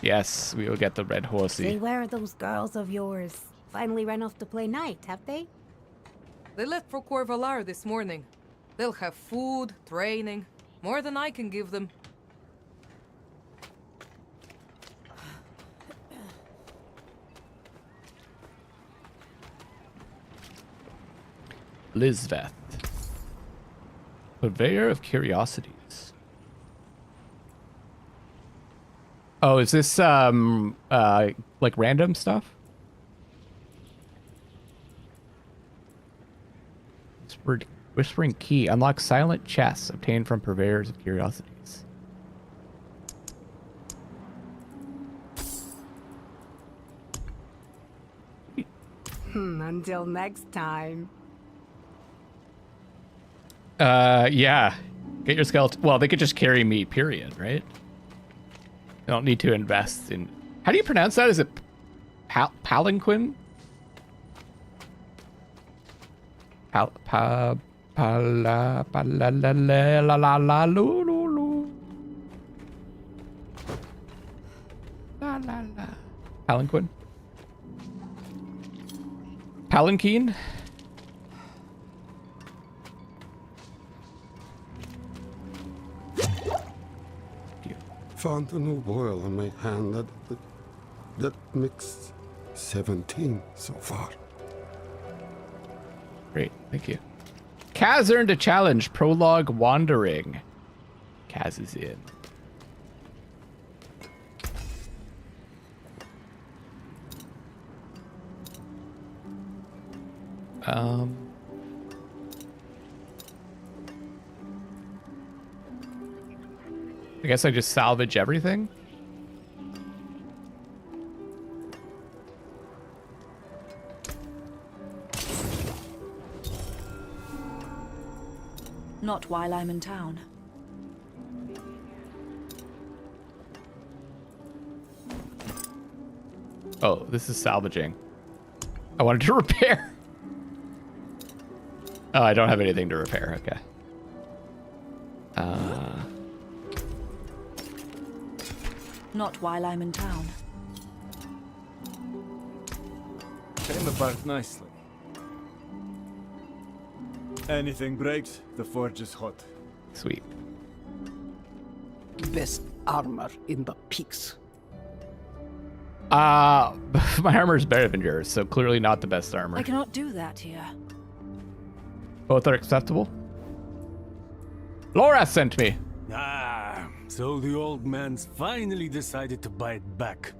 Yes, we will get the red horsey. Say, where are those girls of yours? Finally ran off to play night, have they? They left for Corvalar this morning. They'll have food, training, more than I can give them. Lisveth. Purveyor of Curiosities. Oh, is this like random stuff? Whispering Key. Unlock silent chests obtained from Purveyors of Curiosities. Until next time. Yeah. Get your skeleton. Well, they could just carry me, period, right? I don't need to invest in... How do you pronounce that? Is it palanquin? Palanquin? Palanquin? Found a new boil on my hand that makes 17 so far. Great, thank you. Kaz earned a challenge, Prologue Wandering. Kaz is in. I guess I just salvage everything. Not while I'm in town. Oh, this is salvaging. I wanted to repair. Oh, I don't have anything to repair. Okay. Not while I'm in town. Came apart nicely. Anything breaks, the forge is hot. Sweet. Best armor in the peaks. My armor is better than yours, so clearly not the best armor. I cannot do that here. Both are acceptable. Laura sent me. Ah, so the old man's finally decided to buy it back.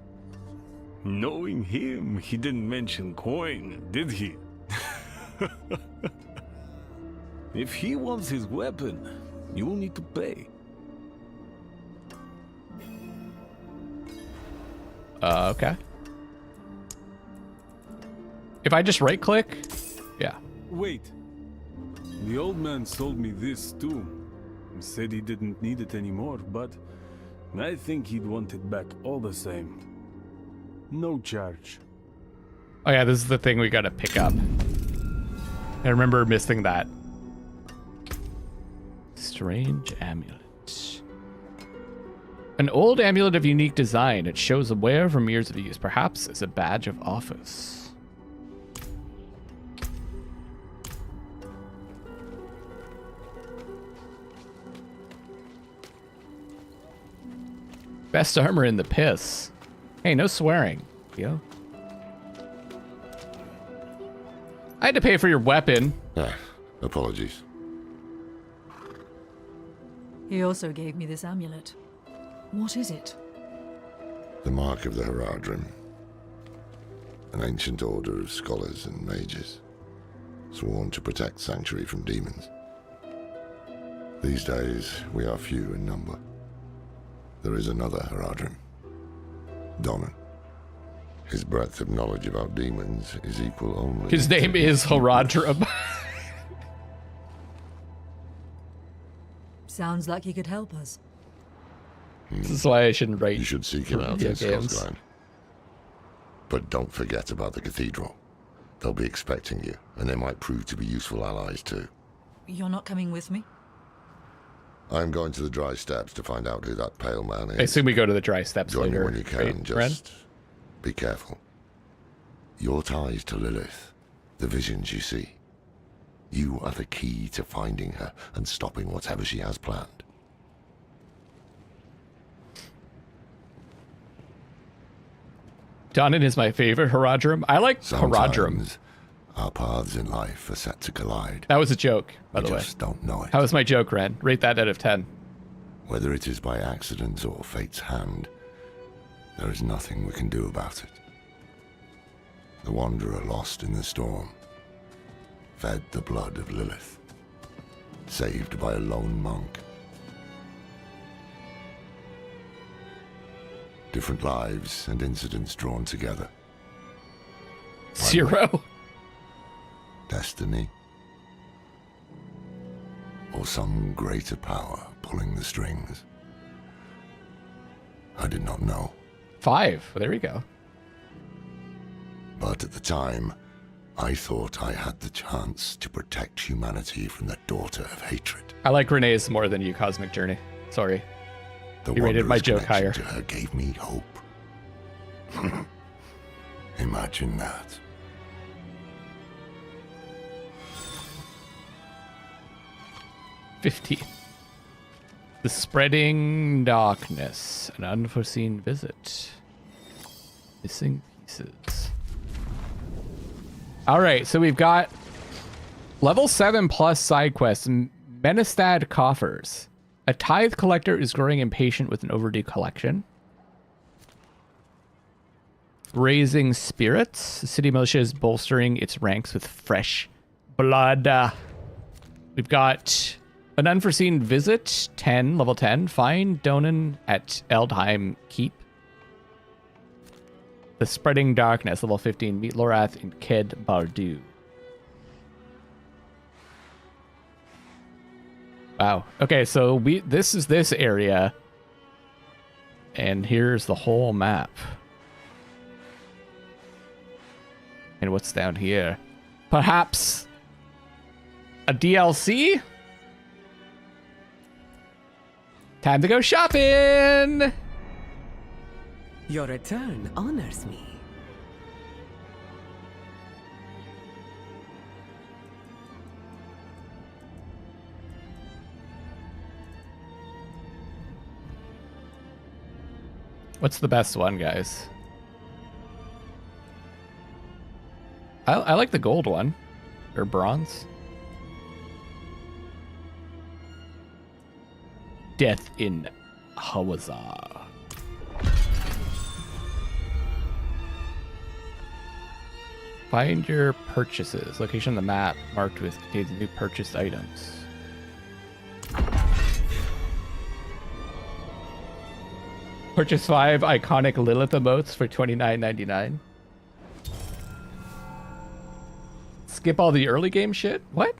Knowing him, he didn't mention coin, did he? If he wants his weapon, you will need to pay. Okay. If I just right click, yeah. Wait. The old man sold me this too. He said he didn't need it anymore, but I think he'd want it back all the same. No charge. Oh yeah, this is the thing we gotta pick up. I remember missing that. Strange amulet. An old amulet of unique design. It shows a wear from years of use, perhaps as a badge of office. Best armor in the piss. Hey, no swearing, yo. I had to pay for your weapon. Apologies. He also gave me this amulet. What is it? The Mark of the Heradrim. An ancient order of scholars and mages, sworn to protect Sanctuary from demons. These days, we are few in number. There is another Heradrim, Donnan. His breadth of knowledge about demons is equal only... His name is Heradrim. Sounds like he could help us. This is why I shouldn't write. You should seek him out in Scotland. But don't forget about the cathedral. They'll be expecting you, and they might prove to be useful allies too. You're not coming with me? I'm going to the Dry Steps to find out who that pale man is. I assume we go to the Dry Steps Join later. me when you can, Right, just Ren? be careful. Your ties to Lilith, the visions you see, you are the key to finding her and stopping whatever she has planned. Donnan is my favorite Heradrim. I like Heradrim. Sometimes our paths in life are set to collide. That was a joke, by the way. Just don't know it. How was my joke, Ren? Rate that out of 10. Whether it is by accident or fate's hand, there is nothing we can do about it. The wanderer lost in the storm, fed the blood of Lilith, saved by a lone monk. Different lives and incidents drawn together. Zero. Destiny. Or some greater power pulling the strings. I did not know. 5. Well, there we go. But at the time, I thought I had the chance to protect humanity from the daughter of hatred. I like Renee's more than you, Cosmic Journey. Sorry. The You rated my Wanderer's joke higher. connection to her gave me hope. Imagine that. $50. The Spreading Darkness. An unforeseen visit. Missing pieces. Alright, so we've got level 7 plus side quests. Menestad Coffers. A tithe collector is growing impatient with an overdue collection. Raising Spirits. The city militia is bolstering its ranks with fresh blood. We've got an unforeseen visit, 10, level 10. Find Donan at Eldheim Keep. The Spreading Darkness, level 15. Meet Lorath and Ked Bardu. Wow. Okay, so this is this area. And here's the whole map. And what's down here? Perhaps a DLC? Time to go shopping! Your return honors me. What's the best one, guys? I like the gold one. Or bronze. Death in Hawazar. Find your purchases. Location on the map marked with contains new purchased items. Purchase 5 iconic Lilith emotes for $29.99. Skip all the early game shit? What?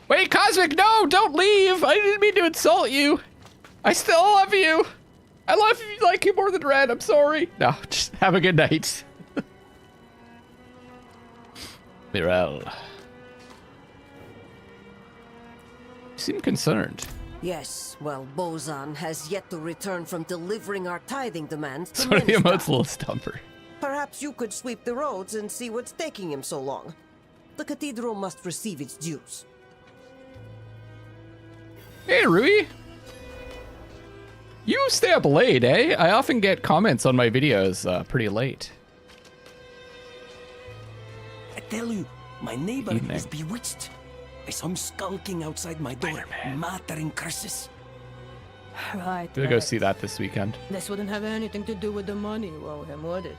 Wait, Cosmic, no! Don't leave! I didn't mean to insult you! I still love you! I love you like you more than Red, I'm sorry! No, just have a good night. Mirel. You seem concerned. Yes, well, Bozan has yet to return from delivering our tithing demands to Sorry, the Minster. emote's a little stumper. Perhaps you could sweep the roads and see what's taking him so long. The cathedral must receive its dues. Hey, Rui. You stay up late, eh? I often get comments on my videos pretty late. I tell you, my neighbor Evening. is bewitched. I saw him skulking outside my door, muttering curses. Right. We'll go see that this weekend. This wouldn't have anything to do with the money you owe him, would it?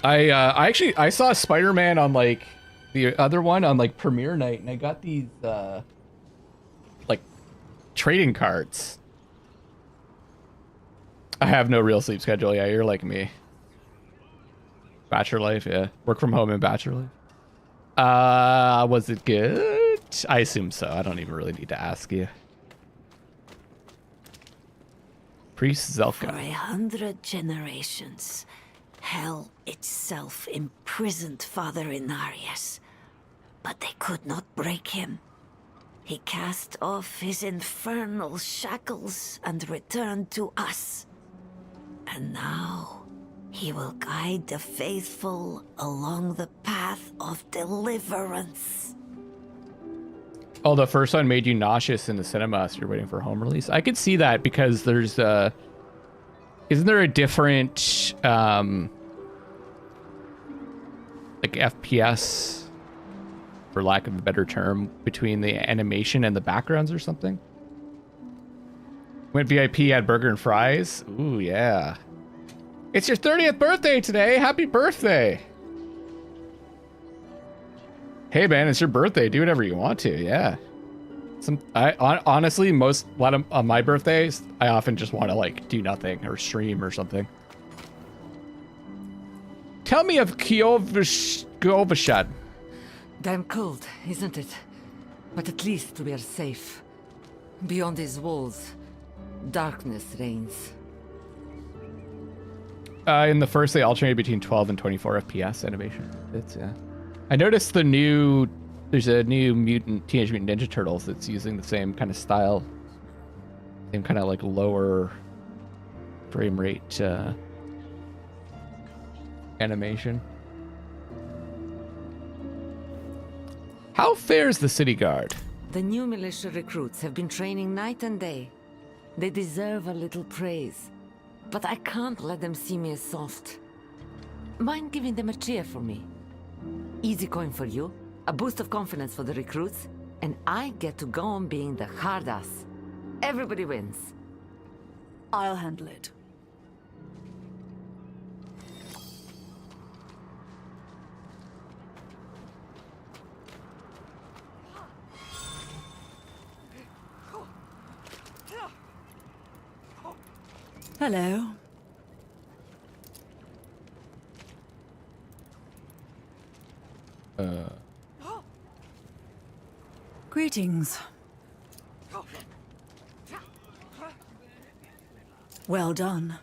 I saw Spider-Man on like the other one on like premiere night, and I got these like trading cards. I have no real sleep schedule. Yeah, you're like me. Bachelor life, yeah. Work from home and bachelor life. Was it good? I assume so. I don't even really need to ask you. Priest Zelka. For 100 generations, hell itself imprisoned Father Inarius. But they could not break him. He cast off his infernal shackles and returned to us. And now he will guide the faithful along the path of deliverance. Oh, the first one made you nauseous in the cinema, so you're waiting for home release. I could see that because there's isn't there a different like FPS, for lack of a better term, between the animation and the backgrounds or something? Went VIP, had burger and fries. Ooh, yeah. It's your 30th birthday today. Happy birthday. Hey, man, it's your birthday. Do whatever you want to. Yeah. Honestly, on my birthdays, I often just want to like do nothing or stream or something. Tell me of Kyovashad. Damn cold, isn't it? But at least we are safe. Beyond these walls, darkness reigns. In the first, they alternate between 12 and 24 FPS animation. Yeah. I noticed there's a new Teenage Mutant Ninja Turtles that's using the same kind of style, same kind of like lower frame rate animation. How fares the city guard? The new militia recruits have been training night and day. They deserve a little praise. But I can't let them see me as soft. Mind giving them a cheer for me? Easy coin for you, a boost of confidence for the recruits, and I get to go on being the hard ass. Everybody wins. I'll handle it. Hello. Greetings. Well done.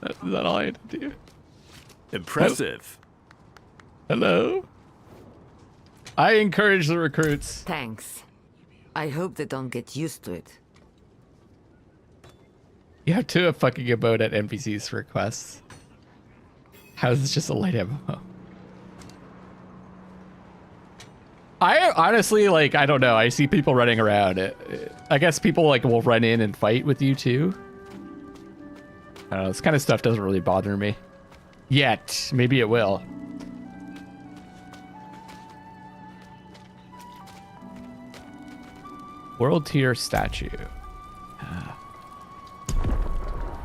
Is that all I had to do? Impressive. Hello? I encourage the recruits. Thanks. I hope they don't get used to it. You have to fucking emote at NPCs for quests. How is this just a light MMO? I honestly, like, I don't know. I see people running around. I guess people, like, will run in and fight with you, too. I don't know. This kind of stuff doesn't really bother me. Yet. Maybe it will. World tier statue.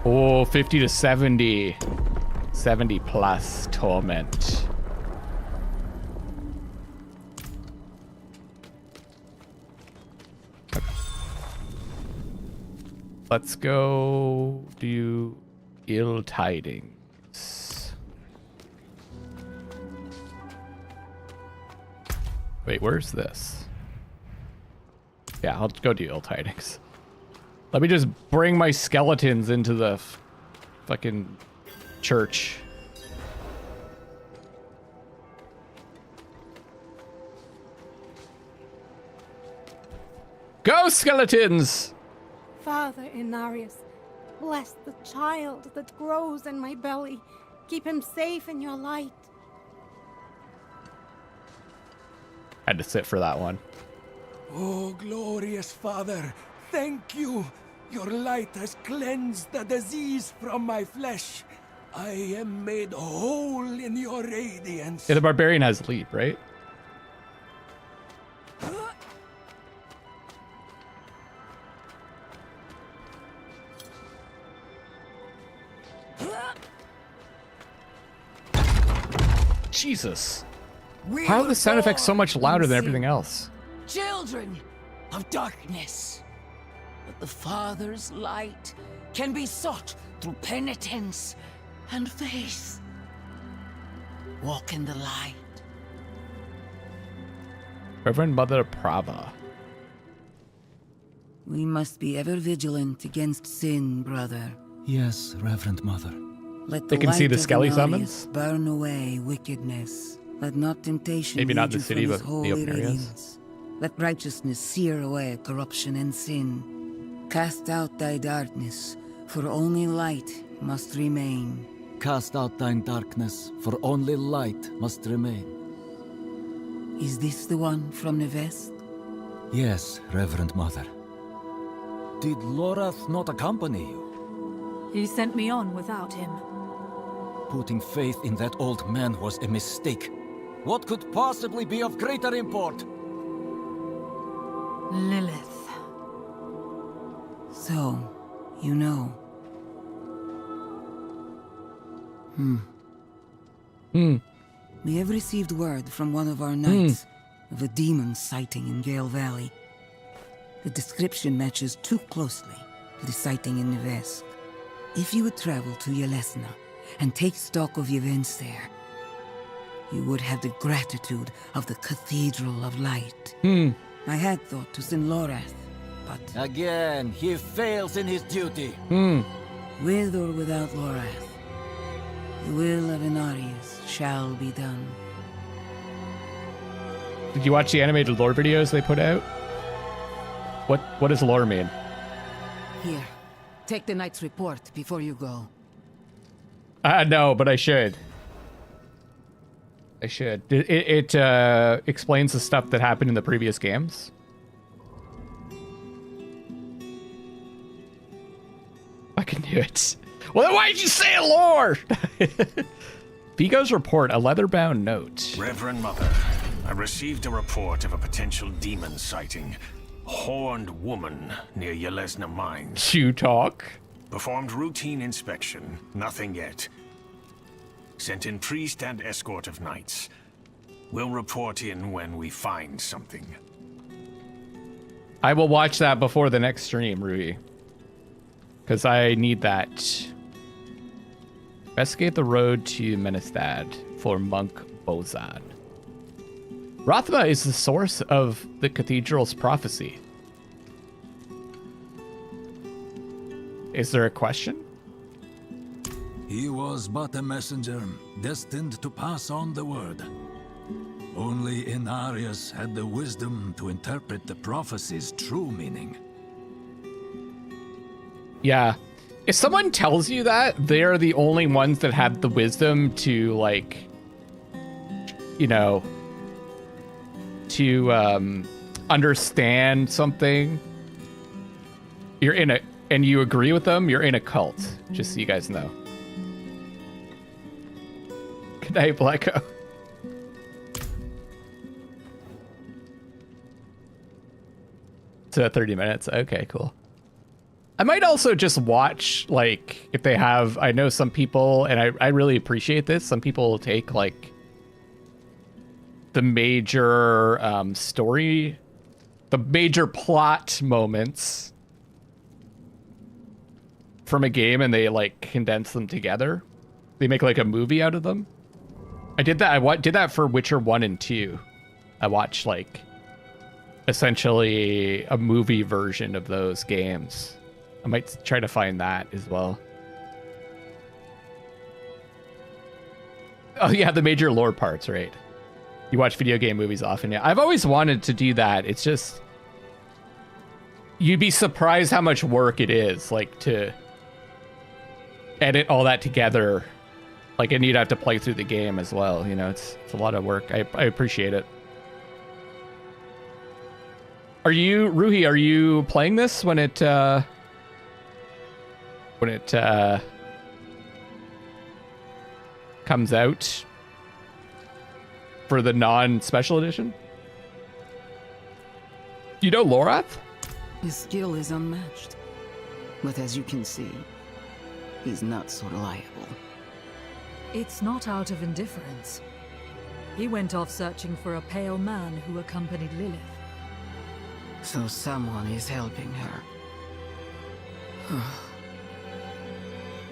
Oh, 50 to 70. 70 plus torment. Okay. Let's go do ill tidings. Wait, where's this? Yeah, I'll go do ill tidings. Let me just bring my skeletons into the fucking church. Go, skeletons! Father Inarius, bless the child that grows in my belly. Keep him safe in your light. Had to sit for that one. Oh, glorious Father, thank you. Your light has cleansed the disease from my flesh. I am made whole in your radiance. Yeah, the barbarian has leap, right? Jesus. How are the sound effects so much louder than everything else? Children of darkness. But the Father's light can be sought through penitence and faith. Walk in the light. Reverend Mother Prava. We must be ever vigilant against sin, brother. Yes, Reverend Mother. Let They the can see light the of skelly Inarius summons? burn away wickedness. Let not temptation Maybe not lead the you city, from his but the holy open areas. radiance. Let righteousness sear away corruption and sin. Cast out thy darkness, for only light must remain. Cast out thine darkness, for only light must remain. Is this the one from the west? Yes, Reverend Mother. Did Lorath not accompany you? He sent me on without him. Putting faith in that old man was a mistake. What could possibly be of greater import? Lilith. So, you know. We have received word from one of our knights of a demon sighting in Gale Valley. The description matches too closely to the sighting in the west. If you would travel to Yelesna and take stock of the events there, you would have the gratitude of the Cathedral of Light. I had thought to send Lorath, but... Again, he fails in his duty. With or without Lorath, the will of Inarius shall be done. Did you watch the animated lore videos they put out? What does lore mean? Here, take the knight's report before you go. No, but I should. I should. It explains the stuff that happened in the previous games. I can do it. Well, then why did you say it, lore? Vigo's report, a leather-bound note. Reverend Mother, I received a report of a potential demon sighting. horned woman near Yelesna Mines. You talk? Performed routine inspection. Nothing yet. Sent in priest and escort of knights. We'll report in when we find something. I will watch that before the next stream, Rui. Because I need that. Investigate the road to Menestad for Monk Bozan. Rothma is the source of the cathedral's prophecy. Is there a question? He was but a messenger, destined to pass on the word. Only Inarius had the wisdom to interpret the prophecy's true meaning. Yeah. If someone tells you that, they're the only ones that have the wisdom to, like, you know, to understand something. You're in a, and you agree with them, you're in a cult, just so you guys know. Good night, Blacko. So 30 minutes. Okay, cool. I might also just watch, like, if they have, I know some people, and I really appreciate this, some people will take, like, the major story, the major plot moments from a game, and they, like, condense them together. They make, like, a movie out of them. I did that. I did that for Witcher 1 and 2. I watched, like, essentially a movie version of those games. I might try to find that as well. Oh yeah, the major lore parts, right? You watch video game movies often. Yeah, I've always wanted to do that. It's just, you'd be surprised how much work it is, like, to edit all that together. Like, and you'd have to play through the game as well. You know, it's a lot of work. I appreciate it. Are you, Ruhi, are you playing this when it comes out for the non-special edition? You know Lorath? His skill is unmatched. But as you can see, he's not so reliable. It's not out of indifference. He went off searching for a pale man who accompanied Lilith. So someone is helping her.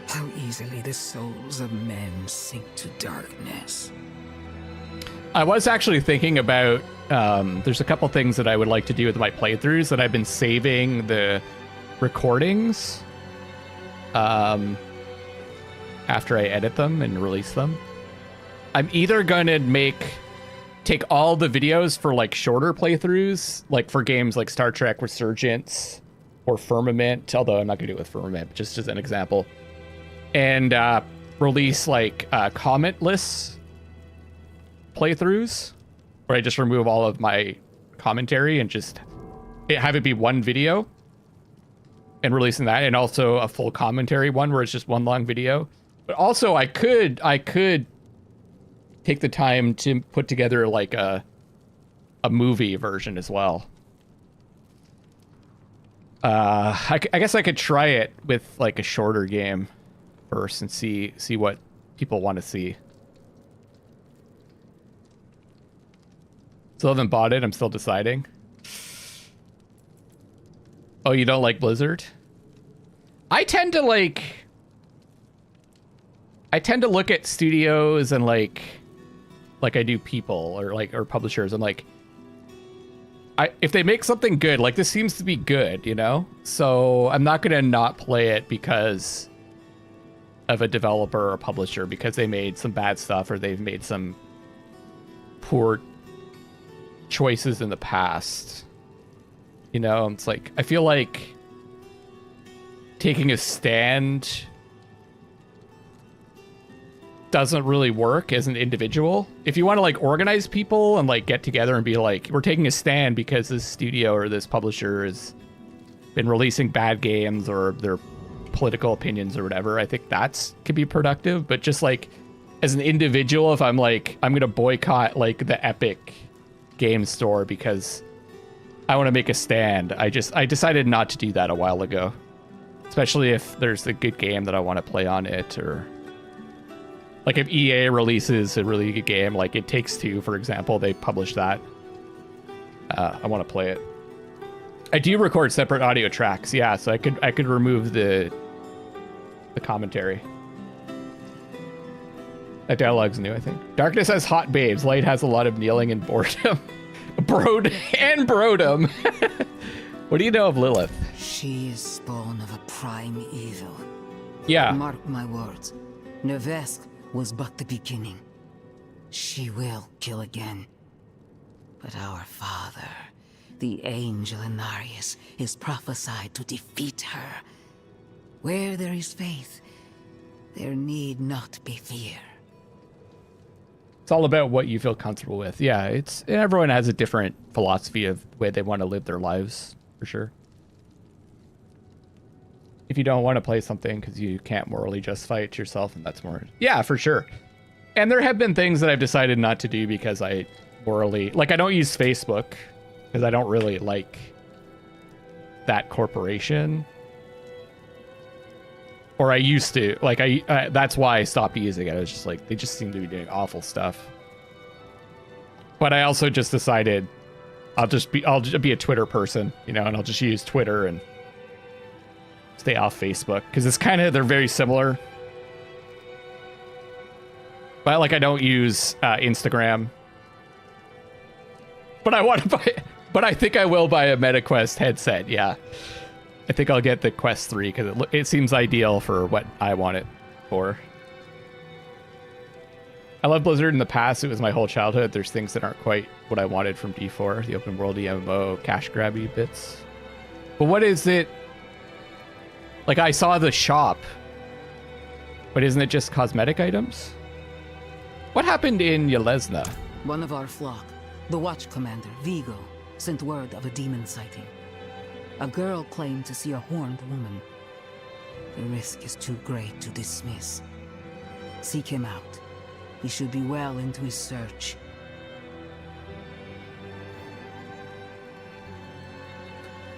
How easily the souls of men sink to darkness. I was actually thinking about, there's a couple things that I would like to do with my playthroughs that I've been saving the recordings after I edit them and release them. I'm either gonna take all the videos for, like, shorter playthroughs, like for games like Star Trek Resurgence or Firmament, although I'm not gonna do it with Firmament, but just as an example, and release, like, commentless playthroughs where I just remove all of my commentary and just have it be one video, and releasing that, and also a full commentary one where it's just one long video. But also I could take the time to put together, like, a movie version as well. I guess I could try it with, like, a shorter game first and see what people want to see. Still haven't bought it. I'm still deciding. Oh, you don't like Blizzard? I tend to look at studios and, like I do people or publishers. I'm like, if they make something good, like, this seems to be good, you know? So I'm not gonna not play it because of a developer or publisher, because they made some bad stuff or they've made some poor choices in the past. You know, it's like, I feel like taking a stand doesn't really work as an individual. If you want to, like, organize people and, like, get together and be like, we're taking a stand because this studio or this publisher has been releasing bad games or their political opinions or whatever, I think that's could be productive. But just, like, as an individual, if I'm like, I'm gonna boycott, like, the Epic Game Store because I want to make a stand. I decided not to do that a while ago. Especially if there's a good game that I want to play on it, or like if EA releases a really good game, like It Takes Two, for example, they publish that. I want to play it. I do record separate audio tracks, yeah, so I could remove the commentary. That dialogue's new, I think. Darkness has hot babes. Light has a lot of kneeling and boredom. Brodom. What do you know of Lilith? She is spawn of a prime evil. Yeah. Mark my words. Nevesk was but the beginning. She will kill again. But our father, the angel Inarius, is prophesied to defeat her. Where there is faith, there need not be fear. It's all about what you feel comfortable with. Yeah, everyone has a different philosophy of the way they want to live their lives, for sure. If you don't want to play something because you can't morally justify it to yourself, and that's more... Yeah, for sure. And there have been things that I've decided not to do because I morally... Like, I don't use Facebook because I don't really like that corporation. Or I used to. Like, that's why I stopped using it. I was just like, they just seem to be doing awful stuff. But I also just decided I'll just be a Twitter person, you know, and I'll just use Twitter and stay off Facebook because it's kind of, they're very similar. But like, I don't use Instagram. But I want to buy, but I think I will buy a MetaQuest headset. Yeah. I think I'll get the Quest 3 because it seems ideal for what I want it for. I love Blizzard in the past. It was my whole childhood. There's things that aren't quite what I wanted from D4. The open world MMO, cash grabby bits. But what is it? Like, I saw the shop. But isn't it just cosmetic items? What happened in Yelesna? One of our flock, the Watch Commander, Vigo, sent word of a demon sighting. A girl claimed to see a horned woman. The risk is too great to dismiss. Seek him out. He should be well into his search.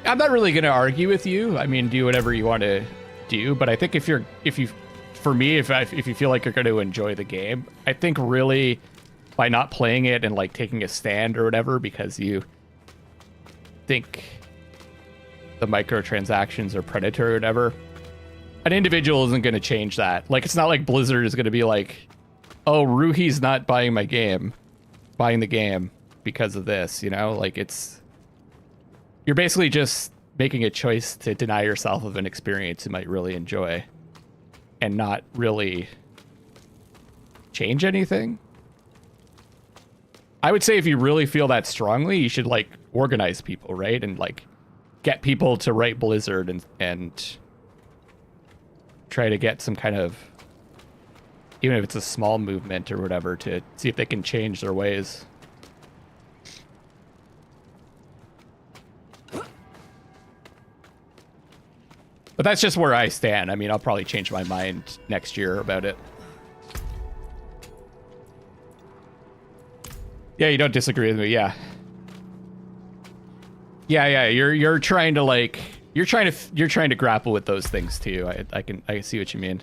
I'm not really going to argue with you. I mean, do whatever you want to do. But I think if you feel like you're going to enjoy the game, I think really by not playing it and like taking a stand or whatever because you think the microtransactions are predatory or whatever, an individual isn't going to change that. Like, it's not like Blizzard is going to be like, oh, Ruhi's not buying the game because of this, you know? Like, you're basically just making a choice to deny yourself of an experience you might really enjoy and not really change anything. I would say if you really feel that strongly, you should like organize people, right? And like get people to write Blizzard and try to get some kind of, even if it's a small movement or whatever, to see if they can change their ways. But that's just where I stand. I mean, I'll probably change my mind next year about it. Yeah, you don't disagree with me, yeah. Yeah, you're trying to like you're trying to grapple with those things too. I can see what you mean.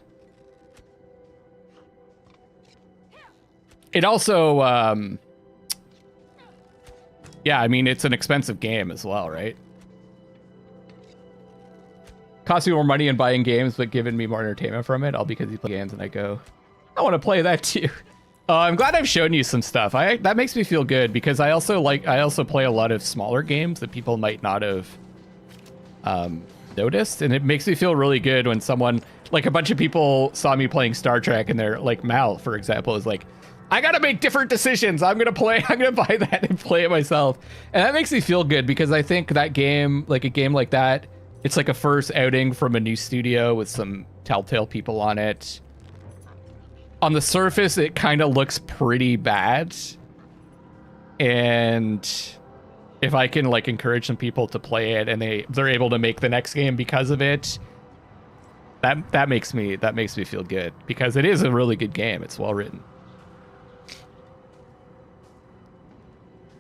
It also yeah, I mean it's an expensive game as well, right? Costs me more money in buying games, but giving me more entertainment from it, all because you play games and I go, I want to play that too. I'm glad I've shown you some stuff. That makes me feel good because I also play a lot of smaller games that people might not have noticed, and it makes me feel really good when someone, like a bunch of people saw me playing Star Trek and they're like, Mal, for example, is like, I gotta make different decisions. I'm gonna buy that and play it myself. And that makes me feel good because I think that game, like a game like that, it's like a first outing from a new studio with some Telltale people on it. On the surface, it kind of looks pretty bad. And if I can like encourage some people to play it and they're able to make the next game because of it, that makes me feel good because it is a really good game. It's well written.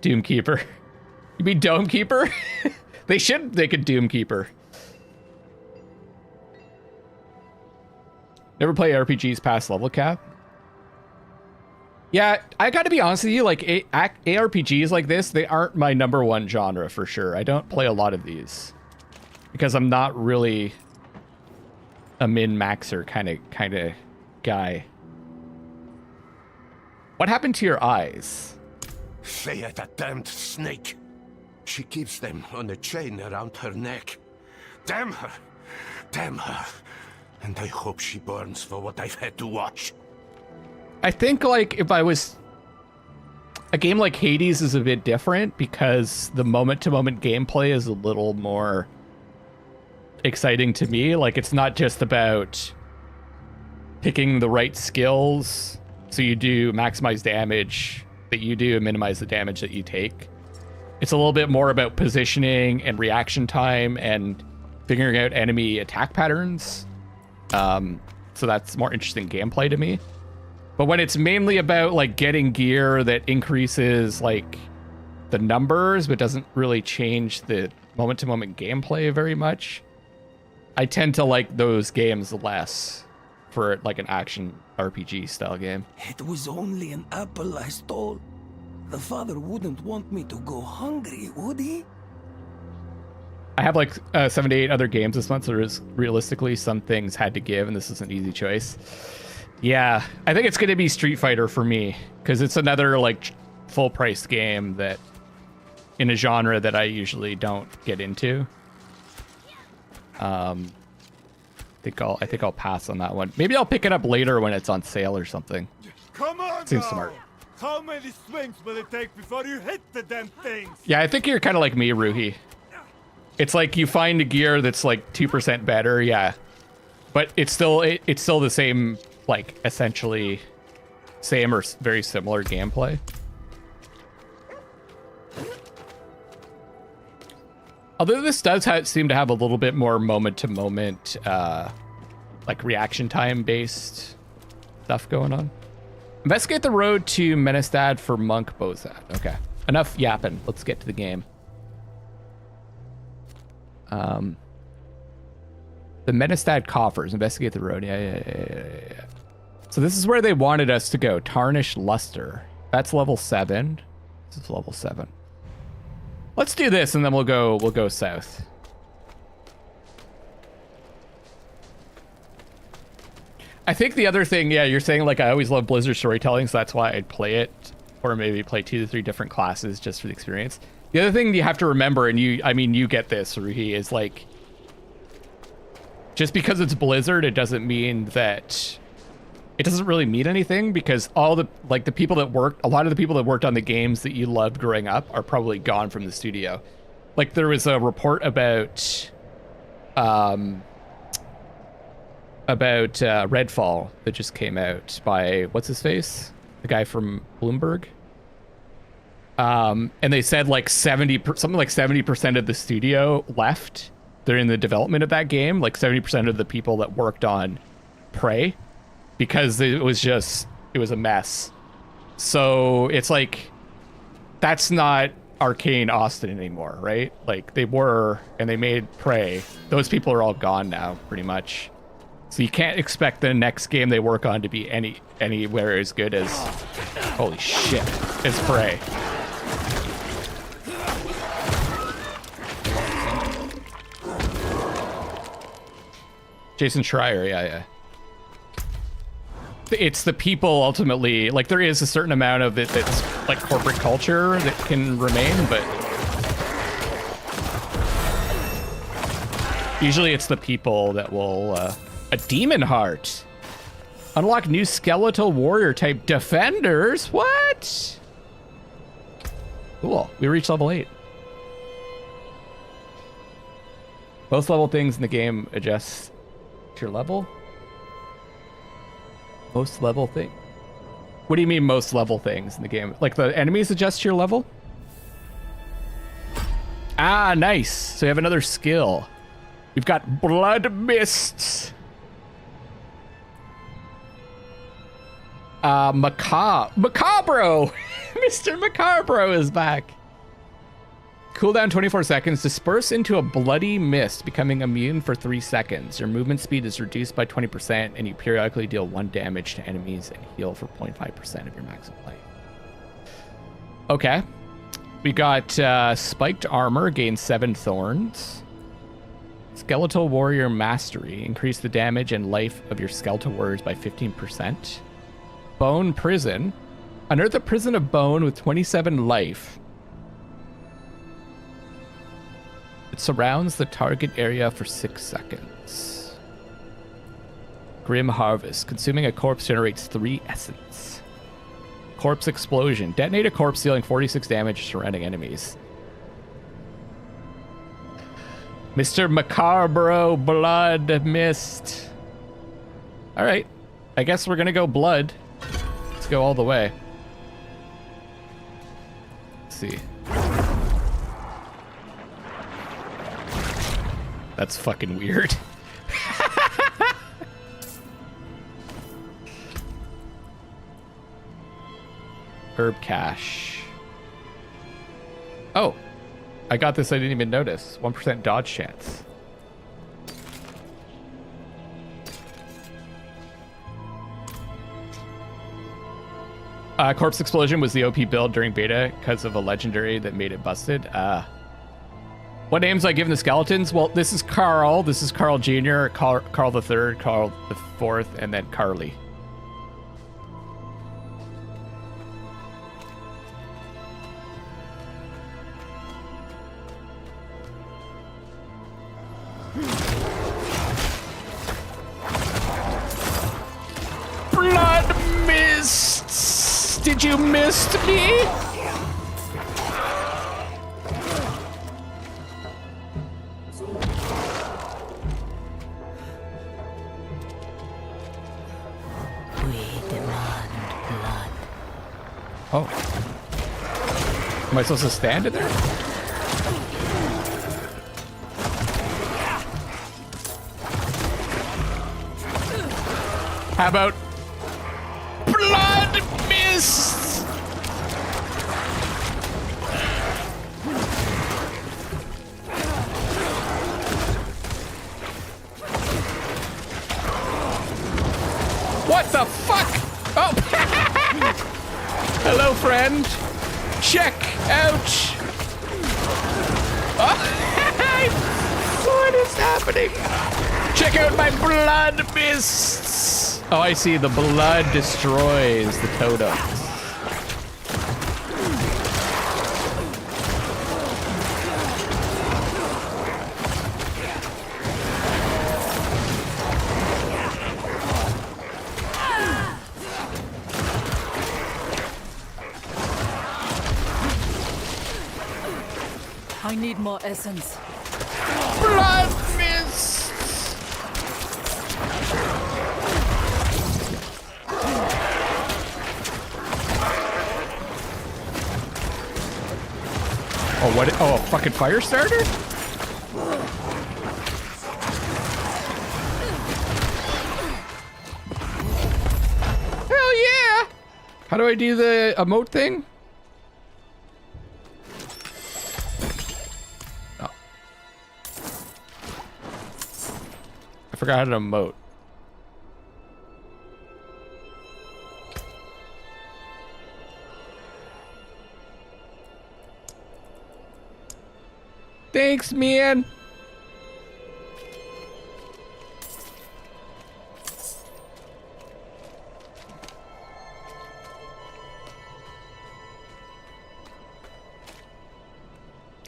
Doomkeeper. You mean Dome Keeper? They should make a Doom Keeper. Never play RPGs past level cap. Yeah, I gotta be honest with you, like ARPGs like this, they aren't my #1 genre for sure. I don't play a lot of these because I'm not really a min-maxer kind of guy. What happened to your eyes? Freya, that damned snake. She keeps them on a chain around her neck. Damn her! Damn her! And I hope she burns for what I've had to watch. I think, like, if I was... A game like Hades is a bit different because the moment-to-moment gameplay is a little more exciting to me. Like, it's not just about picking the right skills so you do maximize damage that you do and minimize the damage that you take. It's a little bit more about positioning and reaction time and figuring out enemy attack patterns. So that's more interesting gameplay to me. But when it's mainly about like getting gear that increases like the numbers but doesn't really change the moment-to-moment gameplay very much, I tend to like those games less for like an action RPG style game. It was only an apple I stole. The father wouldn't want me to go hungry, would he? I have like 7 to 8 other games this month, so there's realistically some things had to give, and this is an easy choice. Yeah, I think it's going to be Street Fighter for me, because it's another like full-priced game that in a genre that I usually don't get into. I think I'll pass on that one. Maybe I'll pick it up later when it's on sale or something. Come on, seems now. smart. How many swings will it take before you hit the damn things? Yeah, I think you're kind of like me, Ruhi. It's like you find a gear that's like 2% better, yeah, but it's still the same, like essentially same or very similar gameplay. Although this does seem to have a little bit more moment-to-moment, like reaction time-based stuff going on. Investigate the road to Menestad for Monk Bozad. Okay, enough yapping. Let's get to the game. The Menestad coffers. Investigate the road. Yeah. So this is where they wanted us to go. Tarnished Luster. That's level 7. This is level 7. Let's do this, and then we'll go south. I think the other thing, yeah, you're saying like I always love Blizzard storytelling, so that's why I'd play it, or maybe play 2 to 3 different classes just for the experience. The other thing you have to remember, and you get this, Ruhi, is like, just because it's Blizzard, it doesn't mean that, it doesn't really mean anything, because all the, like the people that worked, a lot of the people that worked on the games that you loved growing up are probably gone from the studio. Like there was a report about Redfall that just came out by, what's his face? The guy from Bloomberg. And they said like something like 70% of the studio left during the development of that game, like 70% of the people that worked on Prey, because it was a mess. So it's like, that's not Arcane Austin anymore, right? Like they were, and they made Prey. Those people are all gone now, pretty much. So you can't expect the next game they work on to be anywhere as good as, holy shit, as Prey. Jason Schreier, yeah. It's the people ultimately, like there is a certain amount of it that's like corporate culture that can remain, but usually it's the people that will, a demon heart. Unlock new skeletal warrior type defenders. What? Cool, we reached level 8. Most level things in the game adjust to your level. Most level thing. What do you mean most level things in the game? Like the enemies adjust to your level? Ah, nice. So you have another skill. We've got Blood Mists. Macabro. Mr. Macabro is back. Cooldown 24 seconds. Disperse into a bloody mist, becoming immune for 3 seconds. Your movement speed is reduced by 20%, and you periodically deal 1 damage to enemies and heal for 0.5% of your maximum life. Okay. We got spiked armor, gain 7 thorns. Skeletal warrior mastery, increase the damage and life of your skeletal warriors by 15%. Bone prison, unearth a prison of bone with 27 life. It surrounds the target area for 6 seconds. Grim harvest, consuming a corpse generates 3 essence. Corpse explosion, detonate a corpse dealing 46 damage to surrounding enemies. Mr. Macabro blood mist. All right, I guess we're gonna go blood. Let's go all the way. Let's see. That's fucking weird. Herb cache. Oh, I got this. I didn't even notice. 1% dodge chance. Corpse explosion was the OP build during beta because of a legendary that made it busted. What names I given the skeletons? Well, this is Carl. This is Carl Jr., Carl the Third, Carl the Fourth, and then Carly. Blood mists! Did you mist me? Oh. Am I supposed to stand in there? How about blood mist? What the fuck? Oh. Hello, friend. Check out. Oh. What is happening? Check out my blood mists. Oh, I see. The blood destroys the totems. I need more essence. Blood mist! Oh, what? Oh, a fucking fire starter? Hell yeah! How do I do the emote thing? I forgot how to emote. Thanks, man.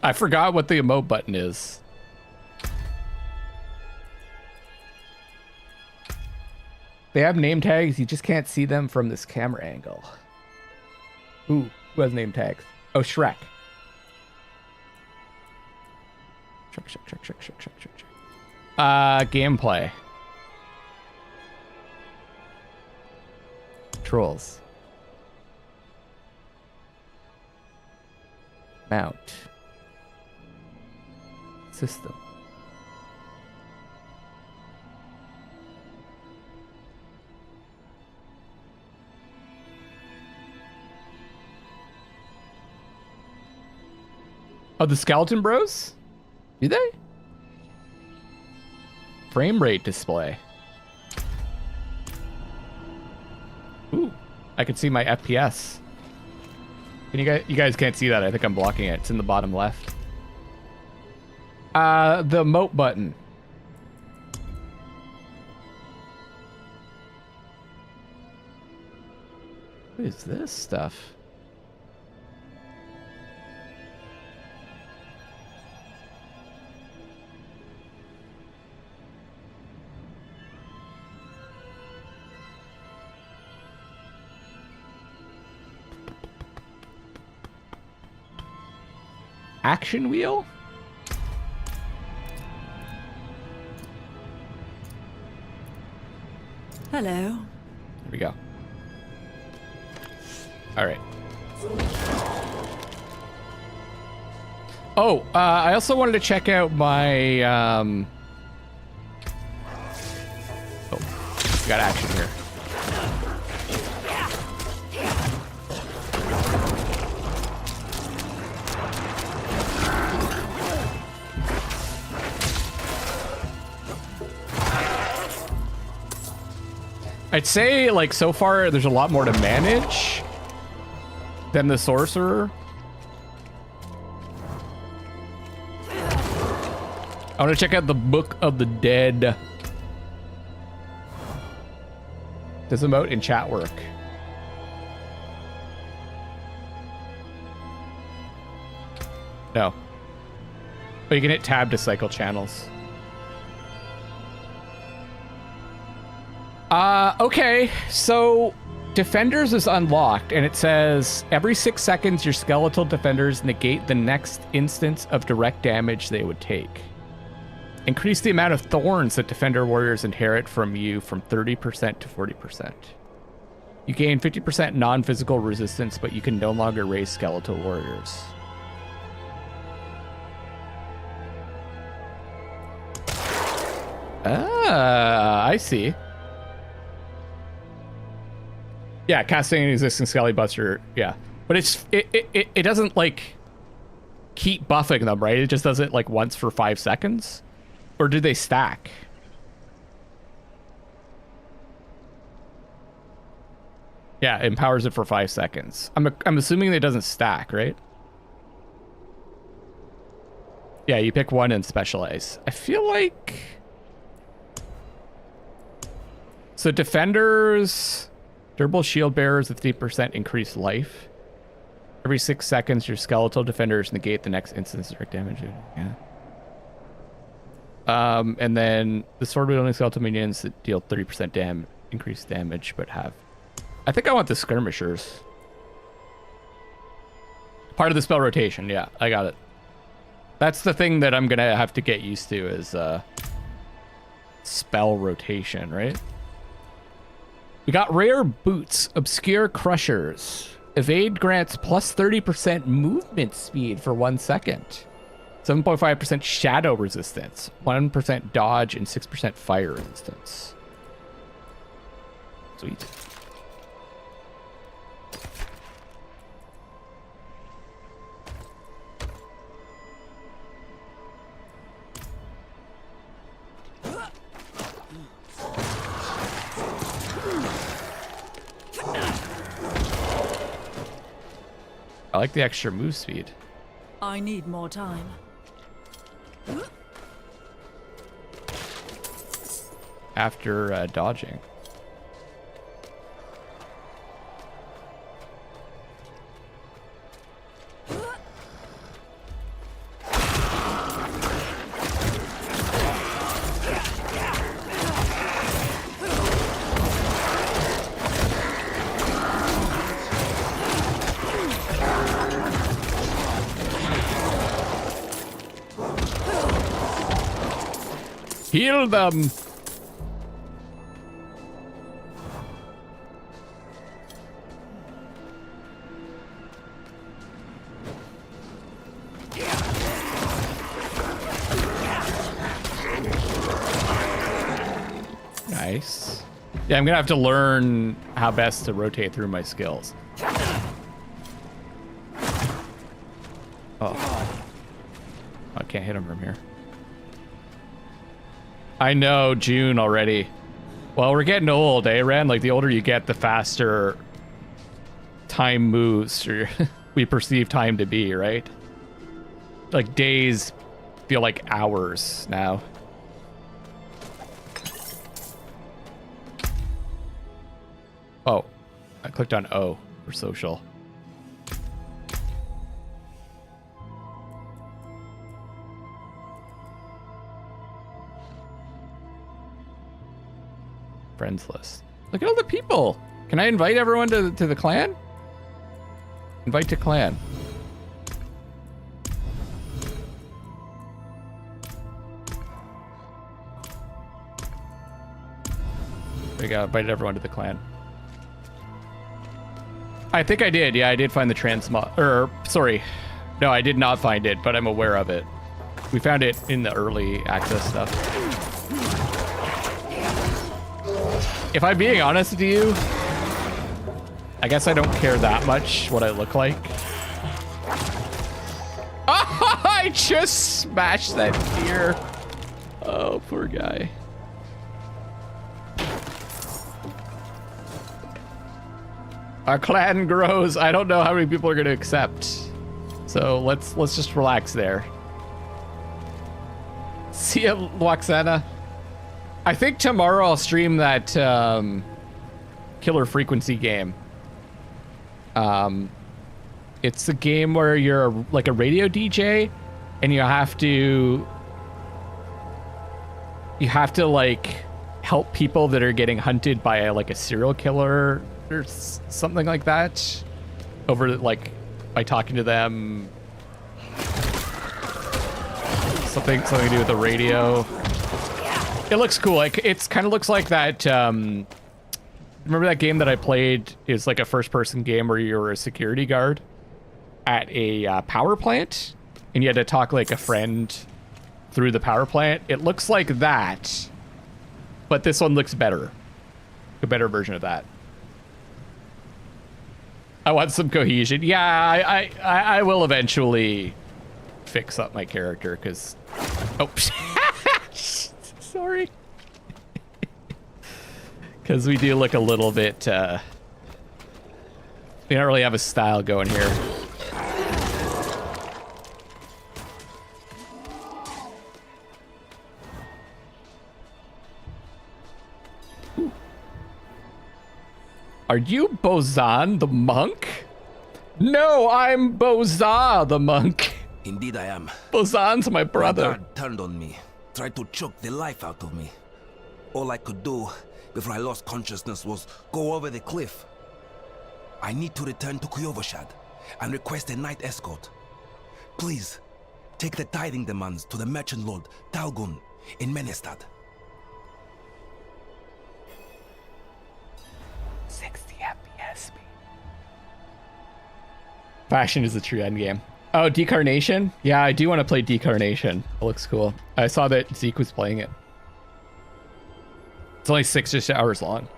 I forgot what the emote button is. They have name tags, you just can't see them from this camera angle. Ooh, who has name tags? Oh, Shrek. Shrek. Gameplay. Trolls. Mount. System. Oh, the Skeleton Bros? Do they? Frame rate display. Ooh, I can see my FPS. Can you guys can't see that. I think I'm blocking it. It's in the bottom left. The emote button. What is this stuff? Action wheel? Hello. There we go. All right. Oh, I also wanted to check out my, oh, got action here. I'd say, like, so far, there's a lot more to manage than the sorcerer. I want to check out the Book of the Dead. Does emote in chat work? No. But you can hit tab to cycle channels. Okay, so Defenders is unlocked, and it says every 6 seconds your skeletal defenders negate the next instance of direct damage they would take. Increase the amount of thorns that defender warriors inherit from you from 30% to 40%. You gain 50% non-physical resistance, but you can no longer raise skeletal warriors. Ah, I see. Yeah, casting an existing Skelly Buster, yeah. But it doesn't, like, keep buffing them, right? It just does it, like, once for 5 seconds? Or do they stack? Yeah, it empowers it for 5 seconds. I'm assuming it doesn't stack, right? Yeah, you pick one and specialize. I feel like... So defenders... Durable shield bearers with 50% increased life. Every 6 seconds, your skeletal defenders negate the next instance of direct damage. Yeah. And then the sword wielding skeletal minions that deal 30% increased damage, but have... I think I want the skirmishers. Part of the spell rotation, yeah, I got it. That's the thing that I'm gonna have to get used to is spell rotation, right? We got rare boots, obscure crushers. Evade grants plus 30% movement speed for 1 second. 7.5% shadow resistance, 1% dodge, and 6% fire resistance. Sweet. I like the extra move speed. I need more time. After dodging. Heal them! Nice. Yeah, I'm gonna have to learn how best to rotate through my skills. Oh. can't hit him from here. I know, June already. Well, we're getting old, eh, Ren? Like, the older you get, the faster time moves, or we perceive time to be, right? Like, days feel like hours now. Oh, I clicked on O for social. Friends list. Look at all the people. Can I invite everyone to the clan? Invite to clan. There we go. Invited everyone to the clan. I think I did. Yeah, I did find the transmog. Or, sorry. No, I did not find it, but I'm aware of it. We found it in the early access stuff. If I'm being honest with you, I guess I don't care that much what I look like. Oh, I just smashed that deer. Oh, poor guy. Our clan grows. I don't know how many people are going to accept. So let's just relax there. See ya, Luxana. I think tomorrow I'll stream that Killer Frequency game. It's a game where you're like a radio DJ and you have to like help people that are getting hunted by a serial killer or something like that, over like by talking to them. Something to do with the radio. It looks cool. Like, it's kind of looks like that. Remember that game that I played? It's like a first-person game where you're a security guard at a power plant, and you had to talk like a friend through the power plant. It looks like that, but this one looks better. A better version of that. I want some cohesion. Yeah, I will eventually fix up my character because. Oh, sorry. Because we do look a little bit. We don't really have a style going here. Are you Bozan the monk? No, I'm Bozan the monk. Indeed I am. Bozan's my brother. My guard turned on me, tried to choke the life out of me. All I could do before I lost consciousness was go over the cliff. I need to return to Kuyovashad and request a night escort. Please, take the tithing demands to the merchant lord Talgun in Menestad. 60 FPS speed. Fashion is the true end game. Oh, Decarnation? Yeah, I do want to play Decarnation. It looks cool. I saw that Zeke was playing it. It's only 6 hours long.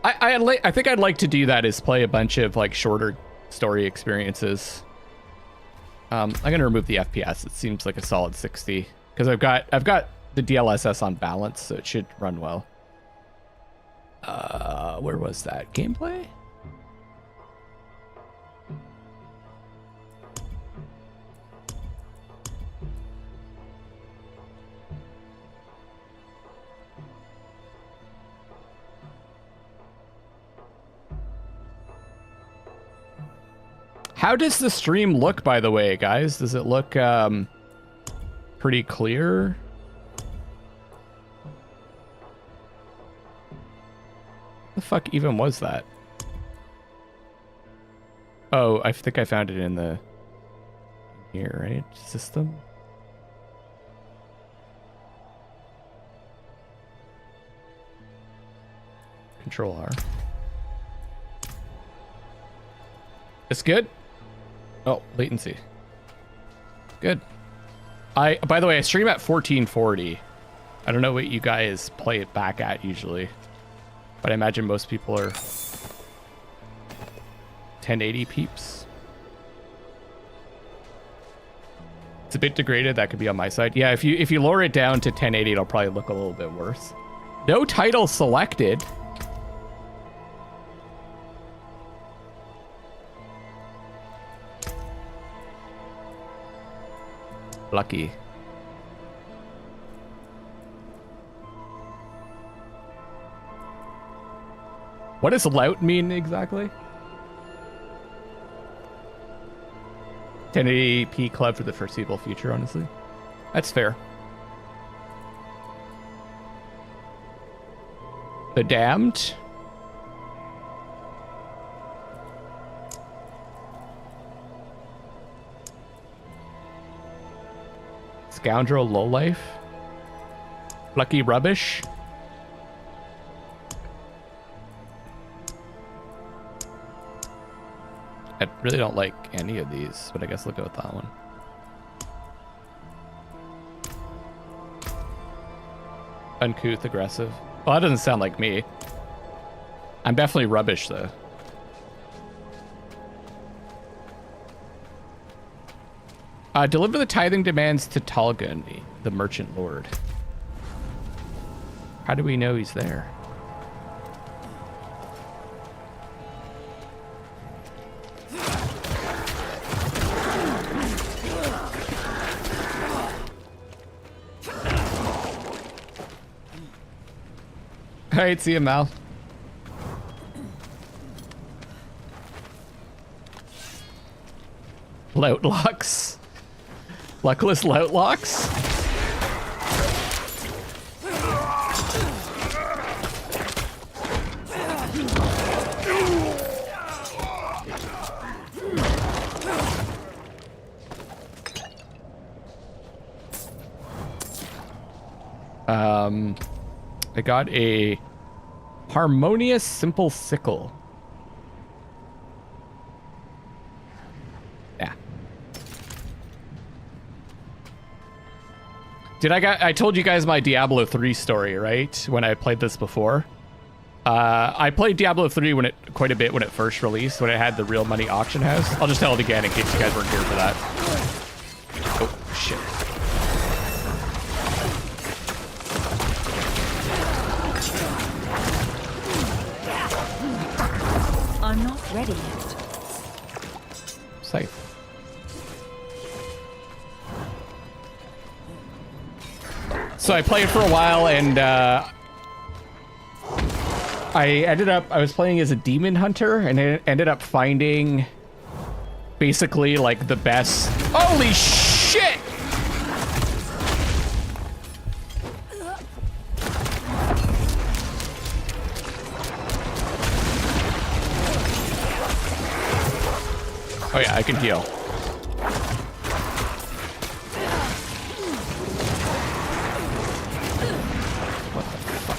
I think I'd like to do that, is play a bunch of like shorter story experiences. I'm gonna remove the FPS. It seems like a solid 60 because I've got the DLSS on balance, so it should run well. Where was that gameplay? How does the stream look, by the way, guys? Does it look pretty clear? The fuck even was that? Oh, I think I found it in the here, right? System. Control R. It's good. Oh, latency. Good. By the way, I stream at 1440. I don't know what you guys play it back at usually, but I imagine most people are 1080 peeps. It's a bit degraded. That could be on my side. Yeah, if you lower it down to 1080, it'll probably look a little bit worse. No title selected. Lucky. What does lout mean exactly? 1080p club for the foreseeable future, honestly. That's fair. The Damned. Scoundrel Lowlife. Lucky Rubbish. I really don't like any of these, but I guess we'll go with that one. Uncouth, aggressive. Well, that doesn't sound like me. I'm definitely rubbish, though. Deliver the tithing demands to Talgun, the merchant lord. How do we know he's there? Alright, see you, Mal. Lovelocks. Luckless Lovelocks. I got a harmonious simple sickle. Yeah. I told you guys my Diablo 3 story, right? When I played this before. I played Diablo 3 quite a bit when it first released, when it had the real money auction house. I'll just tell it again in case you guys weren't here for that. Oh, shit. I'm not ready yet. Safe. So I played for a while, and I was playing as a demon hunter, and I ended up finding basically like the best. Holy shit! Oh yeah, I can heal. What the fuck?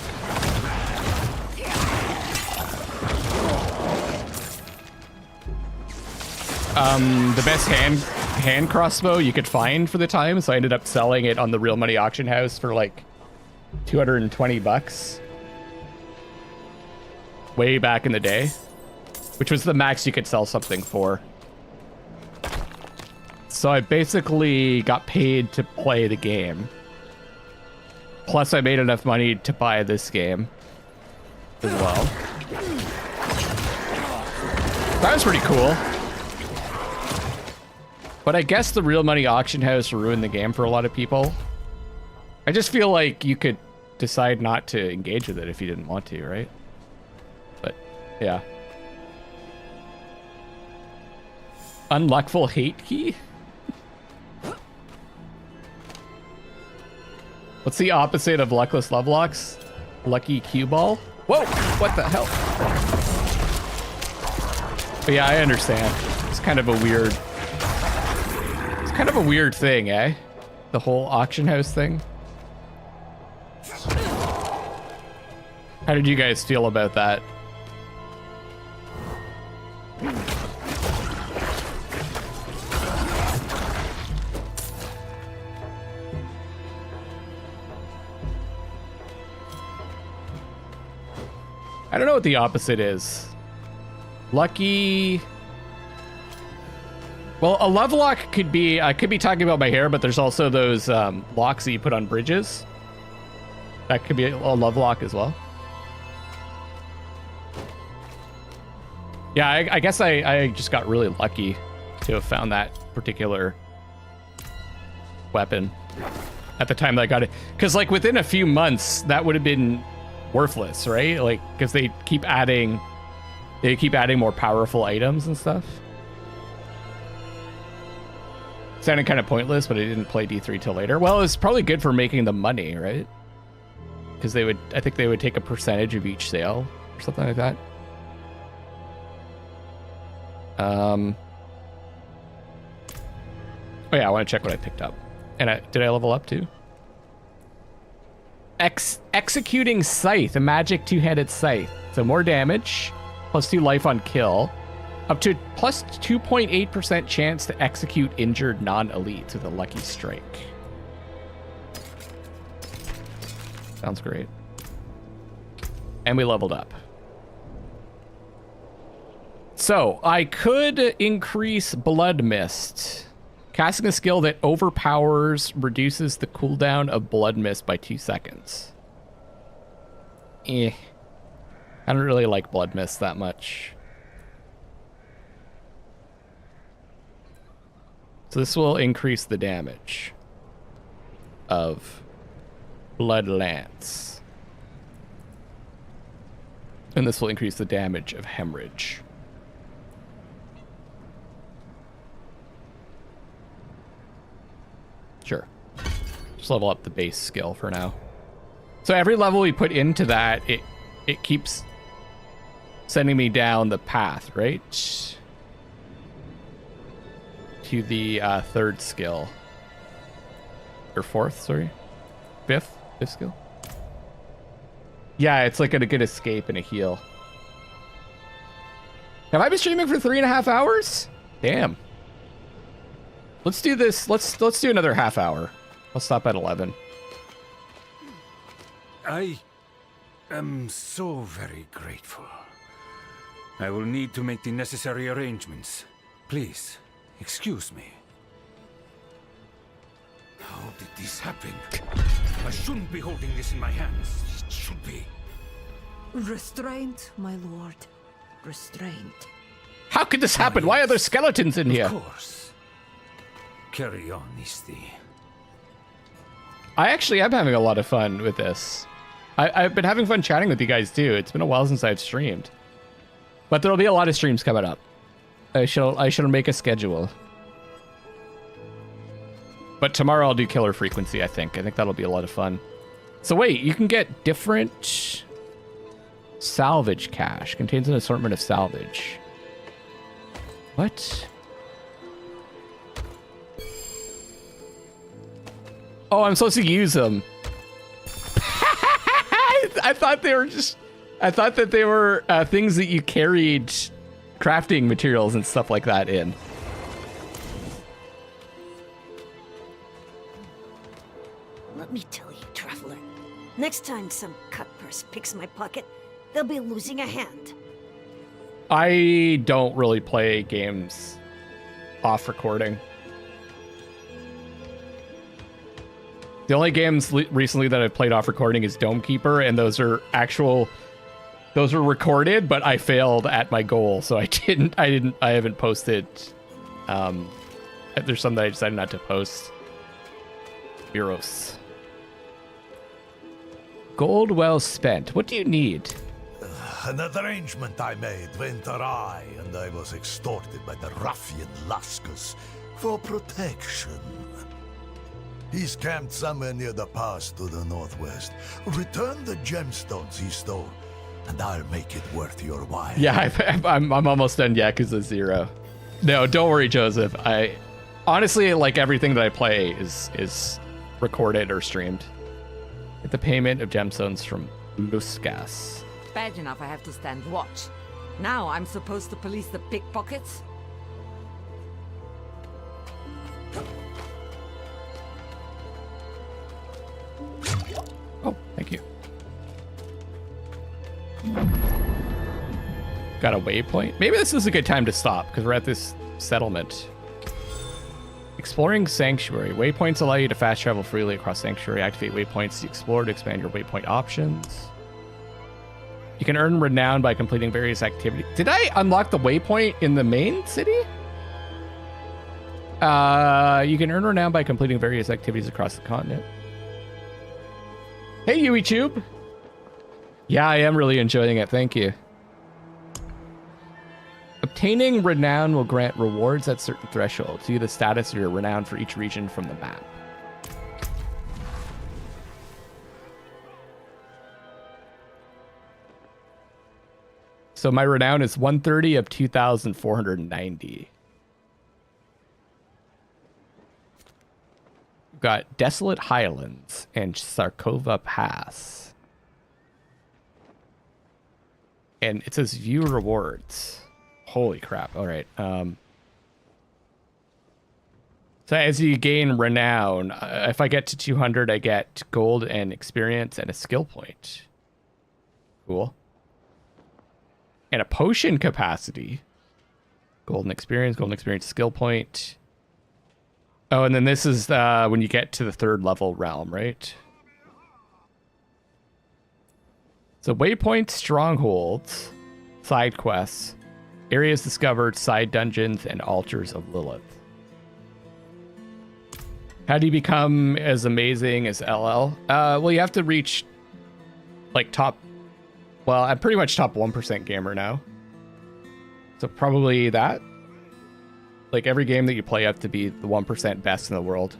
The best hand crossbow you could find for the time, so I ended up selling it on the Real Money Auction House for like 220 bucks. Way back in the day, which was the max you could sell something for. So I basically got paid to play the game. Plus I made enough money to buy this game as well. That was pretty cool. But I guess the Real Money Auction House ruined the game for a lot of people. I just feel like you could decide not to engage with it if you didn't want to, right? But yeah. Unluckful hate key? What's the opposite of luckless lovelocks? Lucky cue ball? Whoa! What the hell? But yeah, I understand. It's kind of a weird... It's kind of a weird thing, eh? The whole auction house thing. How did you guys feel about that? I don't know what the opposite is. Lucky Well, a Lovelock could be, I could be talking about my hair, but there's also those locks that you put on bridges. That could be a Lovelock as well. Yeah, I guess I just got really lucky to have found that particular weapon at the time that I got it. Because like within a few months, that would have been worthless, right? Like, because they keep adding more powerful items and stuff. Sounded kind of pointless, but I didn't play D3 till later. Well, it was probably good for making the money, right? Because I think they would take a percentage of each sale or something like that. Oh yeah, I want to check what I picked up. And did I level up too? Executing Scythe, a magic two-handed scythe. So more damage, plus 2 life on kill. Up to plus 2.8% chance to execute injured non-elites with a lucky strike. Sounds great. And we leveled up. So, I could increase Blood Mist. Casting a skill that overpowers reduces the cooldown of Blood Mist by 2 seconds. I don't really like Blood Mist that much. So this will increase the damage of Blood Lance. And this will increase the damage of Hemorrhage. Sure. Just level up the base skill for now. So every level we put into that, it keeps sending me down the path, right? To the third skill. Or fourth, sorry. Fifth skill. Yeah, it's like a good escape and a heal. Have I been streaming for 3.5 hours? Damn. Let's do this. Let's do another half hour. I'll stop at 11. I am so very grateful. I will need to make the necessary arrangements. Please, excuse me. How did this happen? I shouldn't be holding this in my hands. It should be. Restraint, my lord. Restraint. How could this happen? Why are there skeletons in here? Of course. Carry on, Isti. I actually am having a lot of fun with this. I've been having fun chatting with you guys too. It's been a while since I've streamed. But there'll be a lot of streams coming up. I shall make a schedule. But tomorrow I'll do Killer Frequency, I think. I think that'll be a lot of fun. So wait, you can get different salvage cache. Contains an assortment of salvage. What? Oh, I'm supposed to use them. I thought they were just... I thought that they were things that you carried crafting materials and stuff like that in. Let me tell you, traveler. Next time some cutpurse picks my pocket, they'll be losing a hand. I don't really play games off recording. The only games recently that I've played off recording is Dome Keeper, and those are recorded, but I failed at my goal, so I haven't posted. There's some that I decided not to post. Bureaus. Gold well spent. What do you need? An arrangement I made went awry, and I was extorted by the ruffian Laskus for protection. He's camped somewhere near the pass to the northwest. Return the gemstones he stole, and I'll make it worth your while. Yeah, I'm almost done Yakuza 0. No, don't worry, Joseph. I honestly, like, everything that I play is recorded or streamed. Get the payment of gemstones from Luskas. Bad enough I have to stand watch. Now I'm supposed to police the pickpockets? Oh, thank you. Got a waypoint? Maybe this is a good time to stop, because we're at this settlement. Exploring Sanctuary. Waypoints allow you to fast travel freely across Sanctuary. Activate waypoints to explore to expand your waypoint options. You can earn renown by completing various activities. Did I unlock the waypoint in the main city? You can earn renown by completing various activities across the continent. Hey, YouTube. Yeah, I am really enjoying it. Thank you. Obtaining renown will grant rewards at certain thresholds. See the status of your renown for each region from the map. So my renown is 130 of 2,490. We've got Desolate Highlands and Sarkova Pass. And it says view rewards. Holy crap. All right. So as you gain renown, if I get to 200, I get gold and experience and a skill point. Cool. And a potion capacity. Golden experience, skill point. Oh, and then this is when you get to the 3rd level realm, right? So waypoints, strongholds, side quests, areas discovered, side dungeons, and altars of Lilith. How do you become as amazing as LL? Well, you have to reach like top. Well, I'm pretty much top 1% gamer now. So probably that. Like every game that you play, you have to be the 1% best in the world.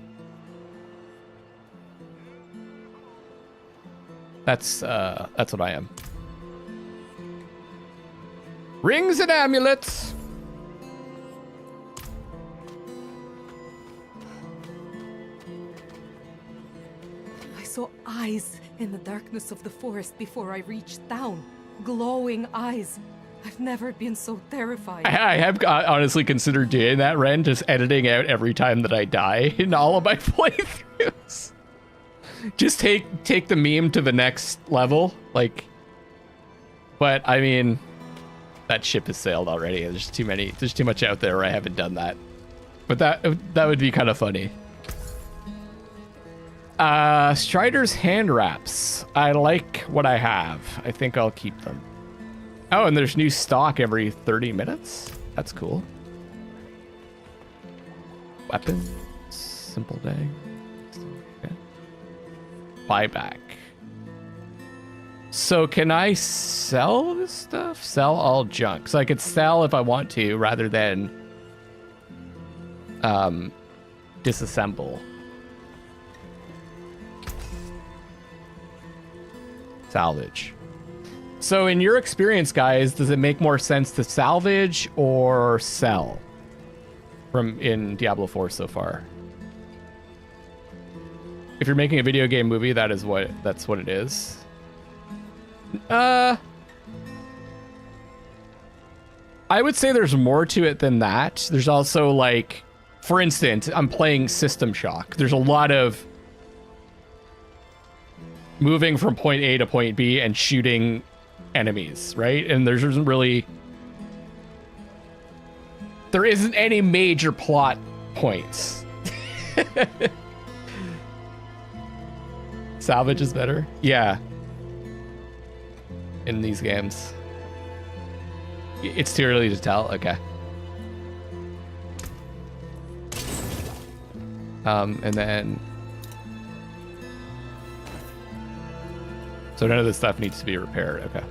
That's what I am. Rings and amulets. I saw eyes in the darkness of the forest before I reached down. Glowing eyes. I've never been so terrified. I have honestly considered doing that, Ren, just editing out every time that I die in all of my playthroughs. Just take the meme to the next level, like. But I mean, that ship has sailed already. There's too much out there where I haven't done that. But that would be kind of funny. Strider's hand wraps. I like what I have. I think I'll keep them. Oh, and there's new stock every 30 minutes. That's cool. Weapons. Simple day. Okay. Buyback. So can I sell this stuff? Sell all junk. So I could sell if I want to rather than disassemble. Salvage. So in your experience, guys, does it make more sense to salvage or sell from in Diablo 4 so far? If you're making a video game movie, that's what it is. I would say there's more to it than that. There's also, like, for instance, I'm playing System Shock. There's a lot of moving from point A to point B and shooting enemies, right? And there isn't any major plot points. Salvage is better? Yeah. In these games. It's too early to tell? Okay. And then... So none of this stuff needs to be repaired. Okay.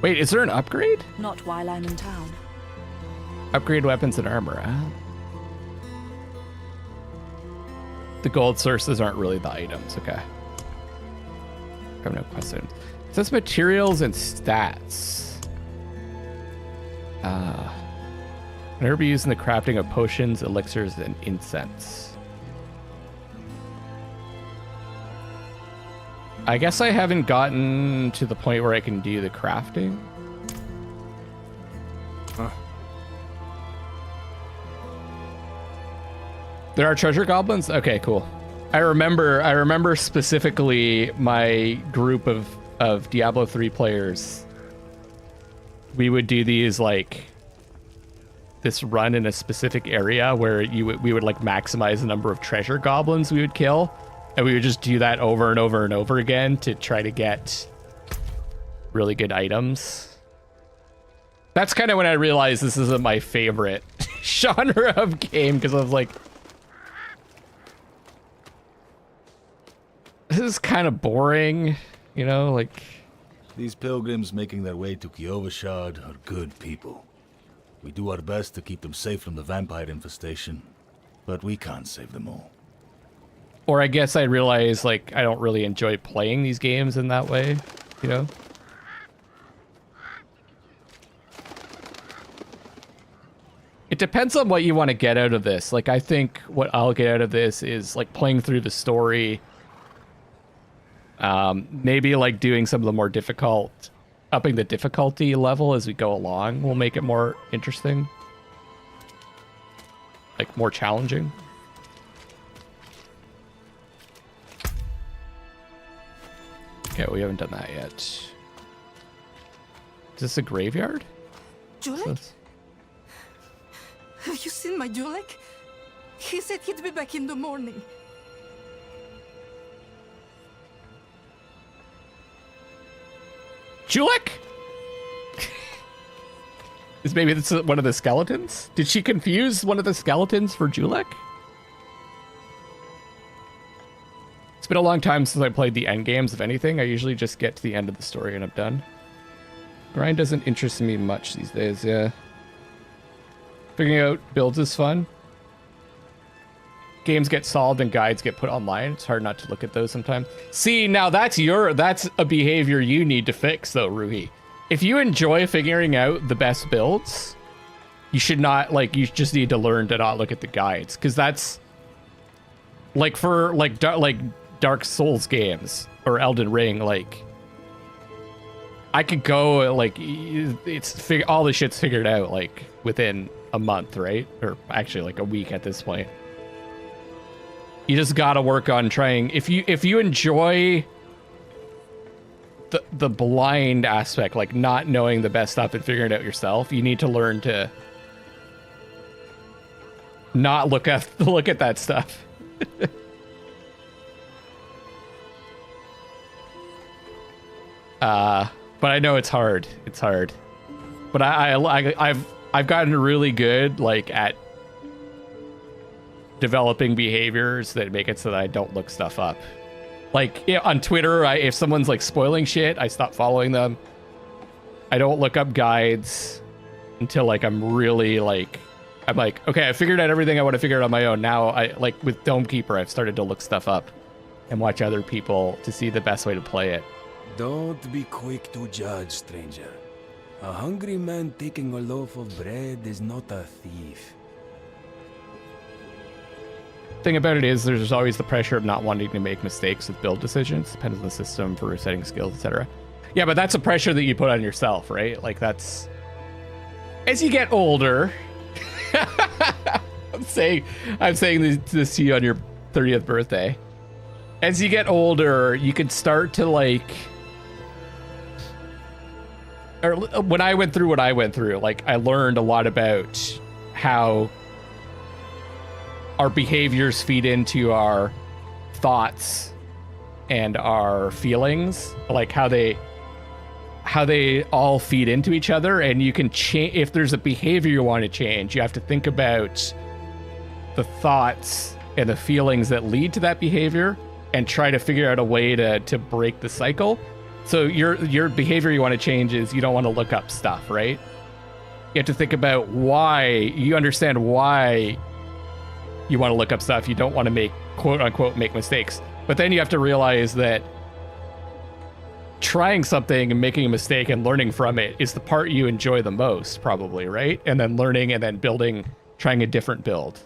Wait, is there an upgrade? Not while I'm in town. Upgrade weapons and armor, huh? The gold sources aren't really the items. Okay. I have no question. It says materials and stats. An herb used in the crafting of potions, elixirs, and incense. I guess I haven't gotten to the point where I can do the crafting. Huh. There are treasure goblins? Okay, cool. I remember specifically my group of Diablo 3 players. We would do these like this run in a specific area where we would like maximize the number of treasure goblins we would kill, and we would just do that over and over and over again to try to get really good items. That's kind of when I realized this isn't my favorite genre of game, because I was like, this is kind of boring, you know, like... These pilgrims making their way to Kyovashard are good people. We do our best to keep them safe from the vampire infestation, but we can't save them all. Or I guess I realized, like, I don't really enjoy playing these games in that way, you know? It depends on what you want to get out of this. Like, I think what I'll get out of this is, like, playing through the story. Maybe, like, doing some of the more difficult... Upping the difficulty level as we go along will make it more interesting. Like, more challenging. Okay, we haven't done that yet. Is this a graveyard? Julek? Have you seen my Julek? He said he'd be back in the morning. Julek? Is maybe this one of the skeletons? Did she confuse one of the skeletons for Julek? It's been a long time since I played the end games, if anything. I usually just get to the end of the story and I'm done. Grind doesn't interest me much these days, yeah. Figuring out builds is fun. Games get solved and guides get put online. It's hard not to look at those sometimes. See, now that's a behavior you need to fix though, Ruhi. If you enjoy figuring out the best builds, you should not, like, you just need to learn to not look at the guides. Because that's, like, for, like Dark Souls games or Elden Ring, like, I could go, like, all the shit's figured out, like, within a month, right? Or actually, like, a week at this point. You just gotta work on trying. If you enjoy the blind aspect, like not knowing the best stuff and figuring it out yourself, you need to learn to not look at that stuff. But I know it's hard. It's hard. But I've gotten really good, like, at developing behaviors that make it so that I don't look stuff up. Like, on Twitter, if someone's, like, spoiling shit, I stop following them. I don't look up guides until, like, I'm really, like... I'm like, okay, I figured out everything I want to figure out on my own. Now, like, with Dome Keeper, I've started to look stuff up and watch other people to see the best way to play it. Don't be quick to judge, stranger. A hungry man taking a loaf of bread is not a thief. Thing about it is there's always the pressure of not wanting to make mistakes with build decisions. Depends on the system for resetting skills, etc. Yeah, but that's a pressure that you put on yourself, right? Like, that's... As you get older... I'm saying this to you on your 30th birthday. As you get older, you can start to, like... Or when I went through what I went through, like, I learned a lot about how our behaviors feed into our thoughts and our feelings, like how they all feed into each other. And you can change, if there's a behavior you want to change, you have to think about the thoughts and the feelings that lead to that behavior and try to figure out a way to break the cycle. So your behavior you want to change is you don't want to look up stuff, right? You have to think about why, you understand why you want to look up stuff. You don't want to make, quote unquote, make mistakes. But then you have to realize that trying something and making a mistake and learning from it is the part you enjoy the most, probably, right? And then learning and then building, trying a different build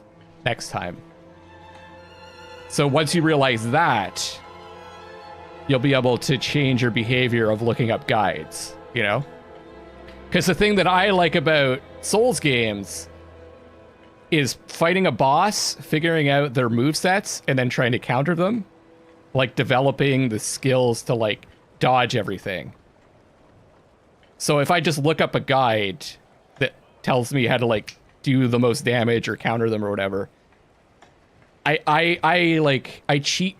next time. So once you realize that, you'll be able to change your behavior of looking up guides, you know? Because the thing that I like about Souls games is fighting a boss, figuring out their movesets, and then trying to counter them. Like, developing the skills to, like, dodge everything. So if I just look up a guide that tells me how to, like, do the most damage or counter them or whatever. I cheat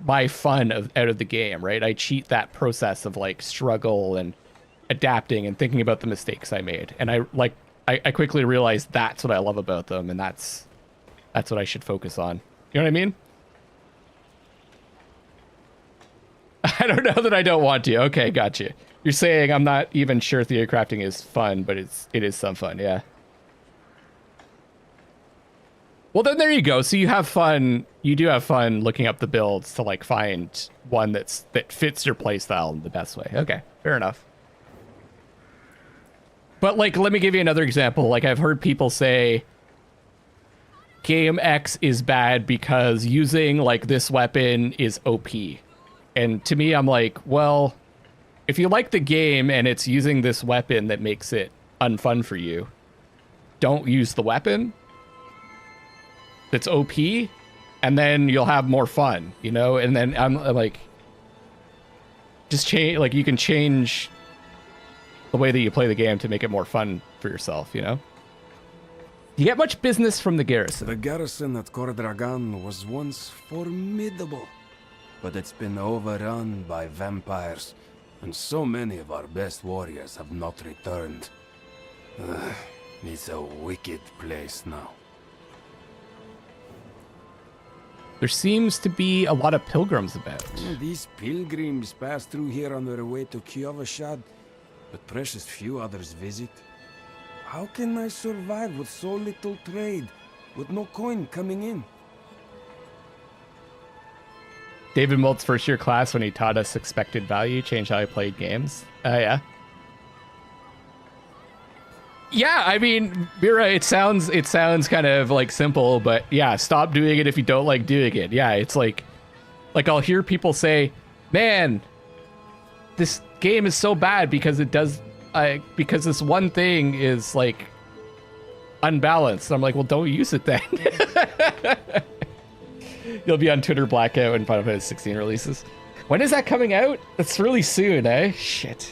my fun out of the game, right? I cheat that process of like struggle and adapting and thinking about the mistakes I made. And I quickly realized that's what I love about them, and that's what I should focus on. You know what I mean? I don't know that I don't want to. Okay, gotcha. You're saying I'm not even sure theory crafting is fun, but it is some fun, yeah. Well, then there you go. So you have fun. You do have fun looking up the builds to like find one that fits your playstyle in the best way. Okay, fair enough. But like, let me give you another example. Like I've heard people say game X is bad because using like this weapon is OP. And to me, I'm like, well, if you like the game and it's using this weapon that makes it unfun for you, don't use the weapon that's OP, and then you'll have more fun, you know? And then I'm like, just change, like you can change the way that you play the game to make it more fun for yourself, you know? You get much business from the garrison. The garrison at Cordragan was once formidable, but it's been overrun by vampires, and so many of our best warriors have not returned. It's a wicked place now. There seems to be a lot of pilgrims about. These pilgrims pass through here on their way to Kyovashad, but precious few others visit. How can I survive with so little trade, with no coin coming in? David Molt's first year class when he taught us expected value changed how I played games. Yeah. Yeah, I mean, Mira, it sounds kind of like simple, but yeah, stop doing it if you don't like doing it. Yeah, it's like I'll hear people say, "Man, this game is so bad because it does because this one thing is like unbalanced." And I'm like, "Well, don't use it then." You'll be on Twitter blackout when Final Fantasy 16 releases. When is that coming out? It's really soon, eh? Shit.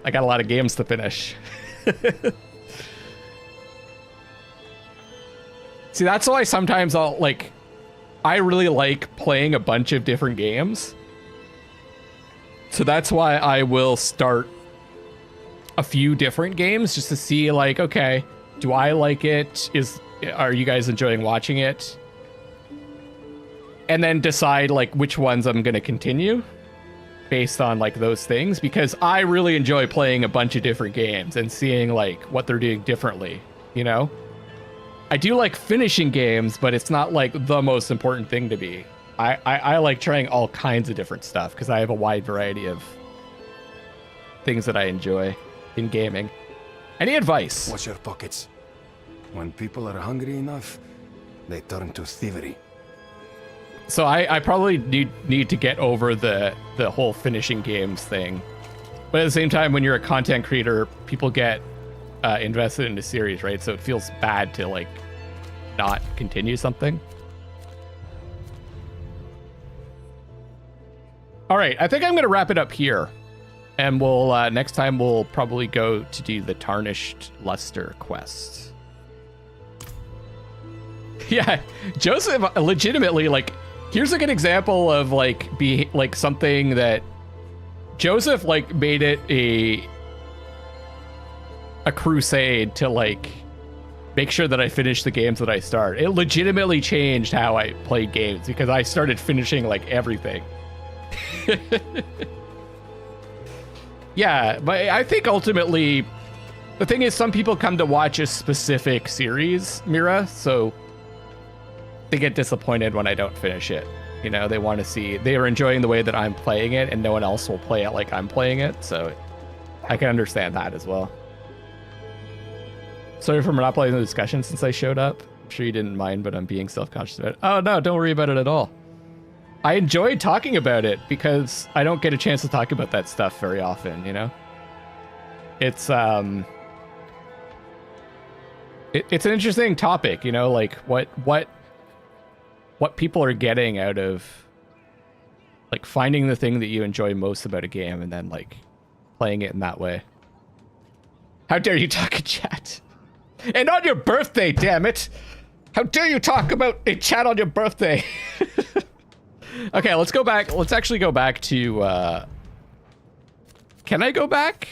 I got a lot of games to finish. See, that's why sometimes I really like playing a bunch of different games. So that's why I will start a few different games just to see like, okay, do I like it? Are you guys enjoying watching it? And then decide like which ones I'm going to continue based on like those things, because I really enjoy playing a bunch of different games and seeing like what they're doing differently, you know? I do like finishing games, but it's not like the most important thing to me. I like trying all kinds of different stuff because I have a wide variety of things that I enjoy in gaming. Any advice? Watch your pockets. When people are hungry enough, they turn to thievery. So I probably need to get over the whole finishing games thing. But at the same time, when you're a content creator, people get invested in the series, right? So it feels bad to like not continue something. All right, I think I'm going to wrap it up here. And we'll next time we'll probably go to do the Tarnished Luster quest. Yeah, Joseph legitimately like... Here's a good example of like something that Joseph like made it a crusade to like make sure that I finish the games that I start. It legitimately changed how I played games because I started finishing like everything. Yeah, but I think ultimately the thing is some people come to watch a specific series, Mira, so they get disappointed when I don't finish it. You know, they want to see, they are enjoying the way that I'm playing it and no one else will play it like I'm playing it. So I can understand that as well. Sorry for monopolizing the discussion since I showed up. I'm sure you didn't mind, but I'm being self-conscious about it. Oh no, don't worry about it at all. I enjoyed talking about it because I don't get a chance to talk about that stuff very often, you know? It's it's an interesting topic, you know, like what people are getting out of like finding the thing that you enjoy most about a game and then like playing it in that way. How dare you talk in chat? And on your birthday, damn it! How dare you talk about a chat on your birthday? Okay, let's go back. Let's actually go back to, can I go back?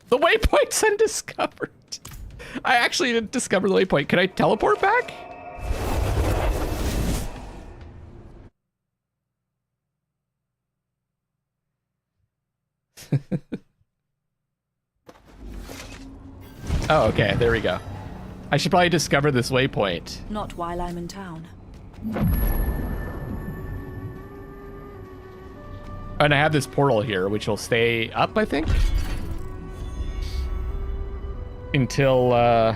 The waypoint's undiscovered. I actually didn't discover the waypoint. Can I teleport back? Oh, okay, there we go. I should probably discover this waypoint. Not while I'm in town. And I have this portal here, which will stay up, I think. Until I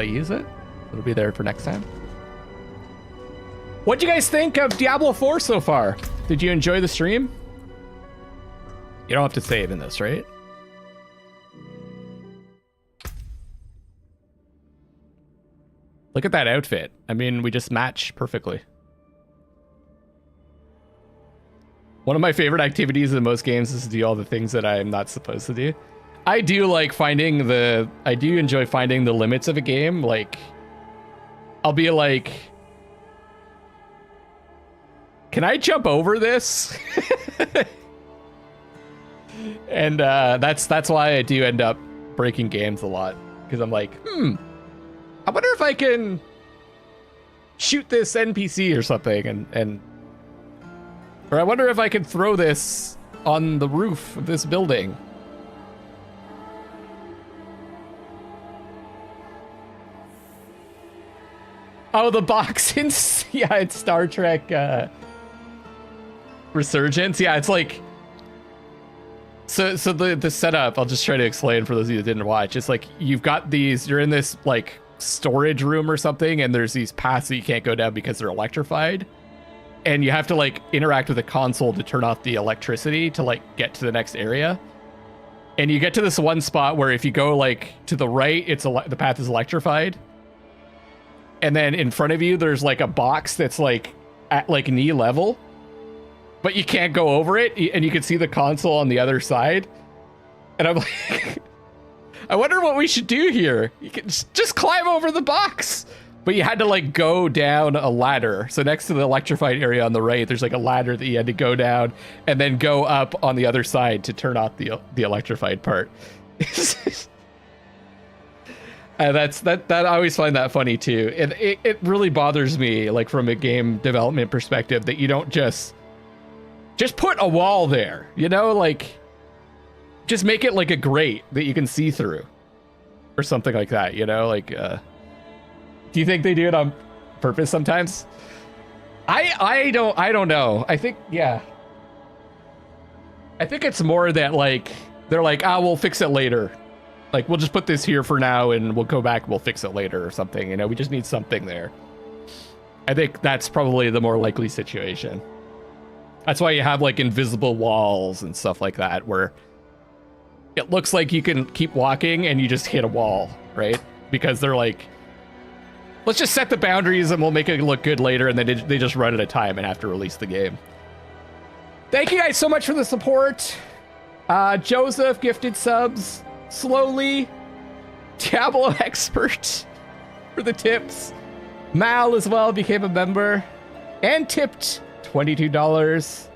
use it. It'll be there for next time. What'd you guys think of Diablo 4 so far? Did you enjoy the stream? You don't have to save in this, right? Look at that outfit. I mean, we just match perfectly. One of my favorite activities in most games is to do all the things that I'm not supposed to do. I do like finding the... I do enjoy finding the limits of a game. Like, I'll be like... Can I jump over this? And that's why I do end up breaking games a lot. Because I'm like, I wonder if I can shoot this NPC or something, or I wonder if I can throw this on the roof of this building. Oh, the box in, yeah, it's Star Trek Resurgence. Yeah, it's like, so the setup, I'll just try to explain for those of you that didn't watch. It's like, you've got these, you're in this like storage room or something, and there's these paths that you can't go down because they're electrified. And you have to like interact with the console to turn off the electricity to like get to the next area. And you get to this one spot where if you go like to the right, the path is electrified. And then in front of you, there's like a box that's like at like knee level, but you can't go over it. And you can see the console on the other side. And I'm like, I wonder what we should do here. You can just climb over the box. But you had to like go down a ladder. So next to the electrified area on the right, there's like a ladder that you had to go down and then go up on the other side to turn off the electrified part. And I always find that funny too. And it really bothers me, like from a game development perspective, that you don't just put a wall there, you know, like just make it like a grate that you can see through or something like that, you know, like, do you think they do it on purpose sometimes? I don't know. I think, yeah. I think it's more that like, they're like, we'll fix it later. Like, we'll just put this here for now and we'll go back and we'll fix it later or something. You know, we just need something there. I think that's probably the more likely situation. That's why you have like invisible walls and stuff like that, where it looks like you can keep walking and you just hit a wall, right? Because they're like, let's just set the boundaries and we'll make it look good later. And then they just run out of time and have to release the game. Thank you guys so much for the support. Joseph gifted subs. Slowly. Diablo Expert for the tips. Mal as well became a member and tipped $22.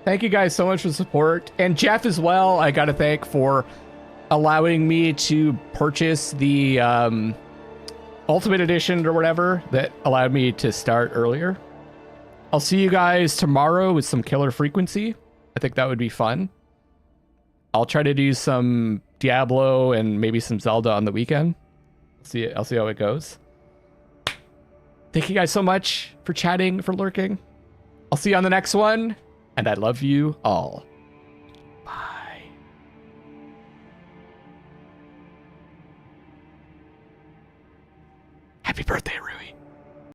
Thank you guys so much for the support. And Jeff as well, I gotta thank for allowing me to purchase the Ultimate Edition or whatever that allowed me to start earlier. I'll see you guys tomorrow with some Killer Frequency. I think that would be fun. I'll try to do some Diablo and maybe some Zelda on the weekend. I'll see how it goes. Thank you guys so much for chatting, for lurking. I'll see you on the next one, and I love you all. Bye. Happy birthday, Rui.